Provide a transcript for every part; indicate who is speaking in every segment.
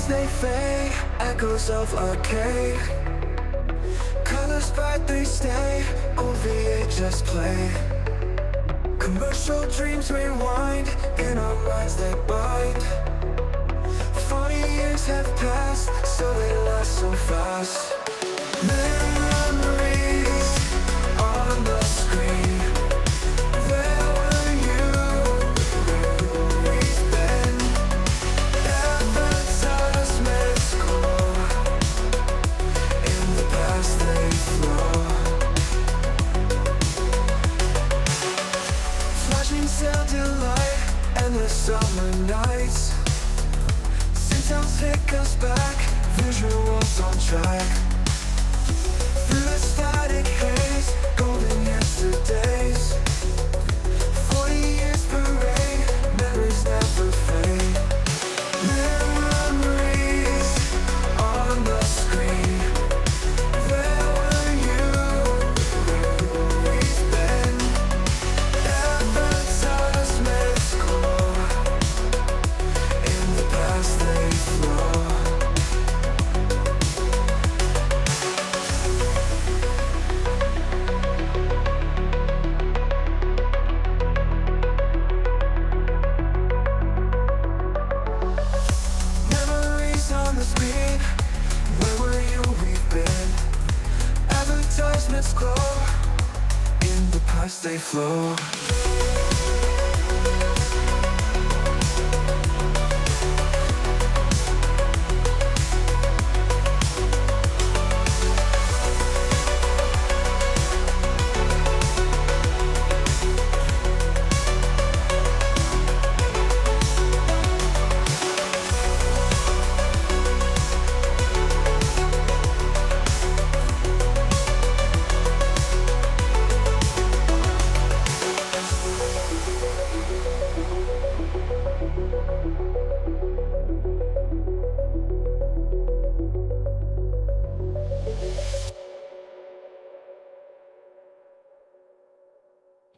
Speaker 1: Memories they fade, echoes of arcade. Colors bright they stay, OVA just play. Commercial dreams rewind, in our minds they bind. 40 years have passed, so they last so fast. Memories on the screen. Where were you? Where we've been? Advertisements glow. In the past they flow. Flashing cell delight, endless summer nights. Simpsons take us back, visuals on track. Through the static haze, golden yesterdays. 40 years parade, memories never fade. Memories on the screen. Where were you? Where we've been? Advertisements glow. In the past they flow. Memories on the screen. Where were you? We've been. Advertisements glow. In the past they flow.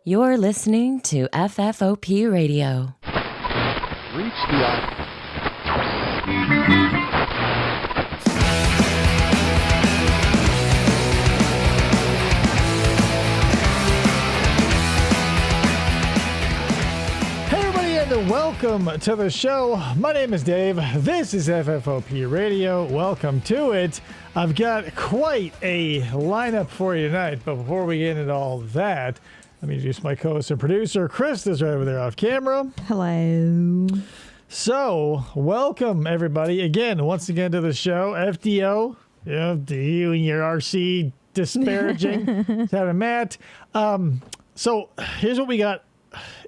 Speaker 2: You're listening to FFOP Radio.
Speaker 3: Reach the and welcome to the show. My name is Dave. This is FFOP Radio. Welcome to it. I've got quite a lineup for you tonight, but before we get into all that, let me introduce my co-host and producer. Chris is right over there off camera.
Speaker 4: Hello.
Speaker 3: So, welcome everybody once again to the show. FDO, you and your RC disparaging. Having Matt. So here's what we got.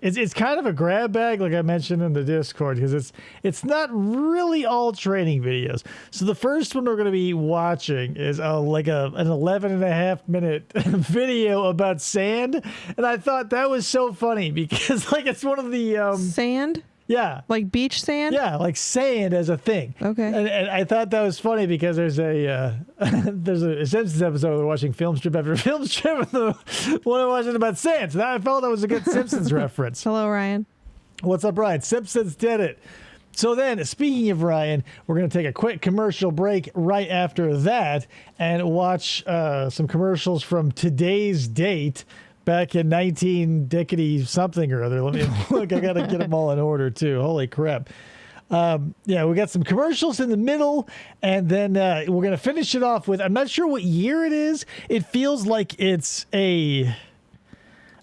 Speaker 3: It's kind of a grab bag, like I mentioned in the Discord, because it's not really all training videos. So the first one we're going to be watching is an 11.5-minute video about sand, and I thought that was so funny because it's one of the
Speaker 4: sand.
Speaker 3: Yeah.
Speaker 4: Like beach sand?
Speaker 3: Yeah, like sand as a thing.
Speaker 4: Okay.
Speaker 3: And I thought that was funny because there's a Simpsons episode where they're watching film strip after film strip, and the one I watching about sand. So I felt that was a good Simpsons reference.
Speaker 4: Hello, Ryan.
Speaker 3: What's up, Ryan? Simpsons did it. So then, speaking of Ryan, we're going to take a quick commercial break right after that and watch some commercials from today's date. Back in 19 something or other. Let me look. I gotta get them all in order too. Holy crap! Yeah, we got some commercials in the middle, and then we're gonna finish it off with. I'm not sure what year it is. It feels like it's a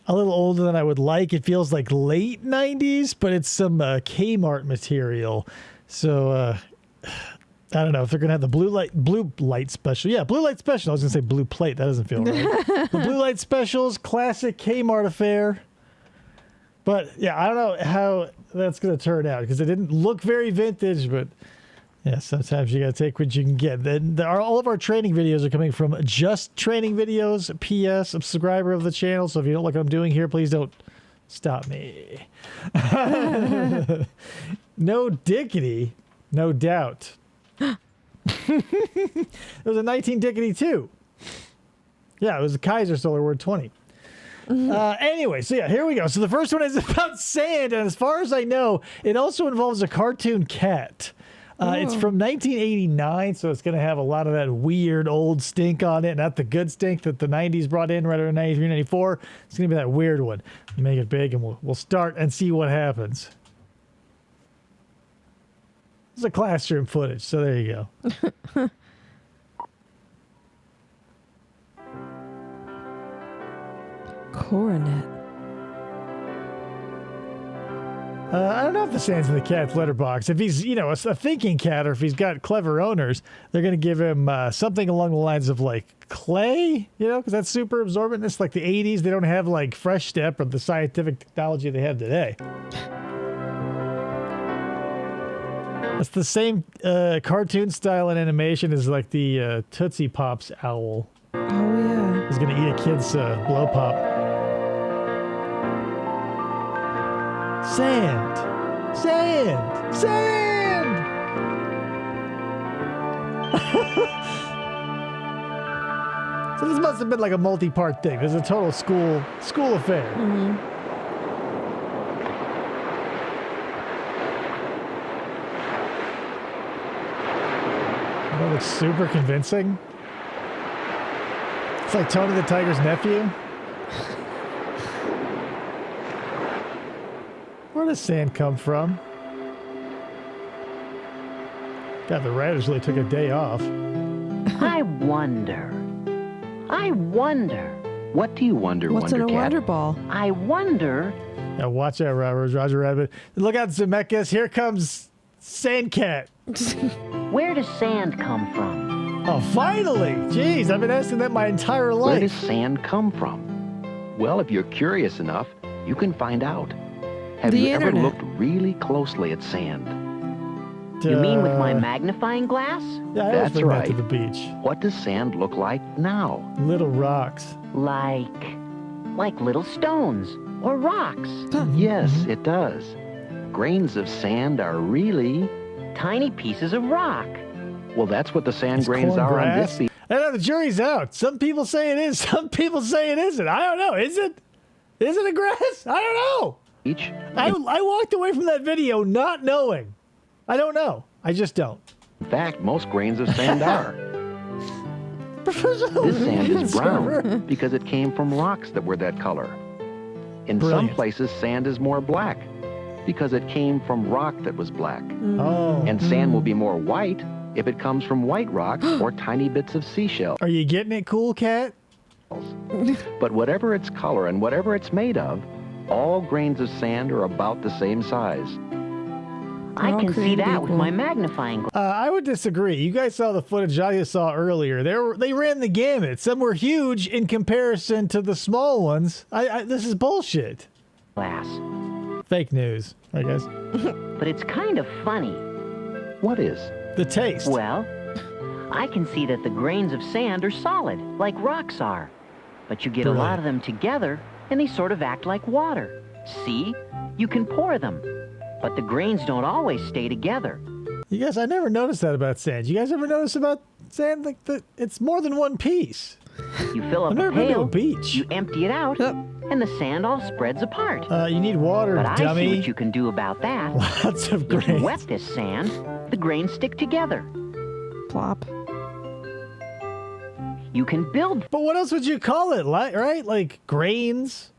Speaker 3: little older than I would like. It feels like late 90s, but it's some Kmart material. So I don't know if they're going to have the blue light special. Yeah, blue light special. I was going to say blue plate. That doesn't feel right. The blue light specials, classic Kmart affair. But yeah, I don't know how that's going to turn out because it didn't look very vintage, but yeah, sometimes you got to take what you can get. Then all of our training videos are coming from Just Training Videos. P.S. Subscriber of the channel. So if you don't like what I'm doing here, please don't stop me. No diggity, no doubt. It was a 19 diggity too. Yeah, it was a Kaiser Solar Word 20. Anyway, so yeah, here we go. So the first one is about sand, and as far as I know, it also involves a cartoon cat. It's from 1989, so it's going to have a lot of that weird old stink on it, not the good stink that the 90s brought in right around 93, 94. It's going to be that weird one. Make it big, and we'll start and see what happens. This is a classroom footage, so there you go.
Speaker 4: Coronet.
Speaker 3: I don't know if the sand's in the cat's litter box. If he's, a thinking cat, or if he's got clever owners, they're going to give him something along the lines of like clay, because that's super absorbent. It's like the 80s. They don't have like Fresh Step or the scientific technology they have today. It's the same cartoon style and animation as like the Tootsie Pops owl.
Speaker 4: Oh, yeah.
Speaker 3: He's going to eat a kid's blow pop. Sand! Sand! Sand! So this must have been like a multi-part thing. This is a total school affair.
Speaker 4: Mm-hmm.
Speaker 3: That looks super convincing. It's like Tony the Tiger's nephew. Where does sand come from? God, the writers really took a day off.
Speaker 5: I wonder.
Speaker 6: What do you wonder,
Speaker 4: What's in a
Speaker 6: Wonder Cat?
Speaker 4: wonder ball?
Speaker 5: I wonder.
Speaker 3: Now watch out, Roger Rabbit. Look out, Zemeckis. Here comes Sandcat.
Speaker 5: Where does sand come from?
Speaker 3: Oh, finally! Jeez, I've been asking that my entire
Speaker 6: Where does
Speaker 3: life.
Speaker 6: sand come from? Well, if you're curious enough, you can find out. Have
Speaker 4: The
Speaker 6: you ever
Speaker 4: internet.
Speaker 6: looked really closely at sand?
Speaker 5: You mean with my magnifying glass?
Speaker 3: Yeah, I always
Speaker 6: That's
Speaker 3: bring that to
Speaker 6: right.
Speaker 3: the beach.
Speaker 6: What does sand look like now?
Speaker 3: Little rocks.
Speaker 5: Like little stones or rocks.
Speaker 6: Yes, it does. Grains of sand are really...
Speaker 5: Tiny pieces of rock.
Speaker 6: Well, that's what the sand
Speaker 3: It's
Speaker 6: grains
Speaker 3: corn
Speaker 6: are on
Speaker 3: grass.
Speaker 6: this beach.
Speaker 3: I know, the jury's out. Some people say it is. Some people say it isn't. I don't know. Is it? Is it a grass? I don't know. I walked away from that video not knowing. I don't know. I just don't.
Speaker 6: In fact, most grains of sand are.
Speaker 3: Professional
Speaker 6: This sand is
Speaker 3: server.
Speaker 6: brown because it came from rocks that were that color. In some
Speaker 3: Brilliant.
Speaker 6: places, sand is more black because it came from rock that was black.
Speaker 3: Oh.
Speaker 6: And sand will be more white if it comes from white rock or tiny bits of seashell.
Speaker 3: Are you getting it, cool cat?
Speaker 6: But whatever its color and whatever it's made of, all grains of sand are about the same size.
Speaker 5: I
Speaker 4: all
Speaker 5: can see
Speaker 4: created
Speaker 5: that with
Speaker 4: equal.
Speaker 5: my magnifying glass.
Speaker 3: I would disagree. You guys saw the footage I saw earlier. They ran the gamut. Some were huge in comparison to the small ones. This is bullshit. Fake news, I guess.
Speaker 5: But it's kind of funny.
Speaker 6: What is?
Speaker 3: The taste.
Speaker 5: Well, I can see that the grains of sand are solid, like rocks are. But you get a lot of them together, and they sort of act like water. See? You can pour them. But the grains don't always stay together.
Speaker 3: You guys, I never noticed that about sand. You guys ever notice about sand? Like it's more than one piece.
Speaker 5: You fill up
Speaker 3: I've
Speaker 5: a
Speaker 3: never been to
Speaker 5: pail,
Speaker 3: a beach.
Speaker 5: you empty it out,
Speaker 4: Yep.
Speaker 5: and the sand all spreads apart.
Speaker 3: You need water,
Speaker 5: But I see
Speaker 3: dummy.
Speaker 5: what you can do about that.
Speaker 3: Lots of
Speaker 5: If you
Speaker 3: grains.
Speaker 5: wet this sand, the grains stick together.
Speaker 4: Plop.
Speaker 5: You can build.
Speaker 3: But what else would you call it? Right? Like grains?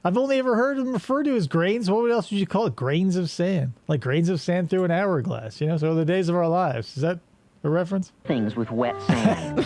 Speaker 3: I've only ever heard them referred to as grains. What else would you call it? Grains of sand. Like grains of sand through an hourglass. So the days of our lives. Is that a reference?
Speaker 5: things with wet sand.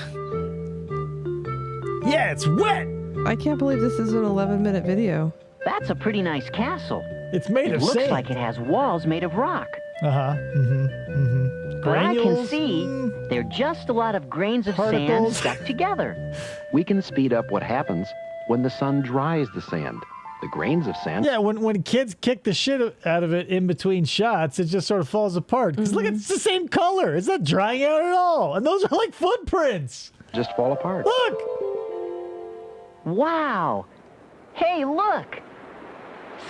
Speaker 3: Yeah, it's wet.
Speaker 4: I can't believe this is an 11-minute video.
Speaker 5: That's a pretty nice castle.
Speaker 3: It's made
Speaker 5: It
Speaker 3: of
Speaker 5: looks
Speaker 3: sand.
Speaker 5: like it has walls made of rock.
Speaker 3: Uh-huh. Mm-hmm.
Speaker 5: But I can
Speaker 3: Granules?
Speaker 5: see they're just a lot of grains of sand
Speaker 3: Particles?
Speaker 5: stuck together.
Speaker 6: We can speed up what happens when the sun dries the sand. The grains of sand
Speaker 3: Yeah, when kids kick the shit out of it in between shots, it just sort of falls apart. Because look, it's the same color. It's not drying out at all. And those are like footprints.
Speaker 6: just fall apart.
Speaker 3: Look.
Speaker 5: Wow! Hey, look!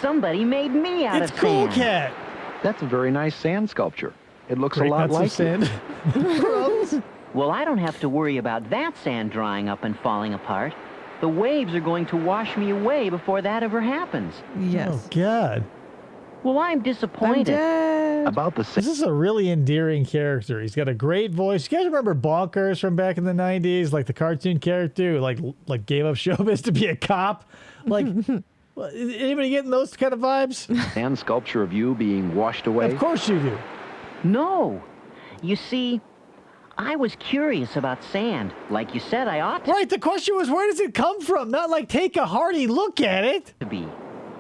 Speaker 5: Somebody made me out
Speaker 3: It's
Speaker 5: of
Speaker 3: Cool
Speaker 5: sand.
Speaker 3: Cat.
Speaker 6: That's a very nice sand sculpture. It looks
Speaker 3: Great
Speaker 6: a lot
Speaker 3: nuts
Speaker 6: like
Speaker 3: of
Speaker 6: you.
Speaker 3: sand. Gross.
Speaker 5: Well, I don't have to worry about that sand drying up and falling apart. The waves are going to wash me away before that ever happens.
Speaker 4: Yes.
Speaker 3: Oh, God.
Speaker 5: Well, I'm
Speaker 4: I'm
Speaker 5: disappointed.
Speaker 4: dead.
Speaker 6: About the
Speaker 3: This is a really endearing character. He's got a great voice. You guys remember Bonkers from back in the 90s? Like the cartoon character who like gave up showbiz to be a cop? Like, anybody getting those kind of vibes?
Speaker 6: sand sculpture of you being washed away.
Speaker 3: Of course you do.
Speaker 5: No. You see, I was curious about sand. Like you said, I ought
Speaker 3: Right, the question was, where does it come from? Not like take a hearty look at it.
Speaker 5: to be.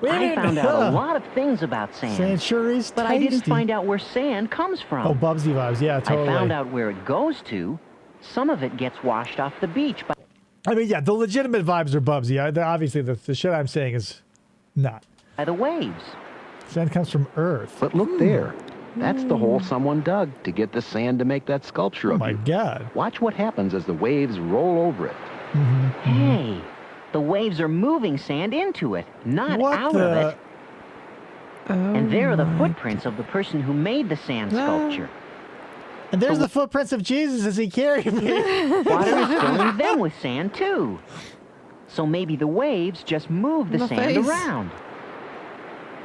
Speaker 3: Wait a
Speaker 5: I
Speaker 3: minute.
Speaker 5: found out a lot of things about sand.
Speaker 3: Sand sure is
Speaker 5: But
Speaker 3: tasty.
Speaker 5: I didn't find out where sand comes from.
Speaker 3: Oh, Bubsy vibes. Yeah, totally.
Speaker 5: I found out where it goes to. Some of it gets washed off the beach by
Speaker 3: I mean, yeah, the legitimate vibes are Bubsy. Obviously, the shit I'm saying is not.
Speaker 5: the waves.
Speaker 3: Sand comes from Earth.
Speaker 6: But look there. That's the hole someone dug to get the sand to make that sculpture
Speaker 3: Oh
Speaker 6: of
Speaker 3: my
Speaker 6: you.
Speaker 3: God.
Speaker 6: Watch what happens as the waves roll over it.
Speaker 5: Hey, the waves are moving sand into it, not
Speaker 3: What
Speaker 5: out
Speaker 3: the?
Speaker 5: of it.
Speaker 4: Oh,
Speaker 5: And there are the
Speaker 4: my.
Speaker 5: footprints of the person who made the sand
Speaker 4: Ah.
Speaker 5: sculpture.
Speaker 3: And there's the footprints of Jesus as he carried me.
Speaker 5: Water is filling them with sand too. So maybe the waves just move the
Speaker 4: The
Speaker 5: sand
Speaker 4: face.
Speaker 5: around.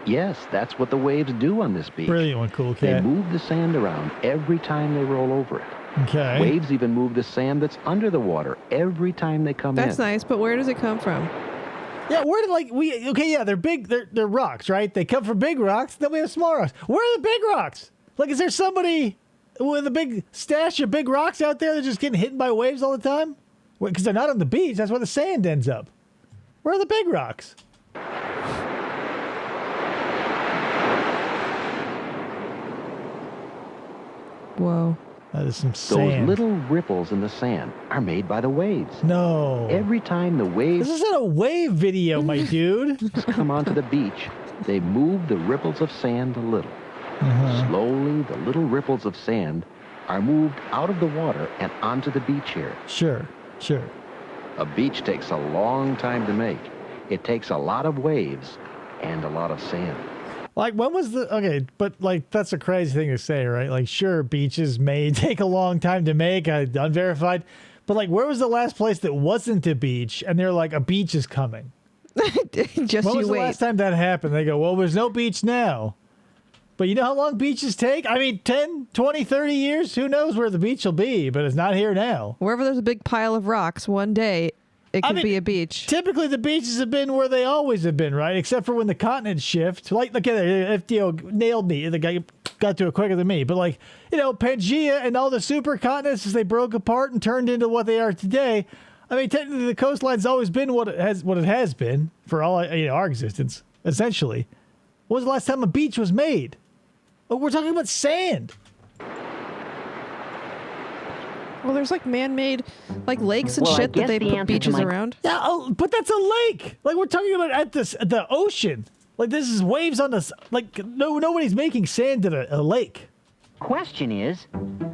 Speaker 6: Yes, that's what the waves do on this beach.
Speaker 3: Brilliant one, cool
Speaker 6: They
Speaker 3: cat.
Speaker 6: move the sand around every time they roll over it.
Speaker 3: Okay.
Speaker 6: Waves even move the sand that's under the water every time they come
Speaker 4: That's
Speaker 6: in.
Speaker 4: nice, but where does it come from?
Speaker 3: Yeah, where did they're big, they're rocks, right? They come from big rocks, then we have small rocks. Where are the big rocks? Like, is there somebody with a big stash of big rocks out there that's just getting hit by waves all the time? Because they're not on the beach, that's where the sand ends up. Where are the big rocks?
Speaker 4: Whoa.
Speaker 3: That is some
Speaker 6: Those
Speaker 3: sand.
Speaker 6: little ripples in the sand are made by the waves.
Speaker 3: No.
Speaker 6: Every time the waves
Speaker 3: This isn't a wave video, my dude.
Speaker 6: come onto the beach, they move the ripples of sand a little. Slowly, the little ripples of sand are moved out of the water and onto the beach here.
Speaker 3: Sure.
Speaker 6: A beach takes a long time to make. It takes a lot of waves and a lot of sand.
Speaker 3: Like, when was okay, but like, that's a crazy thing to say, right? Like, sure, beaches may take a long time to make, unverified, but like, where was the last place that wasn't a beach and they're like, a beach is coming?
Speaker 4: Just
Speaker 3: When was
Speaker 4: you
Speaker 3: the
Speaker 4: wait.
Speaker 3: last time that happened? They go, well, there's no beach now. But you know how long beaches take? I mean, 10, 20, 30 years? Who knows where the beach will be, but it's not here now.
Speaker 4: Wherever there's a big pile of rocks, one day it
Speaker 3: I
Speaker 4: could
Speaker 3: mean,
Speaker 4: be a beach.
Speaker 3: Typically, the beaches have been where they always have been, right? Except for when the continents shift. Like, look at it. FDO nailed me. The guy got to it quicker than me. But, like, Pangea and all the supercontinents, as they broke apart and turned into what they are today. I mean, technically, the coastline's always been what it has been for all our existence, essentially. When was the last time a beach was made? Oh, we're talking about sand.
Speaker 4: Well, there's like man-made like lakes and
Speaker 5: Well, I
Speaker 4: shit that
Speaker 5: guess
Speaker 4: they
Speaker 5: the
Speaker 4: put
Speaker 5: answer to
Speaker 4: beaches
Speaker 5: my-
Speaker 4: around.
Speaker 3: Yeah, but that's a lake. Like, we're talking about at the ocean. Like, this is waves on the like. Nobody's making sand in a lake.
Speaker 5: Question is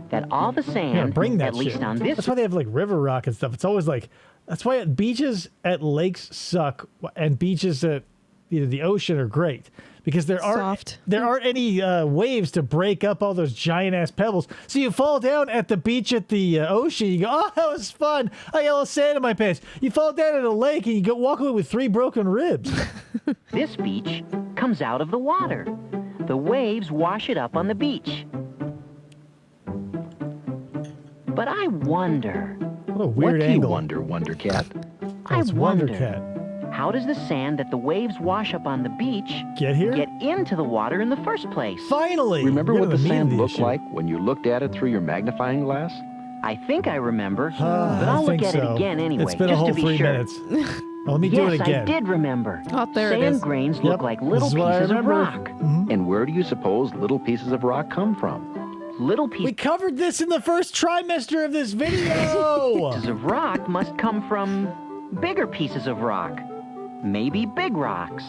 Speaker 5: that all the
Speaker 3: Yeah,
Speaker 5: sand,
Speaker 3: bring that
Speaker 5: at least
Speaker 3: shit.
Speaker 5: on this
Speaker 3: That's why they have like river rock and stuff. It's always like that's why beaches at lakes suck, and beaches at the ocean are great because there aren't any waves to break up all those giant ass pebbles. So you fall down at the beach at the ocean. You go, oh, that was fun. I got a little sand in my pants. You fall down at a lake and you go walk away with 3 broken ribs.
Speaker 5: This beach comes out of the water. The waves wash it up on the beach. But I wonder,
Speaker 3: What a
Speaker 6: What
Speaker 3: weird
Speaker 6: do you
Speaker 3: angle.
Speaker 6: wonder, Wonder Cat?
Speaker 5: I
Speaker 3: It's
Speaker 5: wonder,
Speaker 3: Wonder Cat.
Speaker 5: how does the sand that the waves wash up on the beach
Speaker 3: Get here?
Speaker 5: get into the water in the first place?
Speaker 3: Finally.
Speaker 6: Remember
Speaker 3: You're
Speaker 6: what the
Speaker 3: the meat of
Speaker 6: sand
Speaker 3: the
Speaker 6: looked
Speaker 3: issue.
Speaker 6: like when you looked at it through your magnifying glass?
Speaker 5: I think I remember, but
Speaker 3: I
Speaker 5: I'll look
Speaker 3: think
Speaker 5: at
Speaker 3: so.
Speaker 5: it again anyway,
Speaker 3: It's been
Speaker 5: just
Speaker 3: a whole
Speaker 5: to be
Speaker 3: 3
Speaker 5: sure.
Speaker 3: minutes. Well, let me do
Speaker 5: Yes,
Speaker 3: it again.
Speaker 5: I did remember.
Speaker 4: Oh, there it
Speaker 5: Sand
Speaker 4: is.
Speaker 5: grains
Speaker 3: Yep,
Speaker 5: look like
Speaker 3: this
Speaker 5: little
Speaker 3: is what I
Speaker 5: pieces of
Speaker 3: remember.
Speaker 5: rock.
Speaker 6: And where do you suppose little pieces of rock come from?
Speaker 5: Little
Speaker 3: We
Speaker 5: pieces
Speaker 3: covered this in the first trimester of this video.
Speaker 5: of rock must come from bigger pieces of rock. Maybe big rocks.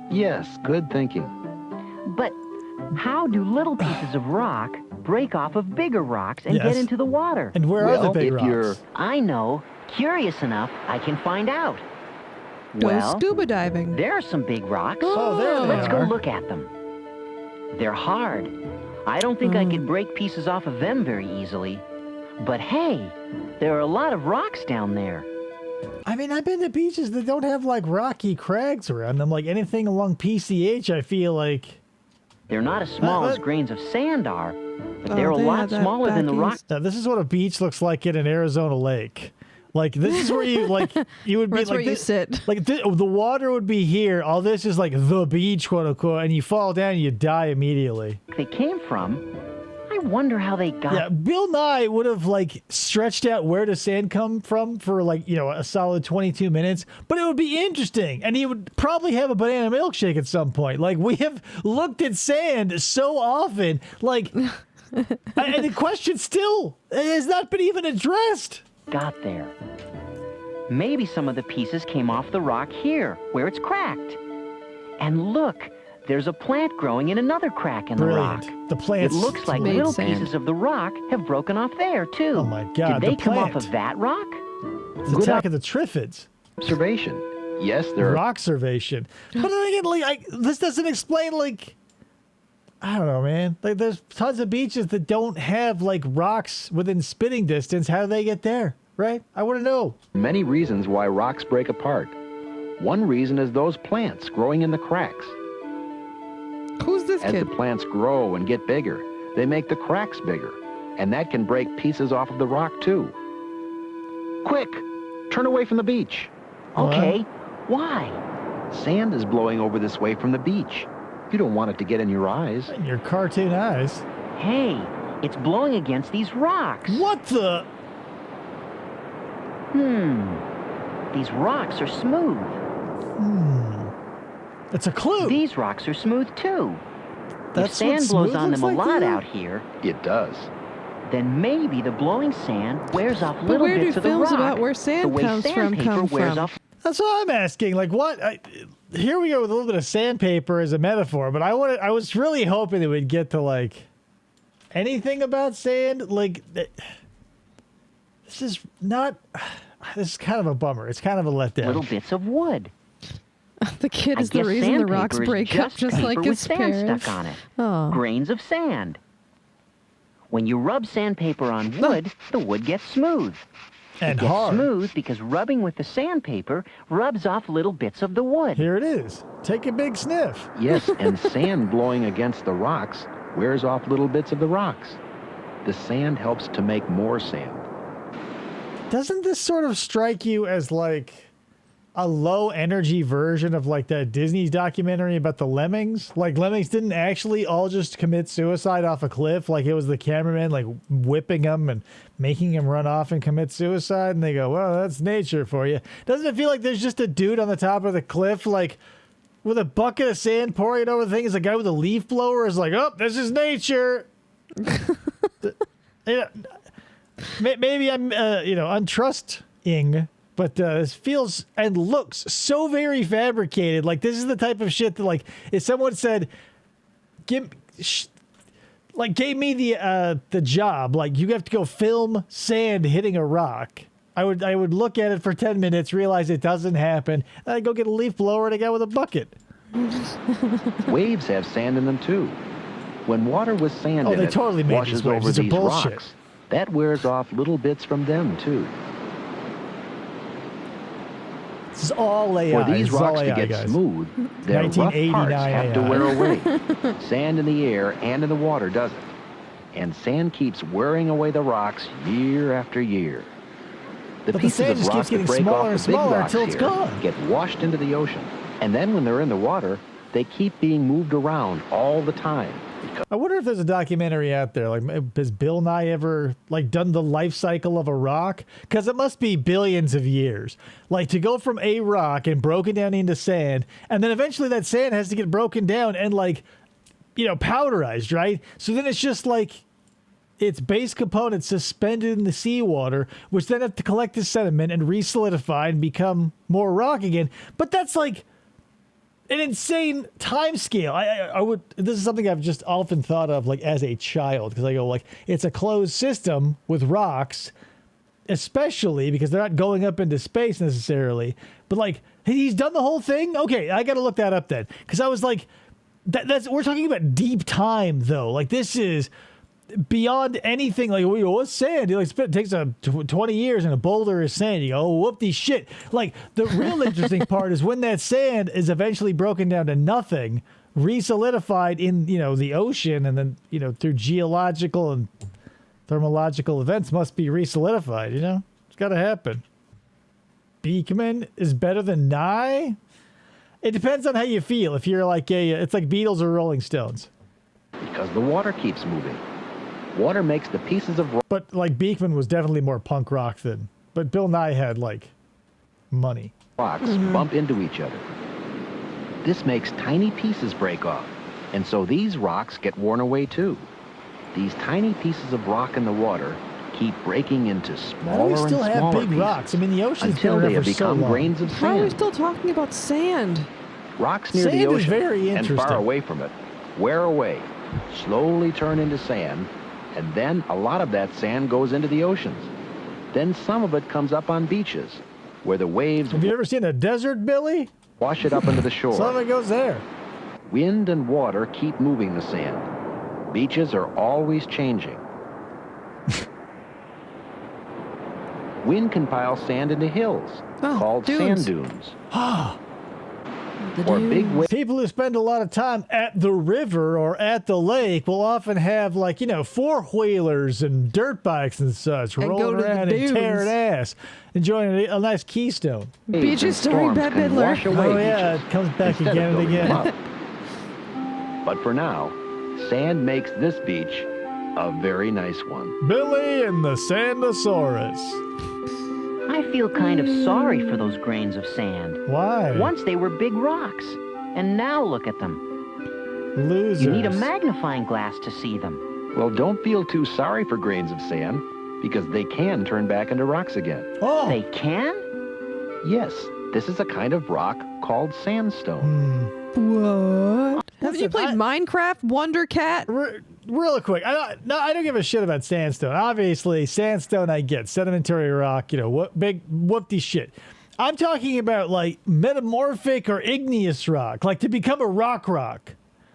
Speaker 6: Yes, good thinking.
Speaker 5: But how do little pieces of rock break off of bigger rocks and
Speaker 3: Yes.
Speaker 5: get into the water?
Speaker 3: And where are the
Speaker 6: Well,
Speaker 3: big
Speaker 6: if you're-
Speaker 3: rocks?
Speaker 5: I know. Curious enough, I can find out.
Speaker 4: Go
Speaker 5: Well,
Speaker 4: scuba diving.
Speaker 5: there are some big rocks.
Speaker 3: Oh, there they
Speaker 5: Let's go
Speaker 3: are.
Speaker 5: look at them. They're hard. I don't think I could break pieces off of them very easily. But hey, there are a lot of rocks down there.
Speaker 3: I mean, I've been to beaches that don't have like rocky crags around them. Like anything along PCH, I feel like
Speaker 5: They're not as small as grains of sand are, but they're a
Speaker 4: they
Speaker 5: lot
Speaker 4: had that
Speaker 5: smaller than the
Speaker 4: back
Speaker 5: rock.
Speaker 4: east.
Speaker 3: Now, this is what a beach looks like in an Arizona lake. Like, this is where you, like, you would be
Speaker 4: That's
Speaker 3: like,
Speaker 4: where you
Speaker 3: this,
Speaker 4: sit.
Speaker 3: like the water would be here. All this is like the beach, quote unquote, and you fall down and you die immediately.
Speaker 5: They came from. I wonder how they got.
Speaker 3: Yeah, Bill Nye would have like stretched out where does sand come from for like, you know, a solid 22 minutes, but it would be interesting. And he would probably have a banana milkshake at some point. Like, we have looked at sand so often, like, and the question still has not been even addressed.
Speaker 5: Got there. Maybe some of the pieces came off the rock here, where it's cracked. And look, there's a plant growing in another crack in the rock.
Speaker 3: Brilliant. The
Speaker 5: It
Speaker 3: plants.
Speaker 5: looks like
Speaker 4: Made
Speaker 5: little
Speaker 4: sand.
Speaker 5: pieces of the rock have broken off there, too.
Speaker 3: Oh my God,
Speaker 5: Did they
Speaker 3: the
Speaker 5: come off
Speaker 3: plant.
Speaker 5: of that rock?
Speaker 3: It's
Speaker 6: Good
Speaker 3: Attack of the Triffids.
Speaker 6: Observation. Yes, there are
Speaker 3: Rockservation. But then again, like, this doesn't explain, like, I don't know, man. Like, there's tons of beaches that don't have, like, rocks within spitting distance. How do they get there, right? I want to know.
Speaker 6: many reasons why rocks break apart. One reason is those plants growing in the cracks.
Speaker 4: Who's this
Speaker 6: As
Speaker 4: kid?
Speaker 6: the plants grow and get bigger, they make the cracks bigger, and that can break pieces off of the rock too. Quick, turn away from the beach.
Speaker 5: Okay, why?
Speaker 6: Sand is blowing over this way from the beach. You don't want it to get in your eyes.
Speaker 3: In your cartoon eyes.
Speaker 5: Hey, it's blowing against these rocks.
Speaker 3: What the?
Speaker 5: These rocks are smooth.
Speaker 3: It's a clue.
Speaker 5: These rocks are smooth, too.
Speaker 3: That's
Speaker 5: if sand
Speaker 3: what
Speaker 5: blows
Speaker 3: smooth
Speaker 5: on them
Speaker 3: looks
Speaker 5: a
Speaker 3: like
Speaker 5: lot
Speaker 3: to you?
Speaker 5: out here,
Speaker 6: It does.
Speaker 5: then maybe the blowing sand wears off
Speaker 4: But
Speaker 5: little
Speaker 4: where do
Speaker 5: bits of the
Speaker 4: films
Speaker 5: rock.
Speaker 4: about where
Speaker 5: the
Speaker 4: sand
Speaker 5: way
Speaker 4: comes from
Speaker 5: sandpaper
Speaker 4: come
Speaker 5: wears
Speaker 4: from?
Speaker 5: off.
Speaker 3: That's what I'm asking. Like, what? Here we go with a little bit of sandpaper as a metaphor, but I was really hoping it would get to, like, anything about sand. Like, this is not. This is kind of a bummer. It's kind of a letdown.
Speaker 5: Little bits of wood.
Speaker 4: The kid
Speaker 5: I
Speaker 4: is the
Speaker 5: guess
Speaker 4: reason the
Speaker 5: sandpaper
Speaker 4: rocks
Speaker 5: is
Speaker 4: break up, just
Speaker 5: paper
Speaker 4: like
Speaker 5: with
Speaker 4: his
Speaker 5: sand
Speaker 4: parents.
Speaker 5: stuck on it.
Speaker 4: Oh.
Speaker 5: Grains of sand. When you rub sandpaper on wood, the wood gets smooth.
Speaker 3: and
Speaker 5: It gets
Speaker 3: hard.
Speaker 5: smooth because rubbing with the sandpaper rubs off little bits of the wood.
Speaker 3: Here it is. Take a big sniff.
Speaker 6: Yes, and sand blowing against the rocks wears off little bits of the rocks. The sand helps to make more sand.
Speaker 3: Doesn't this sort of strike you as like a low energy version of like that Disney's documentary about the lemmings? Like, lemmings didn't actually all just commit suicide off a cliff. Like, it was the cameraman like whipping them and making him run off and commit suicide. And they go, well, that's nature for you. Doesn't it feel like there's just a dude on the top of the cliff, like with a bucket of sand pouring it over the thing? Is a guy with a leaf blower is like, oh, this is nature. Yeah. Maybe I'm, untrusting, but this feels and looks so very fabricated. Like, this is the type of shit that, like, if someone said, gave me the job, like, you have to go film sand hitting a rock, I would look at it for 10 minutes, realize it doesn't happen, and I'd go get a leaf blower and a guy with a bucket.
Speaker 6: Waves have sand in them too. When water with sand in
Speaker 3: they
Speaker 6: it
Speaker 3: totally made
Speaker 6: washes
Speaker 3: these waves.
Speaker 6: over
Speaker 3: These are
Speaker 6: these
Speaker 3: bullshit.
Speaker 6: rocks, that wears off little bits from them too.
Speaker 3: This is all AI.
Speaker 6: For these
Speaker 3: This is all
Speaker 6: rocks to
Speaker 3: AI,
Speaker 6: get
Speaker 3: guys.
Speaker 6: smooth, their rough parts
Speaker 3: 1989
Speaker 6: have to
Speaker 3: AI.
Speaker 6: wear away. Sand in the air and in the water doesn't. And sand keeps wearing away the rocks year after year. The
Speaker 3: But the
Speaker 6: pieces
Speaker 3: sand
Speaker 6: of
Speaker 3: just
Speaker 6: rock
Speaker 3: keeps getting
Speaker 6: that break
Speaker 3: smaller
Speaker 6: off
Speaker 3: and
Speaker 6: the big
Speaker 3: smaller
Speaker 6: rocks
Speaker 3: until it's
Speaker 6: here
Speaker 3: gone.
Speaker 6: get washed into the ocean. And then when they're in the water, they keep being moved around all the time.
Speaker 3: I wonder if there's a documentary out there. Like, has Bill Nye ever like done the life cycle of a rock? Because it must be billions of years. Like, to go from a rock and broken down into sand, and then eventually that sand has to get broken down and like, powderized, right? So then it's just like its base components suspended in the seawater, which then have to collect the sediment and re-solidify and become more rock again. But that's like an insane time scale. I would. This is something I've just often thought of, like, as a child, because I go, like, it's a closed system with rocks, especially because they're not going up into space necessarily. But like, he's done the whole thing. Okay, I got to look that up then, because I was like, that's we're talking about deep time though. Like, this is beyond anything. Like, what's sand? It takes 20 years and a boulder is sand. You go, oh, whoop-de shit. Like, the real interesting part is when that sand is eventually broken down to nothing, re-solidified in, the ocean, and then, through geological and thermological events must be re-solidified, It's got to happen. Beekman is better than Nye? It depends on how you feel. If you're like it's like Beatles or Rolling Stones.
Speaker 6: Because the water keeps moving. Water makes the pieces of rock.
Speaker 3: But like Beekman was definitely more punk rock than, but Bill Nye had like money.
Speaker 6: Rocks bump into each other. This makes tiny pieces break off, and so these rocks get worn away too. These tiny pieces of rock in the water keep breaking into
Speaker 3: Why
Speaker 6: smaller
Speaker 3: do we
Speaker 6: and
Speaker 3: still have
Speaker 6: smaller
Speaker 3: big
Speaker 6: pieces
Speaker 3: rocks? I mean, the ocean's
Speaker 6: until
Speaker 3: been
Speaker 6: they
Speaker 3: around
Speaker 6: have
Speaker 3: for so
Speaker 6: become
Speaker 3: long.
Speaker 6: grains of
Speaker 4: How are we
Speaker 6: sand.
Speaker 4: still talking about sand?
Speaker 6: Rocks near
Speaker 3: Sand
Speaker 6: the
Speaker 3: is
Speaker 6: ocean
Speaker 3: very
Speaker 6: and
Speaker 3: interesting.
Speaker 6: far away from it wear away, slowly turn into sand, and then a lot of that sand goes into the oceans. Then some of it comes up on beaches, where the waves
Speaker 3: Have you ever seen a desert, Billy?
Speaker 6: wash it up into the
Speaker 3: Some of
Speaker 6: shore.
Speaker 3: it goes there.
Speaker 6: Wind and water keep moving the sand. Beaches are always changing. Wind can pile sand into hills,
Speaker 4: Oh,
Speaker 6: called
Speaker 4: dunes.
Speaker 6: sand dunes,
Speaker 4: The
Speaker 6: or big
Speaker 4: dunes.
Speaker 6: waves.
Speaker 3: People who spend a lot of time at the river or at the lake will often have like, four-wheelers and dirt bikes and such,
Speaker 4: And go
Speaker 3: rolling
Speaker 4: to the
Speaker 3: around and
Speaker 4: dunes.
Speaker 3: tearing ass, enjoying a nice keystone.
Speaker 4: Beaches starring
Speaker 6: storms
Speaker 4: Bette
Speaker 6: can
Speaker 4: Midler.
Speaker 6: wash away
Speaker 3: Oh yeah,
Speaker 6: beaches
Speaker 3: it comes back
Speaker 6: instead of
Speaker 3: again and
Speaker 6: building them
Speaker 3: again.
Speaker 6: up. But for now, sand makes this beach a very nice one.
Speaker 3: Billy and the Sandosaurus.
Speaker 5: I feel kind of sorry for those grains of sand.
Speaker 3: Why?
Speaker 5: Once they were big rocks, and now look at them.
Speaker 3: Losers.
Speaker 5: You need a magnifying glass to see them.
Speaker 6: Well, don't feel too sorry for grains of sand, because they can turn back into rocks again.
Speaker 3: Oh.
Speaker 5: They can?
Speaker 6: Yes, this is a kind of rock called sandstone.
Speaker 4: What? Haven't you
Speaker 3: Listen,
Speaker 4: played Minecraft, Wonder Cat?
Speaker 3: Real quick, I don't give a shit about sandstone. Obviously, sandstone I get, sedimentary rock, what big whoopty shit. I'm talking about like metamorphic or igneous rock, like to become a rock,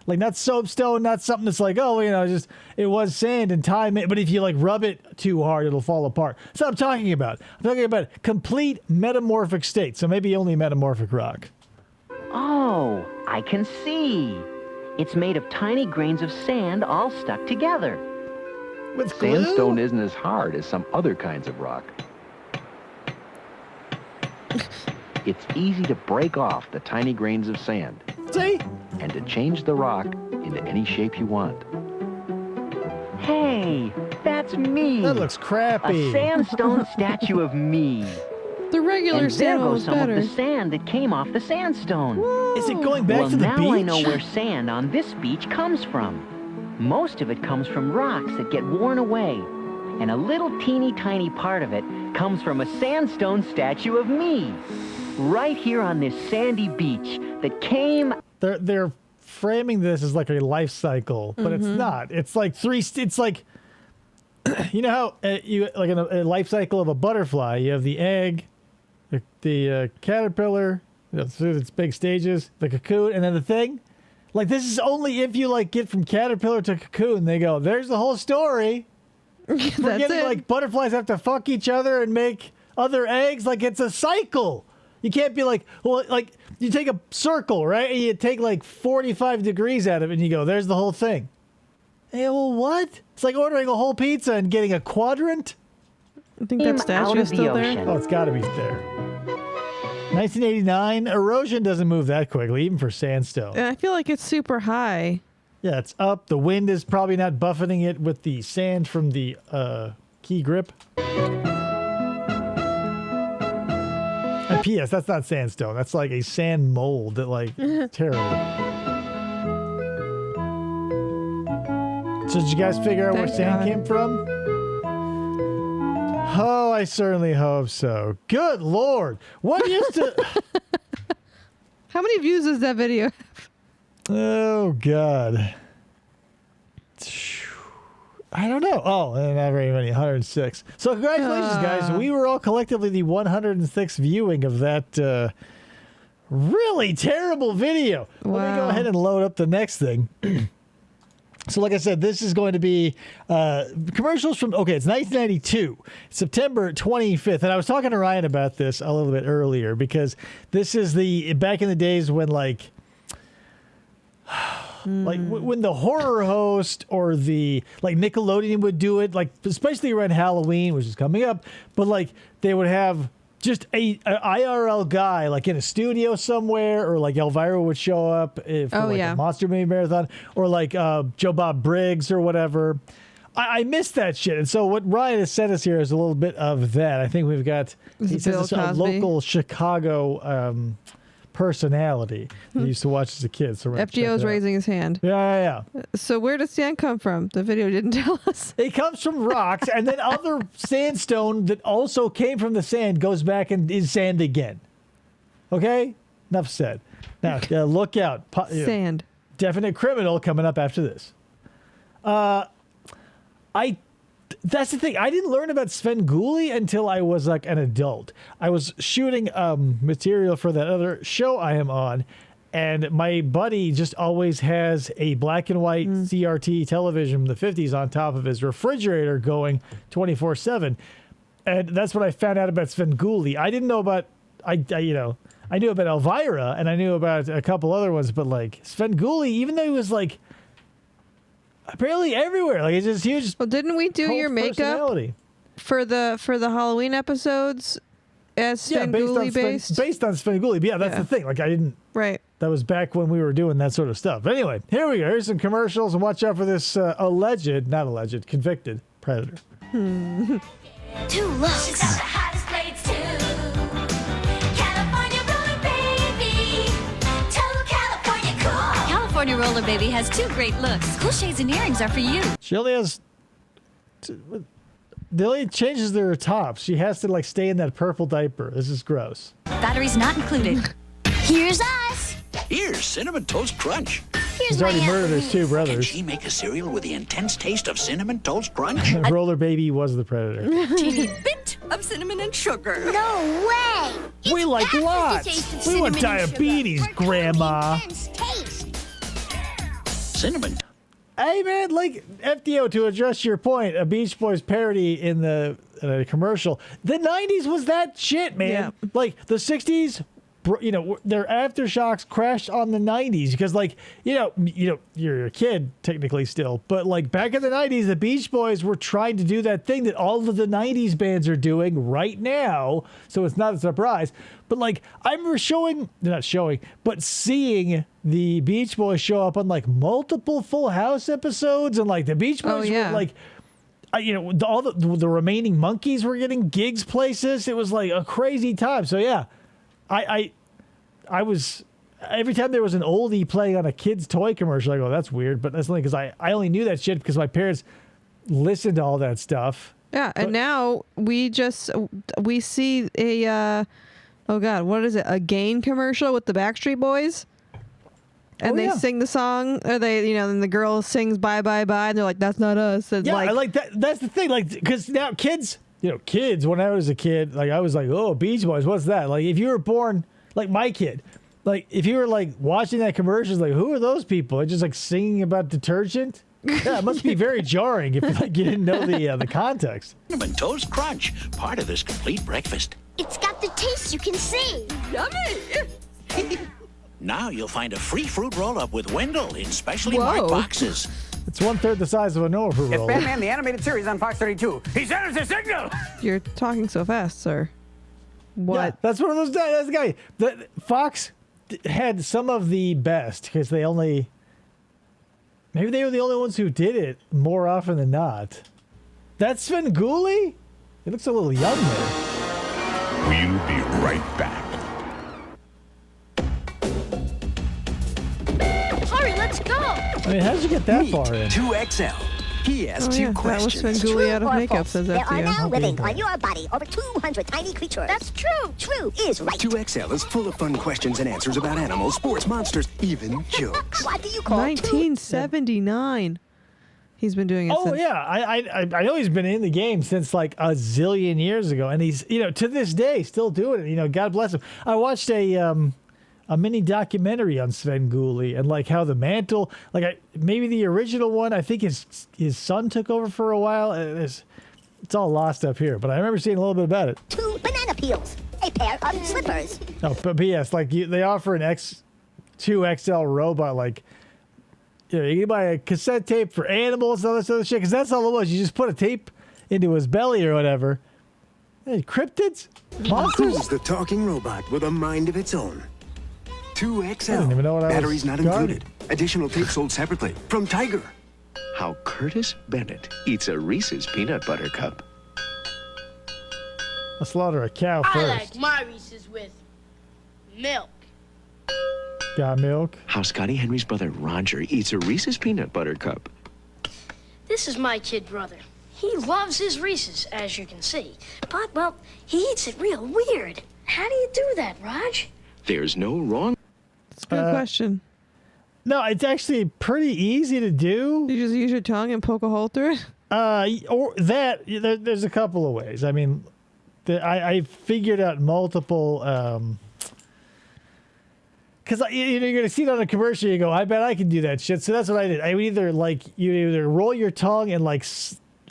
Speaker 3: like not soapstone, not something that's like just it was sand and time. But if you like rub it too hard, it'll fall apart. That's what I'm talking about. I'm talking about complete metamorphic state. So maybe only metamorphic rock.
Speaker 5: Oh, I can see. It's made of tiny grains of sand all stuck together.
Speaker 3: With glue?
Speaker 6: Sandstone isn't as hard as some other kinds of rock. It's easy to break off the tiny grains of sand
Speaker 3: See?
Speaker 6: and to change the rock into any shape you want.
Speaker 5: Hey, that's me.
Speaker 3: That looks crappy.
Speaker 5: A sandstone statue of me.
Speaker 4: The regular
Speaker 5: And there
Speaker 4: sand
Speaker 5: goes
Speaker 4: was
Speaker 5: some
Speaker 4: better.
Speaker 5: of the sand that came off the sandstone.
Speaker 3: Is it going back
Speaker 5: Well,
Speaker 3: to the
Speaker 5: now
Speaker 3: beach?
Speaker 5: I know where sand on this beach comes from. Most of it comes from rocks that get worn away. And a little teeny tiny part of it comes from a sandstone statue of me. Right here on this sandy beach that came...
Speaker 3: They're framing this as like a life cycle, but it's not. It's like it's like you know how you like in a life cycle of a butterfly, you have the egg, the caterpillar, through its big stages, the cocoon, and then the thing. Like this is only if you like get from caterpillar to cocoon. They go, there's the whole story.
Speaker 4: That's
Speaker 3: Forgetting
Speaker 4: it.
Speaker 3: like butterflies have to fuck each other and make other eggs. Like it's a cycle. You can't be like, well, like you take a circle, right? And you take like 45 degrees out of it and you go, there's the whole thing. Hey, well, what? It's like ordering a whole pizza and getting a quadrant.
Speaker 4: I think
Speaker 5: Came
Speaker 4: that
Speaker 5: out
Speaker 4: statue
Speaker 5: of
Speaker 4: is
Speaker 5: the
Speaker 4: still
Speaker 5: ocean.
Speaker 4: there.
Speaker 3: Oh, it's got to be there. 1989, erosion doesn't move that quickly, even for sandstone.
Speaker 4: And I feel like it's super high.
Speaker 3: Yeah, it's up. The wind is probably not buffeting it with the sand from the key grip. And P.S. That's not sandstone. That's like a sand mold that, like, terrible. So did you guys figure out where
Speaker 4: Thank
Speaker 3: sand
Speaker 4: God.
Speaker 3: came from? Oh, I certainly hope so. Good Lord. What used to...
Speaker 4: How many views does that video have?
Speaker 3: Oh, God. I don't know. Oh, not very many. 106. So congratulations, guys. We were all collectively the 106th viewing of that really terrible video. Let me go
Speaker 4: Wow.
Speaker 3: ahead and load up the next thing. So like I said, this is going to be commercials from, okay, it's 1992, September 25th. And I was talking to Ryan about this a little bit earlier because this is back in the days when like, like when the horror host or the like Nickelodeon would do it, like especially around Halloween, which is coming up, but like they would have just a IRL guy like in a studio somewhere, or like Elvira would show up for a Monster Movie Marathon, or like Joe Bob Briggs or whatever. I missed that shit. And so what Ryan has sent us here is a little bit of that. I think we've got he says a local Chicago personality that used to watch as a kid. So
Speaker 4: FGO's raising his hand.
Speaker 3: Yeah.
Speaker 4: So where does sand come from? The video didn't tell us.
Speaker 3: It comes from rocks, and then other sandstone that also came from the sand goes back and is sand again. Okay? Enough said. Now, look out.
Speaker 4: Sand.
Speaker 3: Definite criminal coming up after this. That's the thing. I didn't learn about Svengoolie until I was like an adult. I was shooting material for that other show I am on, and my buddy just always has a black and white CRT television from the 50s on top of his refrigerator going 24/7. And that's when I found out about Svengoolie. I didn't know about I knew about Elvira, and I knew about a couple other ones, but like Svengoolie, even though he was like apparently everywhere. Like it's just huge.
Speaker 4: Well, didn't we do your makeup for the Halloween episodes as Svengoolie based?
Speaker 3: Based on Svengoolie. But yeah, that's the thing. Like I didn't.
Speaker 4: Right.
Speaker 3: That was back when we were doing that sort of stuff. But anyway, here we go. Here's some commercials, and watch out for this convicted predator.
Speaker 7: 2 looks. She's got the hottest blades too. California roller baby. Total California cool.
Speaker 8: California Roller Baby has 2 great looks. Cool shades and earrings are for you.
Speaker 3: She only has. They only changes their tops. She has to like stay in that purple diaper. This is gross.
Speaker 8: Batteries not included.
Speaker 7: Here's us.
Speaker 9: Here's Cinnamon Toast Crunch.
Speaker 7: Here's
Speaker 3: He's already
Speaker 7: my
Speaker 3: murdered his 2
Speaker 9: Can
Speaker 3: brothers.
Speaker 9: she make a cereal with the intense taste of Cinnamon Toast Crunch?
Speaker 3: Roller Baby was the predator.
Speaker 8: Teeny bit of cinnamon and sugar.
Speaker 7: No way.
Speaker 3: We like lots. We want diabetes, Grandma.
Speaker 9: Cinnamon.
Speaker 3: Hey man, like FDO, to address your point, a Beach Boys parody in the commercial. The 90s was that shit, man.
Speaker 4: Yeah.
Speaker 3: Like the 60s, their aftershocks crashed on the 90s because, like, you're a kid technically still, but like back in the 90s, the Beach Boys were trying to do that thing that all of the 90s bands are doing right now. So it's not a surprise. But like I remember seeing the Beach Boys show up on like multiple Full House episodes, and like the Beach Boys were like, all the remaining monkeys were getting gigs places. It was like a crazy time. So yeah, I was every time there was an oldie playing on a kid's toy commercial, I go, that's weird. But that's only because I only knew that shit because my parents listened to all that stuff.
Speaker 4: Yeah, and now we see a oh god, what is it? A Gain commercial with the Backstreet Boys. And they sing the song, or and the girl sings "Bye Bye Bye," and they're like, "That's not us." And
Speaker 3: I like that. That's the thing, like, because now kids, when I was a kid, like I was like, "Oh, Beach Boys, what's that?" Like, if you were born like my kid, like if you were like watching that commercial, like, who are those people? They're just like singing about detergent. Yeah, it must be very jarring if like you didn't know the context.
Speaker 9: Cinnamon Toast Crunch, part of this complete breakfast.
Speaker 7: It's got the taste you can see.
Speaker 8: Yummy!
Speaker 9: Now you'll find a free fruit roll-up with Wendell in specially marked boxes.
Speaker 3: It's 1/3 the size of a normal fruit roll-up.
Speaker 10: It's Batman, the animated series on Fox 32. He sent us a signal!
Speaker 4: You're talking so fast, sir. What?
Speaker 3: Yeah, that's one of those. That's the guy. Fox had some of the best because maybe they were the only ones who did it more often than not. That's Svengoolie? He looks a little young there.
Speaker 11: We'll be right back.
Speaker 7: Hurry, let's go.
Speaker 3: I mean, how did you get that far in?
Speaker 9: 2XL. He has 2 questions.
Speaker 4: That was Svengoolie out of makeup, says
Speaker 12: There are now
Speaker 3: Okay.
Speaker 12: living on your body over 200 tiny creatures.
Speaker 7: That's true.
Speaker 12: True is right.
Speaker 13: 2XL is full of fun questions and answers about animals, sports, monsters, even jokes.
Speaker 12: What do you call
Speaker 4: 1979. He's been doing it
Speaker 3: Oh
Speaker 4: since.
Speaker 3: yeah, I know he's been in the game since like a zillion years ago, and he's to this day still doing it. God bless him. I watched a mini documentary on Svengoolie and like how the mantle, maybe the original one. I think his son took over for a while. It's all lost up here, but I remember seeing a little bit about it.
Speaker 12: 2 banana peels, a pair of slippers.
Speaker 3: Oh, but yes, like they offer an 2XL robot like you can buy a cassette tape for animals and all this other shit, because that's all it was. You just put a tape into his belly or whatever. Hey, cryptids? Monsters?
Speaker 13: Who's the talking robot with a mind of its own? 2XL.
Speaker 3: I didn't even know what I was
Speaker 13: Batteries not
Speaker 3: guarding.
Speaker 13: included. Additional tape sold separately from Tiger.
Speaker 14: How Curtis Bennett eats a Reese's peanut butter cup.
Speaker 3: Let's slaughter a cow first.
Speaker 15: I like my Reese's with milk.
Speaker 3: Got milk?
Speaker 14: How Scotty Henry's brother Roger eats a Reese's peanut butter cup.
Speaker 15: This is my kid brother. He loves his Reese's, as you can see. But, well, he eats it real weird. How do you do that, Raj?
Speaker 14: There's no wrong.
Speaker 4: It's a good question.
Speaker 3: No, it's actually pretty easy to do.
Speaker 4: You just use your tongue and poke a hole through it?
Speaker 3: Or that, there's a couple of ways. I mean, I figured out multiple, because you're going to see it on a commercial, you go, I bet I can do that shit. So that's what I did. I would either roll your tongue and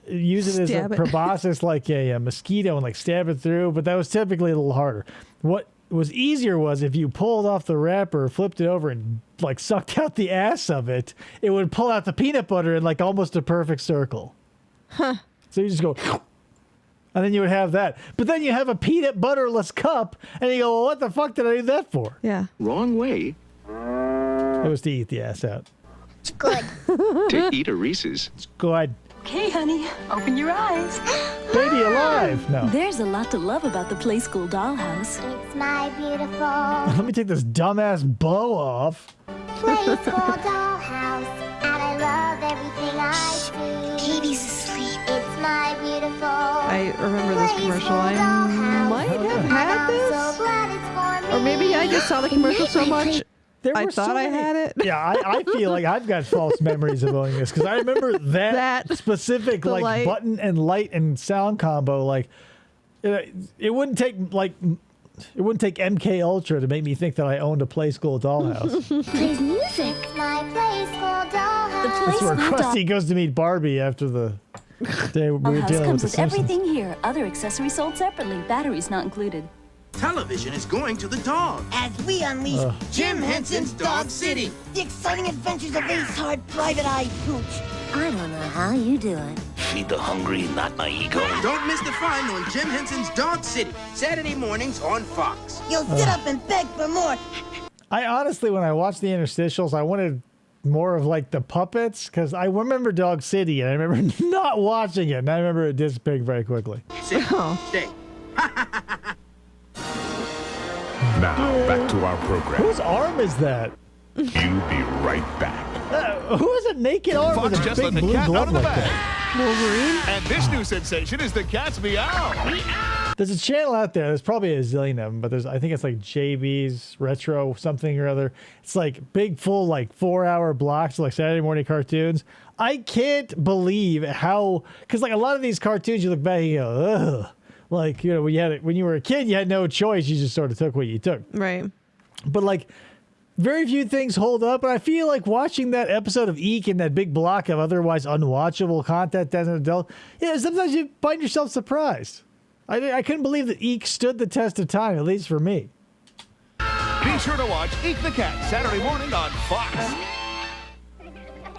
Speaker 3: use it as a proboscis like a mosquito and stab it through, but that was typically a little harder. What was easier was if you pulled off the wrapper, flipped it over, and sucked out the ass of it, it would pull out the peanut butter in almost a perfect circle.
Speaker 4: Huh.
Speaker 3: So you just go, and then you would have that. But then you have a peanut butterless cup, and you go, well, what the fuck did I do that for?
Speaker 4: Yeah.
Speaker 14: Wrong way.
Speaker 3: It was to eat the ass out.
Speaker 12: It's good.
Speaker 14: To eat a Reese's.
Speaker 3: It's good.
Speaker 8: Okay, honey, open your eyes.
Speaker 3: Baby alive. No.
Speaker 8: There's a lot to love about the Play School dollhouse.
Speaker 12: It's my beautiful
Speaker 3: Let me take this dumbass bow off.
Speaker 12: Play School dollhouse, and I love everything I see. Baby's asleep. It's my beautiful.
Speaker 4: I remember this commercial. I might have had this. Or maybe I just saw the commercial so much. I thought I had it.
Speaker 3: Yeah, I feel like I've got false memories of owning this because I remember that specific
Speaker 4: light.
Speaker 3: button and light and sound combo. It wouldn't take MK Ultra to make me think that I owned a Play School dollhouse.
Speaker 12: Plays music. My Play School dollhouse.
Speaker 3: That's where Krusty goes to meet Barbie after the day we were dealing with the Simpsons.
Speaker 8: Everything here. Other accessories sold separately. Batteries not included.
Speaker 16: Television is going to the dog.
Speaker 17: As we unleash
Speaker 16: Jim Henson's Dog City.
Speaker 17: The exciting adventures of Ace Hard Private Eye Pooch.
Speaker 12: I don't know how you do it.
Speaker 9: Feed the hungry, not my ego.
Speaker 16: Don't miss the fun on Jim Henson's Dog City, Saturday mornings on Fox.
Speaker 17: You'll sit up and beg for more.
Speaker 3: I honestly, when I watched the interstitials, I wanted more of the puppets because I remember Dog City and I remember not watching it, and I remember it disappearing very quickly.
Speaker 16: Sit, stay.
Speaker 11: Now, back to our program.
Speaker 3: Whose arm is that?
Speaker 11: We'll be right back.
Speaker 3: Who has a naked arm
Speaker 18: Fox
Speaker 3: with a
Speaker 18: just
Speaker 3: big
Speaker 18: let the
Speaker 3: blue
Speaker 18: cat out
Speaker 3: glove
Speaker 18: of the
Speaker 3: like
Speaker 18: bag.
Speaker 3: that?
Speaker 4: Wolverine?
Speaker 18: And this new sensation is the cat's meow.
Speaker 3: There's a channel out there. There's probably a zillion of them, but I think it's JB's Retro something or other. It's big, full, 4-hour blocks, Saturday morning cartoons. I can't believe how, because a lot of these cartoons, you look back and you go, ugh. When you were a kid, you had no choice. You just sort of took what you took.
Speaker 4: Right.
Speaker 3: But very few things hold up. And I feel like watching that episode of Eek in that big block of otherwise unwatchable content as an adult, sometimes you find yourself surprised. I couldn't believe that Eek stood the test of time, at least for me.
Speaker 18: Be sure to watch Eek the Cat Saturday morning on Fox.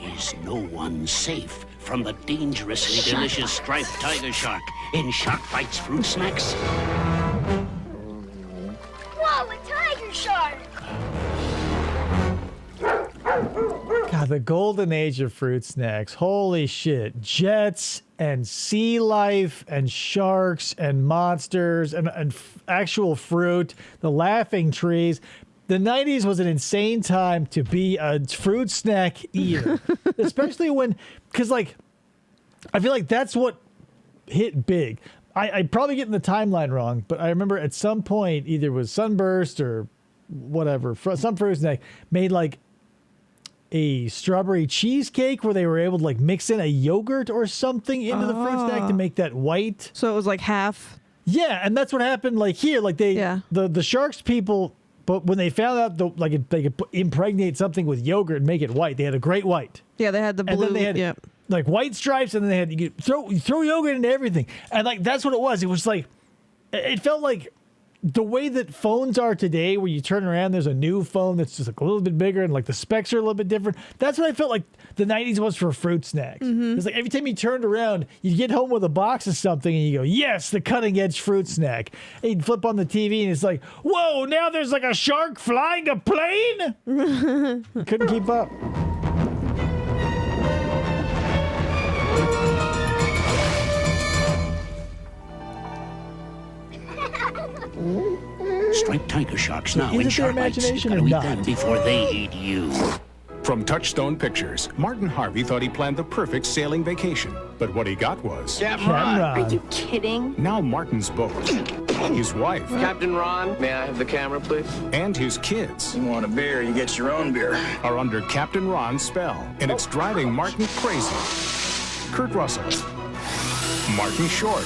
Speaker 9: Is no one safe from the dangerously delicious striped tiger shark in Shark Bites fruit snacks?
Speaker 15: Whoa, a tiger shark!
Speaker 3: God, the golden age of fruit snacks. Holy shit. Jets and sea life and sharks and monsters and actual fruit, the laughing trees. The 90s was an insane time to be a fruit snack eater, especially because I feel like that's what hit big. I'm probably getting the timeline wrong, but I remember at some point, either it was Sunburst or whatever, some fruit snack made a strawberry cheesecake where they were able to mix in a yogurt or something into the fruit snack to make that white.
Speaker 4: So it was half.
Speaker 3: Yeah, and that's what happened here. The sharks people. But when they found out they could impregnate something with yogurt and make it white, they had a great white.
Speaker 4: Yeah, they had the blue.
Speaker 3: And then they had white stripes, and then they had you throw yogurt into everything, and that's what it was. It was it felt like the way that phones are today, where you turn around, there's a new phone that's just like a little bit bigger and like the specs are a little bit different. That's what I felt like the 90s was for fruit snacks. It's like every time you turned around, you'd get home with a box of something and you go, yes, the cutting edge fruit snack. And you'd flip on the TV and it's like, whoa, now there's like a shark flying a plane? Couldn't keep up.
Speaker 9: Striped tiger sharks now
Speaker 3: Is
Speaker 9: in
Speaker 3: it their
Speaker 9: shark bites. You
Speaker 3: imagination
Speaker 9: gotta
Speaker 3: or
Speaker 9: eat
Speaker 3: not?
Speaker 9: them before they eat you.
Speaker 11: From Touchstone Pictures, Martin Harvey thought he planned the perfect sailing vacation. But what he got was...
Speaker 3: Captain Ron.
Speaker 11: Are
Speaker 3: Are you
Speaker 11: kidding? Now Martin's boat, his wife...
Speaker 19: Captain Ron, may I have the camera, please?
Speaker 11: And his kids...
Speaker 19: You want a beer, you get your own beer.
Speaker 11: ...are under Captain Ron's spell. And it's driving Martin crazy. Kurt Russell. Martin Short.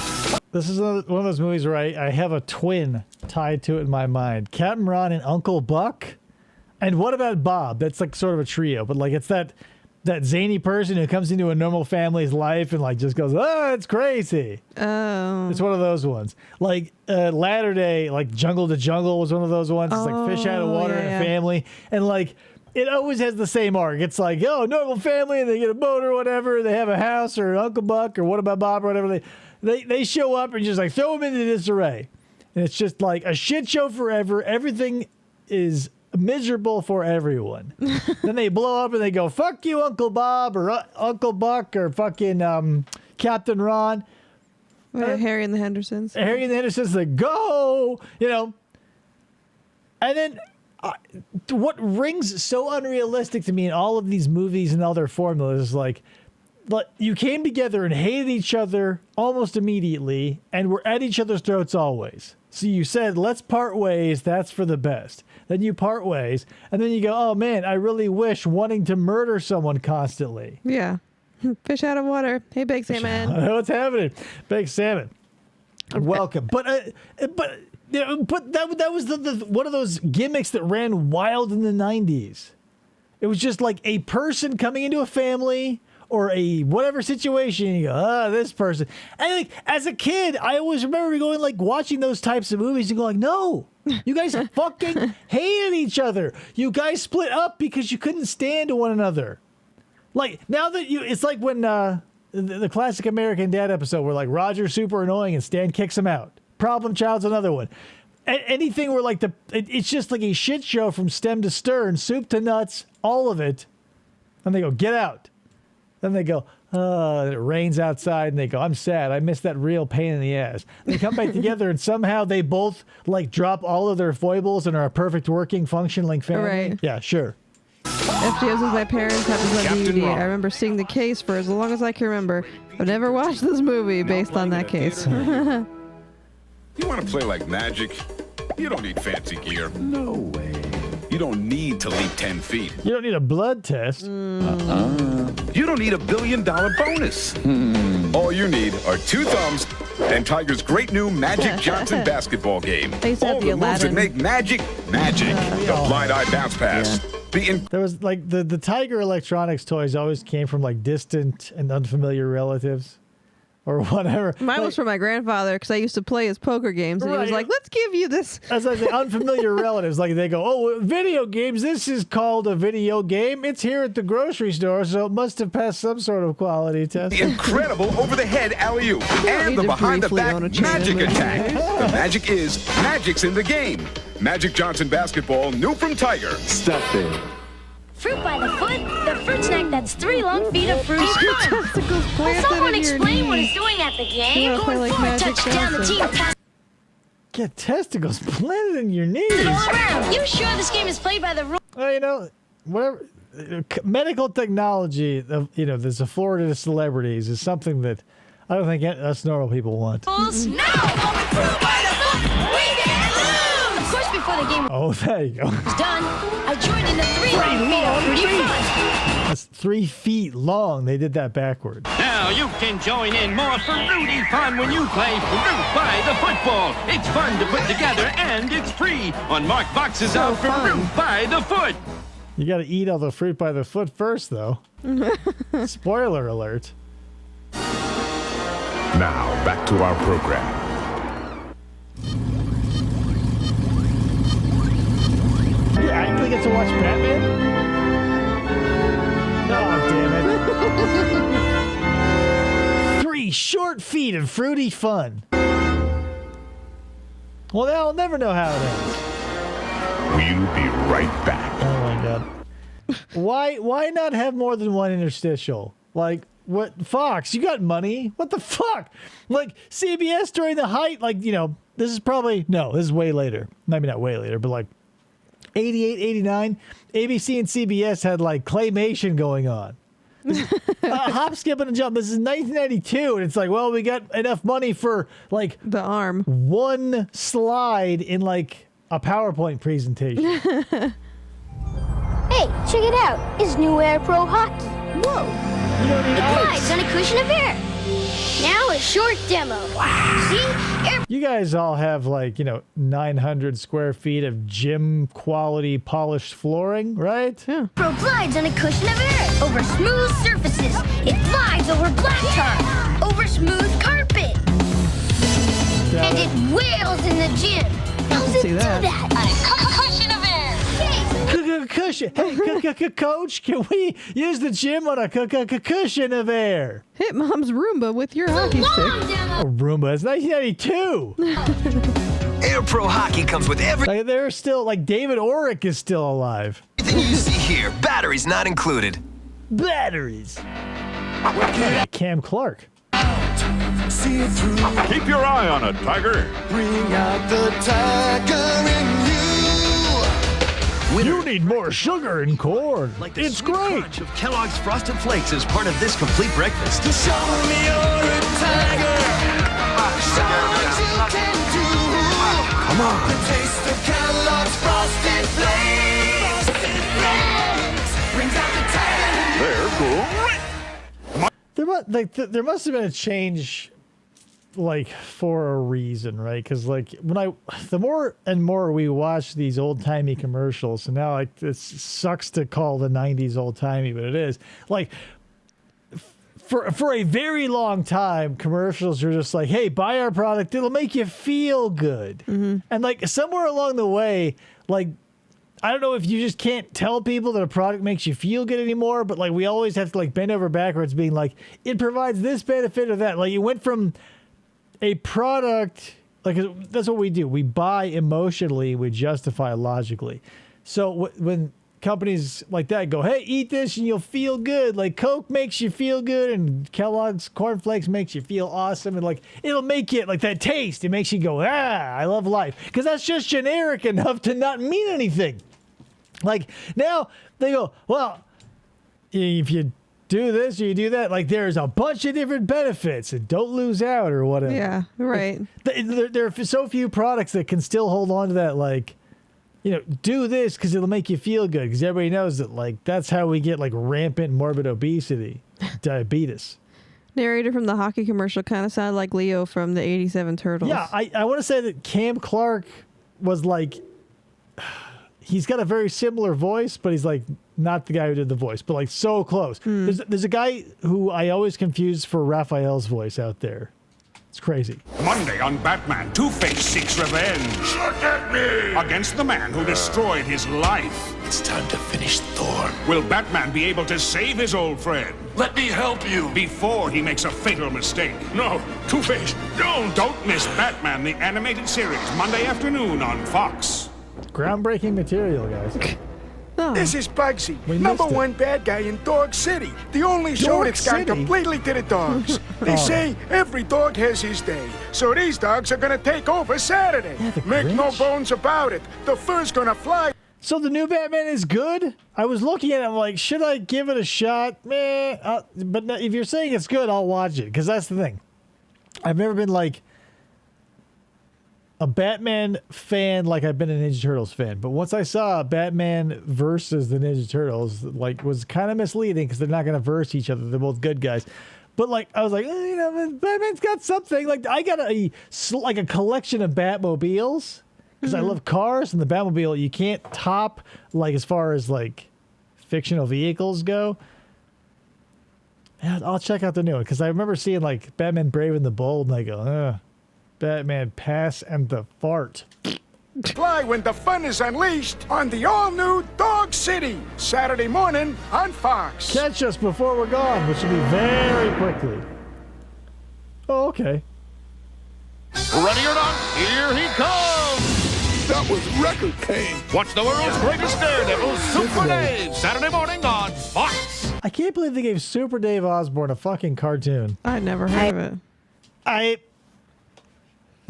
Speaker 3: This is one of those movies where I have a twin tied to it in my mind. Captain Ron and Uncle Buck. And what about Bob? That's like sort of a trio, but like it's that zany person who comes into a normal family's life and like just goes, oh, it's crazy.
Speaker 4: Oh.
Speaker 3: It's one of those ones. Like Latter Day, like Jungle to Jungle was one of those ones. It's like fish out of water in a family. And like it always has the same arc. It's like, oh, normal family, and they get a boat or whatever. They have a house or Uncle Buck or what about Bob or whatever. They show up and just like throw them into disarray. And it's just like a shit show forever. Everything is miserable for everyone. Then they blow up and they go, fuck you, Uncle Bob or Uncle Buck or fucking Captain Ron.
Speaker 4: Harry and the Hendersons.
Speaker 3: Harry and the Hendersons, they go, you know. And then what rings so unrealistic to me in all of these movies and all their formulas is like you came together and hated each other almost immediately and were at each other's throats always. So you said, let's part ways. That's for the best. Then you part ways. And then you go, oh, man, I really wish wanting to murder someone constantly.
Speaker 4: Yeah. Fish out of water. Hey, Baked Salmon.
Speaker 3: What's happening? Baked Salmon. Welcome. But that was the one of those gimmicks that ran wild in the 90s. It was just like a person coming into a family or a whatever situation, and you go, this person. And like as a kid, I always remember going like watching those types of movies and going, no, you guys fucking hated each other. You guys split up because you couldn't stand one another. Like now that it's like when the classic American Dad episode where like Roger's super annoying and Stan kicks him out. Problem Child's another one. Anything where like it's just like a shit show from stem to stern, soup to nuts, all of it. And they go, get out. Then they go, it rains outside, and they go, I'm sad. I miss that real pain in the ass. They come back together, and somehow they both like drop all of their foibles and are a perfect working, functioning family.
Speaker 4: Right.
Speaker 3: Yeah, sure.
Speaker 4: FGOs with my parents happens on DVD. I remember seeing the case for as long as I can remember. I've never watched this movie based on that case.
Speaker 11: You want to play like Magic? You don't need fancy gear. No way. You don't need to leap 10 feet.
Speaker 3: You don't need a blood test.
Speaker 11: You don't need $1 billion bonus. All you need are 2 thumbs and Tiger's great new Magic Johnson basketball game. All the moves that make magic, magic. The blind eye bounce pass.
Speaker 3: There was like the Tiger Electronics toys always came from like distant and unfamiliar relatives. Or whatever.
Speaker 4: Mine was from my grandfather because I used to play his poker games, and he was like, "Let's give you this."
Speaker 3: As I say, unfamiliar relatives, like they go, "Oh, video games. This is called a video game. It's here at the grocery store, so it must have passed some sort of quality test."
Speaker 11: The incredible over-the-head alley-oop and the behind-the-back magic attack. The magic is magic's in the game. Magic Johnson basketball, new from Tiger. Stop there.
Speaker 15: Fruit by the foot, the fruit snack that's 3 long feet of fruity fun.
Speaker 4: Testicles
Speaker 15: Will
Speaker 4: planted
Speaker 15: someone
Speaker 4: in your
Speaker 15: explain what
Speaker 4: knees.
Speaker 15: it's doing at the game?
Speaker 4: Yeah, play
Speaker 15: Going
Speaker 4: like
Speaker 15: forward,
Speaker 4: Magic
Speaker 15: touchdown the
Speaker 4: Johnson.
Speaker 15: team. Pass
Speaker 3: Get testicles planted in your knees.
Speaker 15: it all around. You sure this game is played by the rules?
Speaker 3: Well, you know, whatever. Medical technology, there's a Florida celebrities is something that I don't think us normal people want.
Speaker 15: Now, fruit by the foot, we can't lose! Of course, before the game
Speaker 3: Oh, there you go.
Speaker 15: was done, I joined in the 3 long feet of fruity fun.
Speaker 3: That's 3 feet long. They did that backwards.
Speaker 20: Now you can join in more fruity fun when you play Fruit by the Football. It's fun to put together and it's free on marked boxes out for Fruit by the Foot.
Speaker 3: You got to eat all the fruit by the foot first, though. Spoiler alert.
Speaker 11: Now, back to our program.
Speaker 3: actually get to watch Batman? Oh, damn it. 3 short feet of fruity fun. Well, now I'll never know how it ends.
Speaker 11: We'll be right back.
Speaker 3: Oh, my God. Why not have more than one interstitial? Like, what? Fox, you got money? What the fuck? Like, CBS during the height, like, you know, this is way later. Maybe not way later, but like 88, 89, ABC and CBS had like claymation going on. Hop, skip, and a jump. This is 1992, and it's like, well, we got enough money for like
Speaker 4: the arm.
Speaker 3: One slide in like a PowerPoint presentation.
Speaker 12: Hey, check it out. It's new Air Pro Hockey.
Speaker 15: Whoa.
Speaker 3: You don't need
Speaker 15: It glides on a cushion of air. Now a short demo. See?
Speaker 3: You guys all have like, 900 square feet of gym quality polished flooring, right?
Speaker 4: Yeah.
Speaker 15: Pro glides on a cushion of air over smooth surfaces. It glides over blacktop, over smooth carpet. And it wails in the gym. How's it do that? On a cushion of air.
Speaker 3: Cushion. Hey, coach, can we use the gym on a cushion of air?
Speaker 4: Hit Mom's Roomba with your hockey stick.
Speaker 3: Oh, Roomba. It's 1992.
Speaker 21: Air Pro Hockey comes with everything.
Speaker 3: Like, they're still, like, David Orrick is still alive.
Speaker 21: Everything you see here, batteries not included.
Speaker 3: Batteries. Cam Clark.
Speaker 18: See it through. Keep your eye on it, Tiger.
Speaker 1: Bring out the tiger in you.
Speaker 3: You need more sugar and corn.
Speaker 21: Like the
Speaker 3: it's
Speaker 21: sweet
Speaker 3: great.
Speaker 21: crunch of Kellogg's Frosted Flakes is part of this complete breakfast.
Speaker 1: Show me you're a tiger. Show what you can do.
Speaker 21: Come on.
Speaker 1: The taste of Kellogg's Frosted Flakes. Brings out the tiger.
Speaker 3: There must have been a change, like, for a reason, right? Because like the more and more we watch these old timey commercials, and now like it sucks to call the '90s old timey, but it is like. For a very long time, commercials are just like, hey, buy our product. It'll make you feel good. Mm-hmm. And like somewhere along the way, like, I don't know if you just can't tell people that a product makes you feel good anymore, but like we always have to like bend over backwards being like, it provides this benefit or that. Like you went from a product, like that's what we do. We buy emotionally, we justify logically. So when companies like that go, hey, eat this and you'll feel good. Like Coke makes you feel good and Kellogg's Corn Flakes makes you feel awesome. And like, it'll make it like that taste. It makes you go, I love life. Because that's just generic enough to not mean anything. Like now they go, well, if you do this or you do that, like there's a bunch of different benefits and don't lose out or whatever.
Speaker 4: Yeah, right.
Speaker 3: There are so few products that can still hold on to that, like, do this because it'll make you feel good. Because everybody knows that, like, that's how we get, like, rampant morbid obesity, diabetes.
Speaker 4: Narrator from the hockey commercial kind of sounded like Leo from the 87 Turtles.
Speaker 3: Yeah, I want to say that Cam Clark was, like, he's got a very similar voice, but he's, like, not the guy who did the voice, but, like, so close. There's a guy who I always confuse for Raphael's voice out there. It's crazy.
Speaker 18: Monday on Batman, Two-Face seeks revenge. Look at me! Against the man who destroyed his life.
Speaker 14: It's time to finish Thor.
Speaker 18: Will Batman be able to save his old friend?
Speaker 14: Let me help you.
Speaker 18: Before he makes a fatal mistake.
Speaker 14: No, Two-Face, don't!
Speaker 18: Don't miss Batman, the animated series, Monday afternoon on Fox.
Speaker 3: Groundbreaking material, guys.
Speaker 10: This is Bugsy,
Speaker 3: We
Speaker 10: number
Speaker 3: missed it.
Speaker 10: one bad guy in Dog City. The only show
Speaker 3: Dog
Speaker 10: that's gone
Speaker 3: City?
Speaker 10: completely to the dogs. They say every dog has his day. So these dogs are gonna take over Saturday.
Speaker 3: Yeah, the
Speaker 10: Make no
Speaker 3: Grinch.
Speaker 10: bones about it. The fur's gonna fly.
Speaker 3: So the new Batman is good? I was looking at it, I'm like, should I give it a shot? But no, if you're saying it's good, I'll watch it. Because that's the thing. I've never been like a Batman fan like I've been a Ninja Turtles fan. But once I saw Batman versus the Ninja Turtles, like, was kind of misleading because they're not going to verse each other. They're both good guys. But like, I was like, Batman's got something. Like, I got a collection of Batmobiles because I love cars, and the Batmobile you can't top, like, as far as like fictional vehicles go. Yeah, I'll check out the new one because I remember seeing like Batman Brave and the Bold, and I go, Batman Pass and the Fart.
Speaker 10: Fly when the fun is unleashed on the all-new Dog City, Saturday morning on Fox.
Speaker 3: Catch us before we're gone, which will be very quickly. Oh, okay.
Speaker 20: Ready or not, here he comes!
Speaker 10: That was record pain.
Speaker 20: Watch the world's greatest daredevil, Super Dave, Saturday morning on Fox.
Speaker 3: I can't believe they gave Super Dave Osborne a fucking cartoon.
Speaker 4: I'd never heard of it.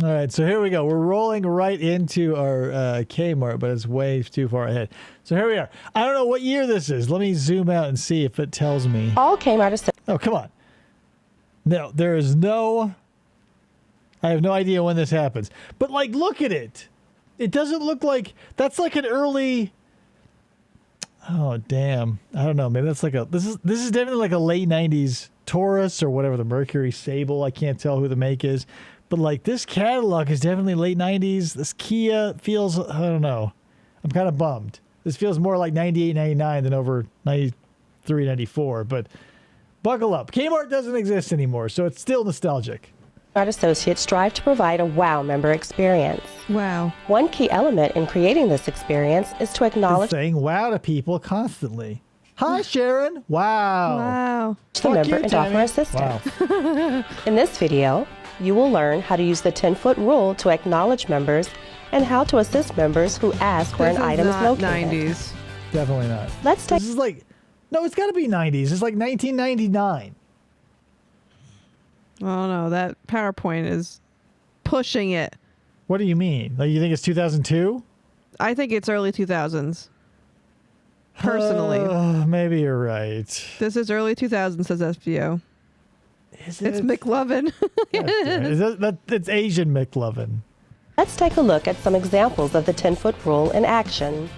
Speaker 3: All right, so here we go. We're rolling right into our Kmart, but it's way too far ahead. So here we are. I don't know what year this is. Let me zoom out and see if it tells me.
Speaker 2: All Kmart.
Speaker 3: Oh, come on. No, there is no... I have no idea when this happens. But, like, look at it. It doesn't look like... That's like an early... Oh, damn. I don't know. Maybe that's like a... This is definitely like a late 90s Taurus or whatever, the Mercury Sable. I can't tell who the make is. But, like, this catalog is definitely late 90s. This Kia feels... I don't know. I'm kind of bummed. This feels more like 98, 99 than over 93, 94. But buckle up. Kmart doesn't exist anymore, so it's still nostalgic.
Speaker 2: Kmart associates strive to provide a wow member experience.
Speaker 4: Wow.
Speaker 2: One key element in creating this experience is to acknowledge
Speaker 3: saying wow to people constantly. Hi, Sharon. Wow.
Speaker 4: Wow.
Speaker 2: The member and offer assistance.
Speaker 3: Wow.
Speaker 2: In this video, you will learn how to use the 10-foot rule to acknowledge members and how to assist members who ask where an item is located.
Speaker 4: 90s.
Speaker 3: Definitely not.
Speaker 2: Let's take...
Speaker 3: This is like... No, it's got to be 90s. It's like 1999.
Speaker 4: Oh no, that PowerPoint is pushing it.
Speaker 3: What do you mean? Like, you think it's 2002?
Speaker 4: I think it's early 2000s. Personally.
Speaker 3: Maybe you're right.
Speaker 4: This is early 2000s, says FBO.
Speaker 3: Is it?
Speaker 4: It's McLovin.
Speaker 3: It's Asian McLovin.
Speaker 2: Let's take a look at some examples of the 10-foot rule in action.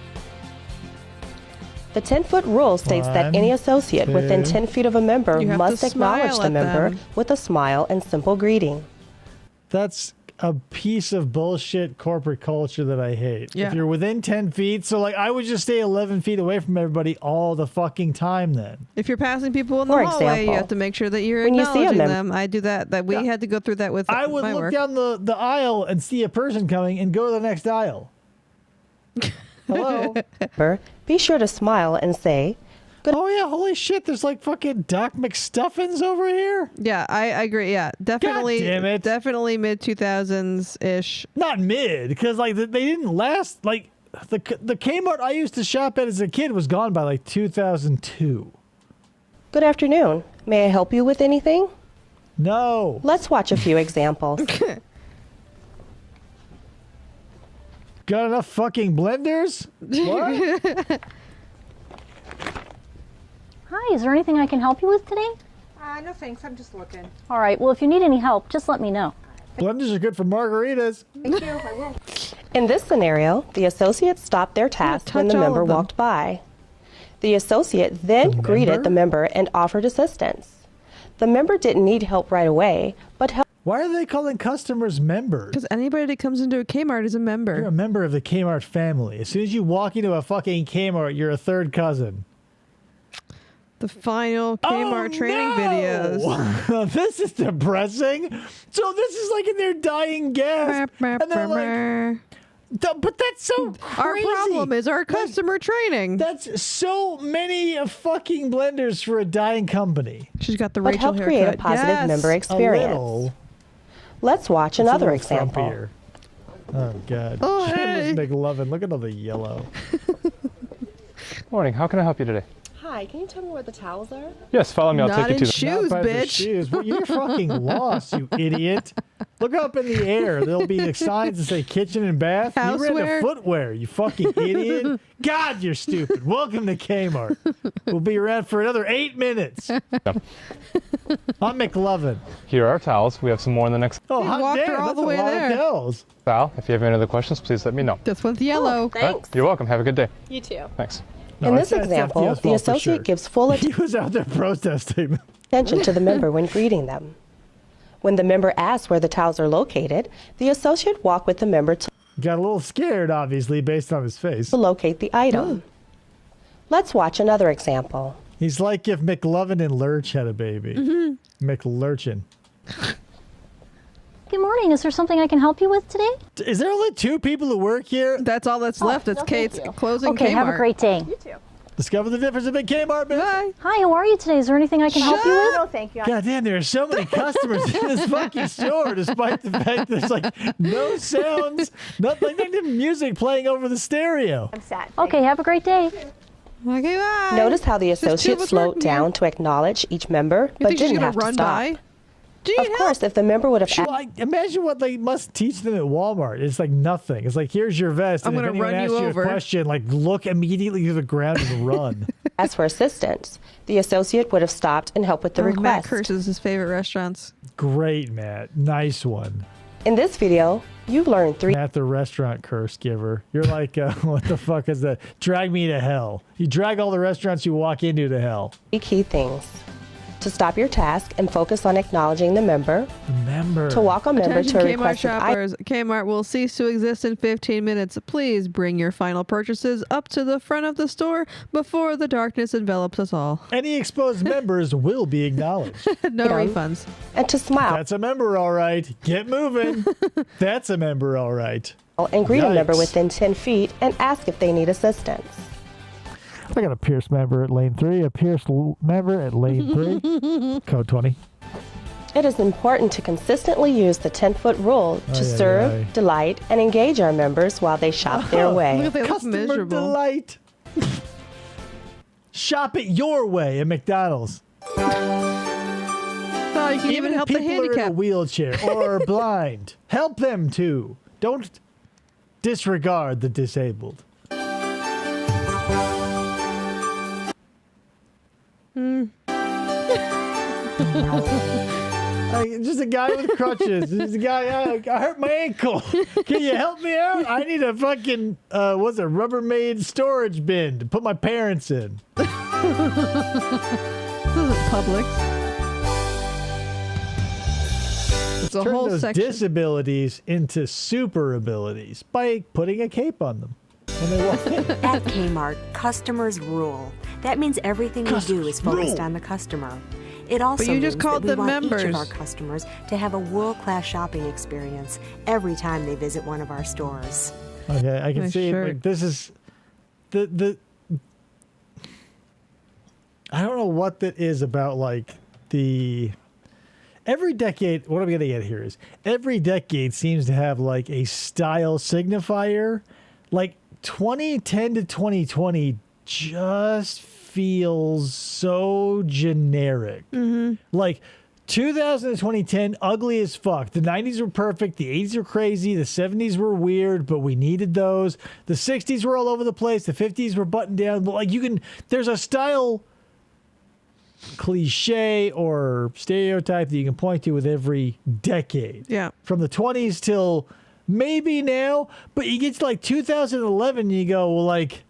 Speaker 2: The 10-foot rule states that any associate within 10 feet of a member must acknowledge the member with a smile and simple greeting.
Speaker 3: That's a piece of bullshit corporate culture that I hate.
Speaker 4: Yeah.
Speaker 3: If you're within 10 feet, so like I would just stay 11 feet away from everybody all the fucking time then.
Speaker 4: If you're passing people in the hallway, you have to make sure that you're acknowledging them. I do that. We had to go through that with
Speaker 3: I would
Speaker 4: my
Speaker 3: look
Speaker 4: work.
Speaker 3: down the aisle and see a person coming and go to the next aisle. Hello?
Speaker 2: Be sure to smile and say,
Speaker 3: good. Oh yeah, holy shit, there's like fucking Doc McStuffins over here.
Speaker 4: Yeah, I agree. Yeah, definitely.
Speaker 3: God damn it.
Speaker 4: Definitely mid 2000s ish.
Speaker 3: Not mid, because like they didn't last. Like the Kmart I used to shop at as a kid was gone by like 2002.
Speaker 2: Good afternoon. May I help you with anything?
Speaker 3: No.
Speaker 2: Let's watch a few examples.
Speaker 3: Got enough fucking blenders? What?
Speaker 22: Hi, is there anything I can help you with today?
Speaker 23: No thanks, I'm just looking.
Speaker 22: All right, well, if you need any help, just let me know.
Speaker 3: Blenders are good for margaritas.
Speaker 23: Thank you, I will.
Speaker 2: In this scenario, the associate stopped their task when the member walked by. The associate then greeted the member and offered assistance. The member didn't need help right away, but help.
Speaker 3: Why are they calling customers members?
Speaker 4: Because anybody that comes into a Kmart is a member.
Speaker 3: You're a member of the Kmart family. As soon as you walk into a fucking Kmart, you're a third cousin.
Speaker 4: The final Kmart training videos.
Speaker 3: This is depressing. So this is like in their dying gasp. And they're like, but that's so crazy.
Speaker 4: Our problem is our customer training.
Speaker 3: That's so many fucking blenders for a dying company.
Speaker 4: She's got the
Speaker 2: But
Speaker 4: Rachel
Speaker 2: help create a
Speaker 4: haircut.
Speaker 2: positive member experience.
Speaker 3: A little.
Speaker 2: Let's watch another example.
Speaker 3: Frumpier. Oh, God.
Speaker 4: Oh,
Speaker 3: Shameless McLovin. Look at all the yellow.
Speaker 24: Morning. How can I help you today?
Speaker 2: Hi, can you tell me where the towels are?
Speaker 24: Yes, follow me. I'll take you to
Speaker 4: shoes,
Speaker 3: Not by the
Speaker 4: bitch.
Speaker 3: shoes. Well, you're fucking lost, you idiot. Look up in the air. There'll be signs that say kitchen and bath. You ran
Speaker 4: Houseware.
Speaker 3: to footwear, you fucking idiot. God, you're stupid. Welcome to Kmart. We'll be around for another 8 minutes. I'm McLovin.
Speaker 24: Here are our towels. We have some more in the next.
Speaker 3: Oh, hot
Speaker 4: walked
Speaker 3: damn.
Speaker 4: her all
Speaker 3: That's
Speaker 4: the way
Speaker 3: a lot
Speaker 4: there.
Speaker 3: of towels.
Speaker 24: Sal, if you have any other questions, please let me know.
Speaker 4: This one's yellow.
Speaker 2: Oh, thanks.
Speaker 24: You're welcome. Have a good day.
Speaker 2: You too.
Speaker 24: Thanks.
Speaker 3: No,
Speaker 2: In this
Speaker 3: it's
Speaker 2: example,
Speaker 3: FTO's
Speaker 2: the
Speaker 3: fault for
Speaker 2: associate
Speaker 3: sure.
Speaker 2: gives full
Speaker 3: He was out there protesting.
Speaker 2: attention to the member when greeting them. When the member asks where the towels are located, the associate walked with the member to
Speaker 3: Got a little scared, obviously, based on his face.
Speaker 2: locate the item. Let's watch another example.
Speaker 3: He's like if McLovin and Lurch had a baby. McLurchin.
Speaker 22: Good morning. morning. Is there something I can help you with today?
Speaker 3: Is there only 2 people who work here?
Speaker 4: That's all that's left. It's Kate's closing
Speaker 22: Okay,
Speaker 4: Kmart.
Speaker 22: have a great day.
Speaker 23: You too.
Speaker 3: Discover the difference in big Kmart, man.
Speaker 4: Bye.
Speaker 22: Hi, how are you today? Is there anything I can help you with?
Speaker 23: No, thank you.
Speaker 3: God damn, there are so many customers in this fucking store, despite the fact there's like no sounds, not even music playing over the stereo.
Speaker 23: I'm sad.
Speaker 22: Okay, have a great day.
Speaker 4: Okay, bye.
Speaker 2: Notice how the
Speaker 4: There's 2 of
Speaker 2: associate
Speaker 4: us
Speaker 2: slowed
Speaker 4: working
Speaker 2: down
Speaker 4: here.
Speaker 2: to acknowledge each member,
Speaker 4: You
Speaker 2: but
Speaker 4: think she's
Speaker 2: didn't
Speaker 4: gonna
Speaker 2: have to
Speaker 4: run
Speaker 2: stop.
Speaker 4: by? Do you
Speaker 2: Of course, if the member would have
Speaker 3: Imagine what they must teach them at Walmart. It's like nothing. It's like, here's your vest.
Speaker 4: I'm
Speaker 3: and if
Speaker 4: gonna
Speaker 3: anyone
Speaker 4: run
Speaker 3: asks
Speaker 4: you
Speaker 3: you
Speaker 4: over.
Speaker 3: a question, like look immediately to the ground and run.
Speaker 2: asked for assistance, the associate would have stopped and helped with the
Speaker 4: Matt
Speaker 2: request.
Speaker 4: curses his favorite restaurants.
Speaker 3: Great, Matt. Nice one.
Speaker 2: In this video, you learn 3
Speaker 3: Matt, the restaurant curse giver. You're like, what the fuck is that? Drag me to hell. You drag all the restaurants you walk into to hell.
Speaker 2: key things. To stop your task and focus on acknowledging the member.
Speaker 3: Member.
Speaker 2: To walk a member
Speaker 4: Attention
Speaker 2: to a
Speaker 4: Kmart
Speaker 2: requested item.
Speaker 4: shoppers. Kmart will cease to exist in 15 minutes. Please bring your final purchases up to the front of the store before the darkness envelops us all.
Speaker 3: Any exposed members will be acknowledged.
Speaker 4: No refunds.
Speaker 2: And to smile.
Speaker 3: That's a member, all right. Get moving. That's a member, all right.
Speaker 2: And greet a member
Speaker 3: Yikes.
Speaker 2: within 10 feet and ask if they need assistance.
Speaker 3: I got a Pierce member at lane 3, a Pierce member at lane 3. Code 20.
Speaker 2: It is important to consistently use the 10-foot rule to serve, delight, and engage our members while they shop their way.
Speaker 4: Look at they look
Speaker 3: Customer
Speaker 4: miserable.
Speaker 3: delight. Shop it your way at McDonald's.
Speaker 4: Oh, you can even
Speaker 3: if
Speaker 4: help the
Speaker 3: people are in a
Speaker 4: handicapped.
Speaker 3: wheelchair or are blind. Help them too. Don't disregard the disabled. Just a guy with crutches. Just a guy. I hurt my ankle. Can you help me out? I need a fucking what's it? Rubbermaid storage bin to put my parents in.
Speaker 4: This isn't Publix. It's a
Speaker 3: Turn
Speaker 4: whole
Speaker 3: those
Speaker 4: section.
Speaker 3: disabilities into super abilities by putting a cape on them when they walk in.
Speaker 5: At Kmart, customers rule. That means everything we do is focused
Speaker 3: rule.
Speaker 5: on the customer. It also
Speaker 4: you just
Speaker 5: means
Speaker 4: called
Speaker 5: that we
Speaker 4: them
Speaker 5: want each
Speaker 4: members.
Speaker 5: of our customers to have a world-class shopping experience every time they visit one of our stores.
Speaker 3: Okay, I can
Speaker 4: Nice
Speaker 3: see.
Speaker 4: shirt.
Speaker 3: Like, this is the. I don't know what that is about. Like the every decade. What I'm gonna get here is every decade seems to have like a style signifier. Like 2010 to 2020 just feels so generic. Like 2000 to 2010, ugly as fuck. The 90s were perfect. The 80s were crazy. The 70s were weird, but we needed those. The 60s were all over the place. The 50s were buttoned down. But like there's a style cliche or stereotype that you can point to with every decade.
Speaker 4: Yeah.
Speaker 3: From the 20s till maybe now, but you get to like 2011 and you go, well, like,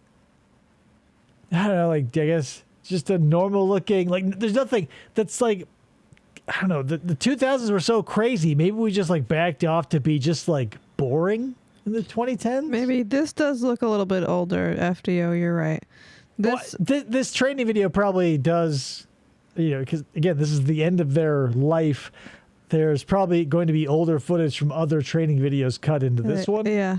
Speaker 3: I don't know, like, I guess just a normal looking, like, there's nothing that's like, I don't know, the 2000s were so crazy. Maybe we just like backed off to be just like boring in the 2010s.
Speaker 4: Maybe this does look a little bit older, FDO, you're right. This
Speaker 3: This training video probably does, because again, this is the end of their life. There's probably going to be older footage from other training videos cut into this one.
Speaker 4: Yeah.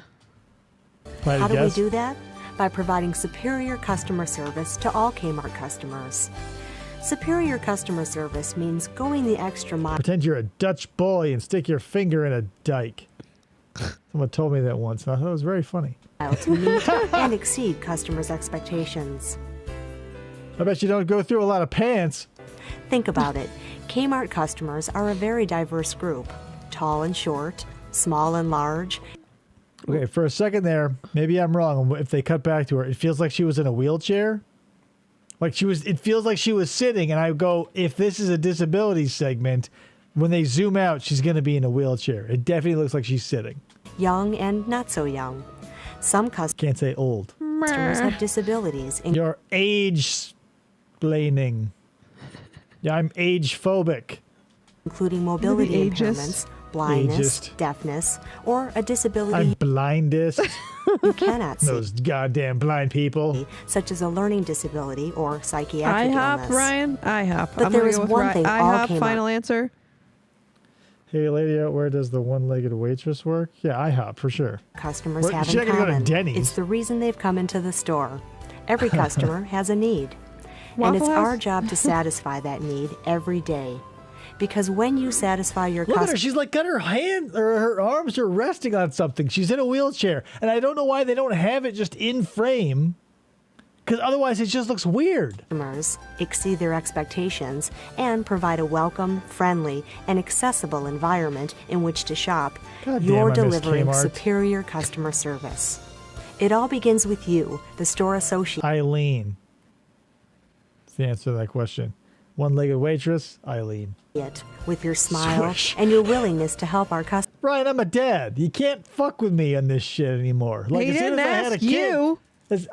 Speaker 5: How do we do that? By providing superior customer service to all Kmart customers. Superior customer service means going the extra mile.
Speaker 3: Pretend you're a Dutch boy and stick your finger in a dike. Someone told me that once, and I thought it was very funny.
Speaker 5: To meet and exceed customers' expectations.
Speaker 3: I bet you don't go through a lot of pants.
Speaker 5: Think about it. Kmart customers are a very diverse group. Tall and short, small and large.
Speaker 3: Okay, for a second there, maybe I'm wrong. If they cut back to her, it feels like she was in a wheelchair. It feels like she was sitting, and I go, if this is a disability segment, when they zoom out, she's going to be in a wheelchair. It definitely looks like she's sitting.
Speaker 5: Young and not so young. Some
Speaker 3: Can't say old.
Speaker 5: customers have disabilities.
Speaker 3: You're age-splaining. Yeah, I'm age-phobic.
Speaker 5: Including mobility
Speaker 4: Maybe
Speaker 5: impairments, blindness,
Speaker 3: Ageist.
Speaker 5: deafness, or a disability
Speaker 3: I'm blindest.
Speaker 5: you cannot see,
Speaker 3: Those goddamn blind people.
Speaker 5: such as a learning disability or psychiatric
Speaker 4: IHOP,
Speaker 5: illness.
Speaker 4: Ryan. IHOP.
Speaker 5: But
Speaker 4: I'm
Speaker 5: there
Speaker 4: gonna
Speaker 5: is
Speaker 4: go with
Speaker 5: one thing all
Speaker 4: IHOP.
Speaker 5: Kmart-
Speaker 4: Final answer.
Speaker 3: Hey, lady out where does the one-legged waitress work? Yeah, IHOP for sure.
Speaker 5: Customers have
Speaker 3: she's
Speaker 5: in
Speaker 3: not gonna go to
Speaker 5: common.
Speaker 3: Denny's.
Speaker 5: It's the reason they've come into the store. Every customer has a need. And
Speaker 4: Waffle
Speaker 5: it's
Speaker 4: House?
Speaker 5: our job to satisfy that need every day. Because when you satisfy your
Speaker 3: Look at her.
Speaker 5: customer,
Speaker 3: She's like got her hand or her arms are resting on something. She's in a wheelchair, and I don't know why they don't have it just in frame. Because otherwise, it just looks weird.
Speaker 5: customers exceed their expectations and provide a welcome, friendly, and accessible environment in which to shop,
Speaker 3: God
Speaker 5: you're
Speaker 3: damn, I miss
Speaker 5: delivering
Speaker 3: Kmart.
Speaker 5: superior customer service. It all begins with you, the store associate.
Speaker 3: Eileen. That's the answer to that question. One-legged waitress, Eileen.
Speaker 5: With your smile
Speaker 3: Swish.
Speaker 5: and your willingness to help our customers.
Speaker 3: Ryan, I'm a dad. You can't fuck with me on this shit anymore. Like,
Speaker 4: He
Speaker 3: as soon
Speaker 4: didn't
Speaker 3: as I had a
Speaker 4: ask
Speaker 3: kid,
Speaker 4: you.